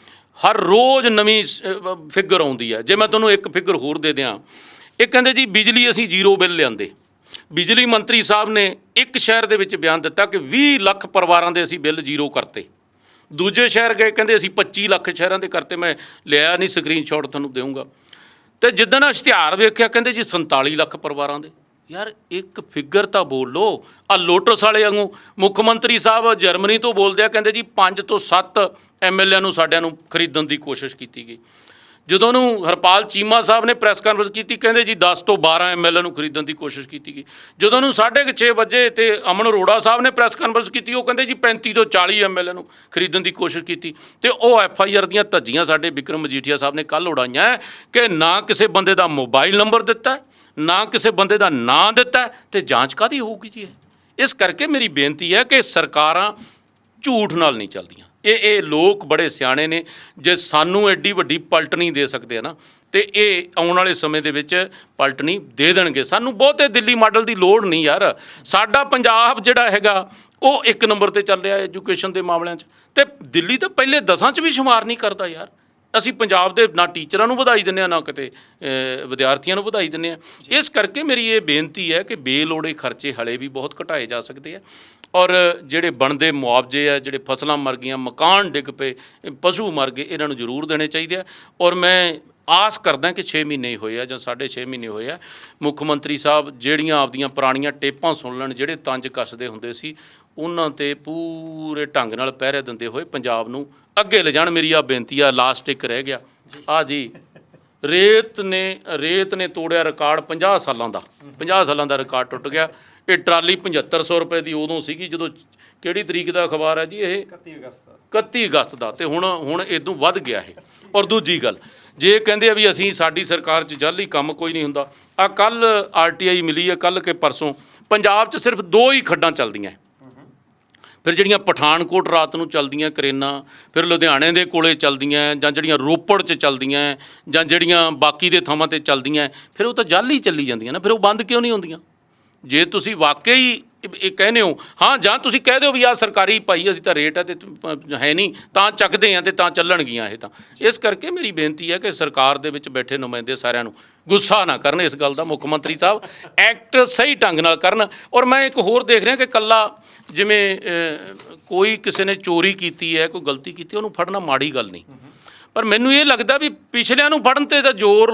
A: ਹਰ ਰੋਜ਼ ਨਵੀਂ ਫਿਗਰ ਆਉਂਦੀ ਹੈ। ਜੇ ਮੈਂ ਤੁਹਾਨੂੰ ਇੱਕ ਫਿਗਰ ਹੋਰ ਦੇ ਦਿਆਂ, ਇਹ ਕਹਿੰਦੇ ਜੀ ਬਿਜਲੀ ਅਸੀਂ 0 ਬਿੱਲ ਲਿਆਂਦੇ। ਬਿਜਲੀ ਮੰਤਰੀ ਸਾਹਿਬ ਨੇ ਇੱਕ ਸ਼ਹਿਰ ਦੇ ਵਿੱਚ ਬਿਆਨ ਦਿੱਤਾ ਕਿ 20 ਲੱਖ ਪਰਿਵਾਰਾਂ ਦੇ ਅਸੀਂ ਬਿੱਲ 0 ਕਰਤੇ। ਦੂਜੇ ਸ਼ਹਿਰ ਗਏ, ਕਹਿੰਦੇ ਅਸੀਂ 25 ਲੱਖ ਸ਼ਹਿਰਾਂ ਦੇ ਕਰਤੇ। ਮੈਂ ਲਿਆ ਨਹੀਂ, ਸਕਰੀਨਸ਼ਾਟ ਤੁਹਾਨੂੰ ਦੇਵਾਂਗਾ। ਤੇ ਜਿੱਦਣ ਇਸ਼ਤਿਹਾਰ ਵੇਖਿਆ, ਕਹਿੰਦੇ ਜੀ 47 ਲੱਖ ਪਰਿਵਾਰਾਂ ਦੇ। ਯਾਰ ਇੱਕ ਫਿਗਰ ਤਾਂ ਬੋਲੋ। ਆ ਲੋਟਸ ਵਾਲੇ ਵਾਂਗੂ ਮੁੱਖ ਮੰਤਰੀ ਸਾਹਿਬ ਜਰਮਨੀ ਤੋਂ ਬੋਲਦੇ ਆ, ਕਹਿੰਦੇ ਜੀ 5 ਤੋਂ 7 MLA ਨੂੰ ਸਾਡਿਆਂ ਨੂੰ ਖਰੀਦਣ ਦੀ ਕੋਸ਼ਿਸ਼ ਕੀਤੀ ਗਈ। ਜਦੋਂ ਉਹਨੂੰ ਹਰਪਾਲ ਚੀਮਾ ਸਾਹਿਬ ਨੇ ਪ੍ਰੈਸ ਕਾਨਫਰੰਸ ਕੀਤੀ, ਕਹਿੰਦੇ ਜੀ 10 ਤੋਂ 12 ML ਨੂੰ ਖਰੀਦਣ ਦੀ ਕੋਸ਼ਿਸ਼ ਕੀਤੀ ਗਈ। ਜਦੋਂ ਉਹਨੂੰ 6:30 ਵਜੇ ਤੇ ਅਮਨ ਅਰੋੜਾ ਸਾਹਿਬ ਨੇ ਪ੍ਰੈਸ ਕਾਨਫਰੰਸ ਕੀਤੀ, ਉਹ ਕਹਿੰਦੇ ਜੀ 35 ਤੋਂ 40 ML ਨੂੰ ਖਰੀਦਣ ਦੀ ਕੋਸ਼ਿਸ਼ ਕੀਤੀ। ਤੇ ਉਹ FIR ਦੀਆਂ ਧੱਜੀਆਂ ਸਾਡੇ ਬਿਕਰਮ ਮਜੀਠੀਆ ਸਾਹਿਬ ਨੇ ਕੱਲ੍ਹ ਉਡਾਈਆਂ ਕਿ ਨਾ ਕਿਸੇ ਬੰਦੇ ਦਾ ਮੋਬਾਈਲ ਨੰਬਰ ਦਿੱਤਾ, ਨਾ ਕਿਸੇ ਬੰਦੇ ਦਾ ਨਾਂ ਦਿੱਤਾ, ਤੇ ਜਾਂਚ ਕਾਹਦੀ ਹੋਊਗੀ ਜੀ ਇਹ। ਇਸ ਕਰਕੇ ਮੇਰੀ ਬੇਨਤੀ ਹੈ ਕਿ ਸਰਕਾਰਾਂ ਝੂਠ ਨਾਲ ਨਹੀਂ ਚੱਲਦੀਆਂ। ਇਹ ਲੋਕ ਬੜੇ ਸਿਆਣੇ ਨੇ, ਜੇ ਸਾਨੂੰ ਐਡੀ ਵੱਡੀ ਪਲਟਣੀ ਦੇ ਸਕਦੇ ਆ ਨਾ, ਤੇ ਇਹ ਆਉਣ ਵਾਲੇ ਸਮੇਂ ਦੇ ਵਿੱਚ ਪਲਟਣੀ ਦੇ ਦੇਣਗੇ। ਸਾਨੂੰ ਬਹੁਤੇ ਦਿੱਲੀ ਮਾਡਲ ਦੀ ਲੋੜ ਨਹੀਂ ਯਾਰ। ਸਾਡਾ ਪੰਜਾਬ ਜਿਹੜਾ ਹੈਗਾ ਉਹ 1 ਨੰਬਰ 'ਤੇ ਚੱਲ ਰਿਹਾ ਐਜੂਕੇਸ਼ਨ ਦੇ ਮਾਮਲਿਆਂ 'ਚ, ਤੇ ਦਿੱਲੀ ਤਾਂ ਪਹਿਲੇ 10 'ਚ ਵੀ ਸ਼ੁਮਾਰ ਨਹੀਂ ਕਰਦਾ ਯਾਰ। ਅਸੀਂ ਪੰਜਾਬ ਦੇ ਨਾ ਟੀਚਰਾਂ ਨੂੰ ਵਧਾਈ ਦਿੰਦੇ ਹਾਂ, ਨਾ ਕਿਤੇ ਵਿਦਿਆਰਥੀਆਂ ਨੂੰ ਵਧਾਈ ਦਿੰਦੇ ਹਾਂ। ਇਸ ਕਰਕੇ ਮੇਰੀ ਇਹ ਬੇਨਤੀ ਹੈ ਕਿ ਬੇਲੋੜੇ ਖਰਚੇ ਹਲੇ ਵੀ ਬਹੁਤ ਘਟਾਏ ਜਾ ਸਕਦੇ ਆ, ਔਰ ਜਿਹੜੇ ਬਣਦੇ ਮੁਆਵਜ਼ੇ ਆ, ਜਿਹੜੇ ਫਸਲਾਂ ਮਰ ਗਈਆਂ, ਮਕਾਨ ਡਿੱਗ ਪਏ, ਪਸ਼ੂ ਮਰ ਗਏ, ਇਹਨਾਂ ਨੂੰ ਜ਼ਰੂਰ ਦੇਣੇ ਚਾਹੀਦੇ ਆ। ਔਰ ਮੈਂ ਆਸ ਕਰਦਾ ਕਿ 6 ਮਹੀਨੇ ਹੋਏ ਆ ਜਾਂ 6.5 ਮਹੀਨੇ ਹੋਏ ਆ, ਮੁੱਖ ਮੰਤਰੀ ਸਾਹਿਬ ਜਿਹੜੀਆਂ ਆਪਦੀਆਂ ਪੁਰਾਣੀਆਂ ਟੇਪਾਂ ਸੁਣ ਲੈਣ, ਜਿਹੜੇ ਤੰਜ ਕੱਸਦੇ ਹੁੰਦੇ ਸੀ, ਉਹਨਾਂ 'ਤੇ ਪੂਰੇ ਢੰਗ ਨਾਲ ਪਹਿਰੇ ਦਿੰਦੇ ਹੋਏ ਪੰਜਾਬ ਨੂੰ ਅੱਗੇ ਲੈ ਜਾਣ। ਮੇਰੀ ਆ ਬੇਨਤੀ ਆ। ਲਾਸਟ ਇੱਕ ਰਹਿ ਗਿਆ ਆ ਜੀ, ਰੇਤ ਨੇ ਤੋੜਿਆ ਰਿਕਾਰਡ 50 ਸਾਲਾਂ ਦਾ। 50 ਸਾਲਾਂ ਦਾ ਰਿਕਾਰਡ ਟੁੱਟ ਗਿਆ। ਇਹ ਟਰਾਲੀ 7500 ਰੁਪਏ ਦੀ ਉਦੋਂ ਸੀਗੀ ਜਦੋਂ, ਕਿਹੜੀ ਤਰੀਕ ਦਾ ਅਖਬਾਰ ਹੈ ਜੀ ਇਹ? 31 ਅਗਸਤ ਦਾ। ਤੇ ਹੁਣ ਇਦੋਂ ਵੱਧ ਗਿਆ ਇਹ। ਔਰ ਦੂਜੀ ਗੱਲ, ਜੇ ਕਹਿੰਦੇ ਆ ਵੀ ਅਸੀਂ ਸਾਡੀ ਸਰਕਾਰ 'ਚ ਜਾਲੀ ਕੰਮ ਕੋਈ ਨਹੀਂ ਹੁੰਦਾ, ਆ ਕੱਲ੍ਹ RTI ਮਿਲੀ ਹੈ, ਕੱਲ੍ਹ ਕਿ ਪਰਸੋਂ, ਪੰਜਾਬ 'ਚ ਸਿਰਫ 2 ਹੀ ਖੱਡਾਂ ਚੱਲਦੀਆਂ। ਫਿਰ ਜਿਹੜੀਆਂ ਪਠਾਨਕੋਟ ਰਾਤ ਨੂੰ ਚੱਲਦੀਆਂ ਕਰੇਨਾਂ, ਫਿਰ ਲੁਧਿਆਣੇ ਦੇ ਕੋਲੇ ਚੱਲਦੀਆਂ, ਜਾਂ ਜਿਹੜੀਆਂ ਰੋਪੜ 'ਚ ਚੱਲਦੀਆਂ, ਜਾਂ ਜਿਹੜੀਆਂ ਬਾਕੀ ਦੇ ਥਾਵਾਂ 'ਤੇ ਚੱਲਦੀਆਂ, ਫਿਰ ਉਹ ਤਾਂ ਜਾਲੀ ਚੱਲੀ ਜਾਂਦੀਆਂ ਨਾ। ਫਿਰ ਉਹ ਬੰਦ ਕਿਉਂ ਨਹੀਂ ਹੁੰਦੀਆਂ? ਜੇ ਤੁਸੀਂ ਵਾਕਈ ਇਹ ਕਹਿੰਦੇ ਹੋ, ਹਾਂ, ਜਾਂ ਤੁਸੀਂ ਕਹਿ ਦਿਓ ਵੀ ਆਹ ਸਰਕਾਰੀ ਭਾਈ ਅਸੀਂ ਤਾਂ ਰੇਟ ਹੈ ਤੇ ਹੈ ਨਹੀਂ, ਤਾਂ ਚੱਕਦੇ ਆ ਤੇ ਤਾਂ ਚੱਲਣਗੀਆਂ ਇਹ। ਤਾਂ ਇਸ ਕਰਕੇ ਮੇਰੀ ਬੇਨਤੀ ਹੈ ਕਿ ਸਰਕਾਰ ਦੇ ਵਿੱਚ ਬੈਠੇ ਨੁਮਾਇੰਦੇ ਸਾਰਿਆਂ ਨੂੰ ਗੁੱਸਾ ਨਾ ਕਰਨ ਇਸ ਗੱਲ ਦਾ। ਮੁੱਖ ਮੰਤਰੀ ਸਾਹਿਬ ਐਕਟ ਸਹੀ ਢੰਗ ਨਾਲ ਕਰਨ। ਔਰ ਮੈਂ ਇੱਕ ਹੋਰ ਦੇਖ ਰਿਹਾ ਕਿ ਕੱਲਾ ਜਿਵੇਂ ਕੋਈ ਕਿਸੇ ਨੇ ਚੋਰੀ ਕੀਤੀ ਹੈ, ਕੋਈ ਗਲਤੀ ਕੀਤੀ, ਉਹਨੂੰ ਫੜਨਾ ਮਾੜੀ ਗੱਲ ਨਹੀਂ, ਪਰ ਮੈਨੂੰ ਇਹ ਲੱਗਦਾ ਵੀ ਪਿਛਲਿਆਂ ਨੂੰ ਫੜਨ 'ਤੇ ਤਾਂ ਜ਼ੋਰ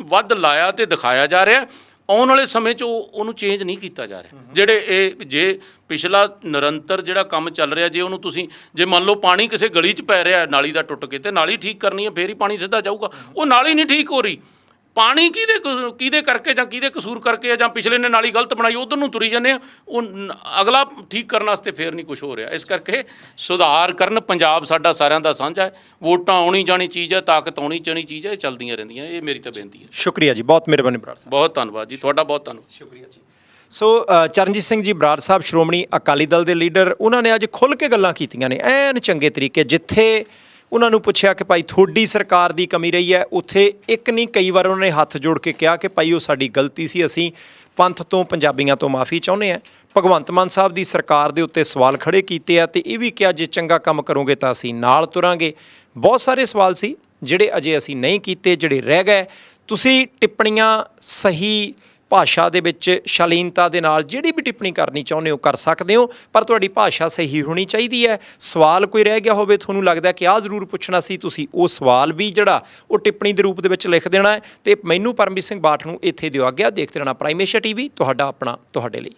A: ਵੱਧ ਲਾਇਆ ਤੇ ਦਿਖਾਇਆ ਜਾ ਰਿਹਾ। ਆਉਣ ਵਾਲੇ ਸਮੇਂ 'ਚ ਉਹਨੂੰ ਚੇਂਜ ਨਹੀਂ ਕੀਤਾ ਜਾ ਰਿਹਾ। ਜਿਹੜੇ ਜੇ ਪਿਛਲਾ ਨਿਰੰਤਰ ਜਿਹੜਾ ਕੰਮ ਚੱਲ ਰਿਹਾ, ਜੇ ਉਹਨੂੰ ਤੁਸੀਂ, ਜੇ ਮੰਨ ਲਓ ਪਾਣੀ ਕਿਸੇ ਗਲੀ 'ਚ ਪੈ ਰਿਹਾ ਨਾਲੀ ਦਾ ਟੁੱਟ ਕੇ, ਤੇ ਨਾਲੀ ਠੀਕ ਕਰਨੀ ਹੈ, ਫੇਰ ਹੀ ਪਾਣੀ ਸਿੱਧਾ ਜਾਊਗਾ। ਉਹ ਨਾਲੀ ਨਹੀਂ ਠੀਕ ਹੋ ਰਹੀ, ਪਾਣੀ ਕਿਹਦੇ ਕਰਕੇ ਜਾਂ ਕਿਹਦੇ ਕਸੂਰ ਕਰਕੇ ਆ, ਜਾਂ ਪਿਛਲੇ ਨੇ ਨਾਲੀ ਗਲਤ ਬਣਾਈ ਉਧਰ ਨੂੰ ਤੁਰੀ ਜਾਂਦੇ ਆ, ਉਹ ਅਗਲਾ ਠੀਕ ਕਰਨ ਵਾਸਤੇ ਫੇਰ ਨਹੀਂ ਕੁਝ ਹੋ ਰਿਹਾ। ਇਸ ਕਰਕੇ ਸੁਧਾਰ ਕਰਨ। ਪੰਜਾਬ ਸਾਡਾ ਸਾਰਿਆਂ ਦਾ ਸਾਂਝਾ ਹੈ। ਵੋਟਾਂ ਆਉਣੀ ਜਾਣੀ ਚੀਜ਼ ਹੈ, ਤਾਕਤ ਆਉਣੀ ਜਾਣੀ ਚੀਜ਼ ਹੈ, ਇਹ ਚੱਲਦੀਆਂ ਰਹਿੰਦੀਆਂ। ਇਹ ਮੇਰੀ ਤਾਂ ਬੇਨਤੀ ਹੈ।
B: ਸ਼ੁਕਰੀਆ ਜੀ, ਬਹੁਤ ਮਿਹਰਬਾਨੀ ਬਰਾੜ ਸਾਹਿਬ।
A: ਬਹੁਤ ਧੰਨਵਾਦ ਜੀ, ਤੁਹਾਡਾ ਬਹੁਤ ਧੰਨਵਾਦ।
B: ਸ਼ੁਕਰੀਆ ਜੀ। ਸੋ ਚਰਨਜੀਤ ਸਿੰਘ ਜੀ ਬਰਾੜ ਸਾਹਿਬ, ਸ਼੍ਰੋਮਣੀ ਅਕਾਲੀ ਦਲ ਦੇ ਲੀਡਰ, ਉਹਨਾਂ ਨੇ ਅੱਜ ਖੁੱਲ੍ਹ ਕੇ ਗੱਲਾਂ ਕੀਤੀਆਂ ਨੇ ਐਨ ਚੰਗੇ ਤਰੀਕੇ। ਜਿੱਥੇ ਉਹਨਾਂ ਨੂੰ ਪੁੱਛਿਆ ਕਿ ਭਾਈ ਤੁਹਾਡੀ ਸਰਕਾਰ ਦੀ ਕਮੀ ਰਹੀ ਹੈ, ਉੱਥੇ ਇੱਕ ਨਹੀਂ ਕਈ ਵਾਰ ਉਹਨਾਂ ਨੇ ਹੱਥ ਜੋੜ ਕੇ ਕਿਹਾ ਕਿ ਭਾਈ ਉਹ ਸਾਡੀ ਗਲਤੀ ਸੀ, ਅਸੀਂ ਪੰਥ ਤੋਂ, ਪੰਜਾਬੀਆਂ ਤੋਂ ਮਾਫੀ ਚਾਹੁੰਦੇ ਹਾਂ। ਭਗਵੰਤ ਮਾਨ ਸਾਹਿਬ ਦੀ ਸਰਕਾਰ ਦੇ ਉੱਤੇ ਸਵਾਲ ਖੜੇ ਕੀਤੇ ਆ, ਤੇ ਇਹ ਵੀ ਕਿਹਾ ਜੇ ਚੰਗਾ ਕੰਮ ਕਰੋਗੇ ਤਾਂ ਅਸੀਂ ਨਾਲ ਤੁਰਾਂਗੇ। ਬਹੁਤ ਸਾਰੇ ਸਵਾਲ ਸੀ ਜਿਹੜੇ ਅਜੇ ਅਸੀਂ ਨਹੀਂ ਕੀਤੇ, ਜਿਹੜੇ ਰਹਿ ਗਏ। ਤੁਸੀਂ ਟਿੱਪਣੀਆਂ ਸਹੀ ਭਾਸ਼ਾ ਦੇ ਵਿੱਚ ਸ਼ਾਲੀਨਤਾ ਦੇ ਨਾਲ ਜਿਹੜੀ ਵੀ ਟਿੱਪਣੀ ਕਰਨੀ ਚਾਹੁੰਦੇ ਹੋ ਕਰ ਸਕਦੇ ਹੋ, ਪਰ ਤੁਹਾਡੀ ਭਾਸ਼ਾ ਸਹੀ ਹੋਣੀ ਚਾਹੀਦੀ ਹੈ। ਸਵਾਲ ਕੋਈ ਰਹਿ ਗਿਆ ਹੋਵੇ, ਤੁਹਾਨੂੰ ਲੱਗਦਾ ਕਿ ਆਹ ਜ਼ਰੂਰ ਪੁੱਛਣਾ ਸੀ, ਤੁਸੀਂ ਉਹ ਸਵਾਲ ਵੀ ਜਿਹੜਾ ਉਹ ਟਿੱਪਣੀ ਦੇ ਰੂਪ ਦੇ ਵਿੱਚ ਲਿਖ ਦੇਣਾ ਹੈ। ਤੇ ਮੈਨੂੰ ਪਰਮਜੀਤ ਸਿੰਘ ਬਾਠ ਨੂੰ ਇੱਥੇ ਦਿਓ ਆਗਿਆ। ਦੇਖਦੇ ਰਹਿਣਾ ਪ੍ਰਾਈਮ ਏਸ਼ੀਆ TV, ਤੁਹਾਡਾ ਆਪਣਾ, ਤੁਹਾਡੇ ਲਈ।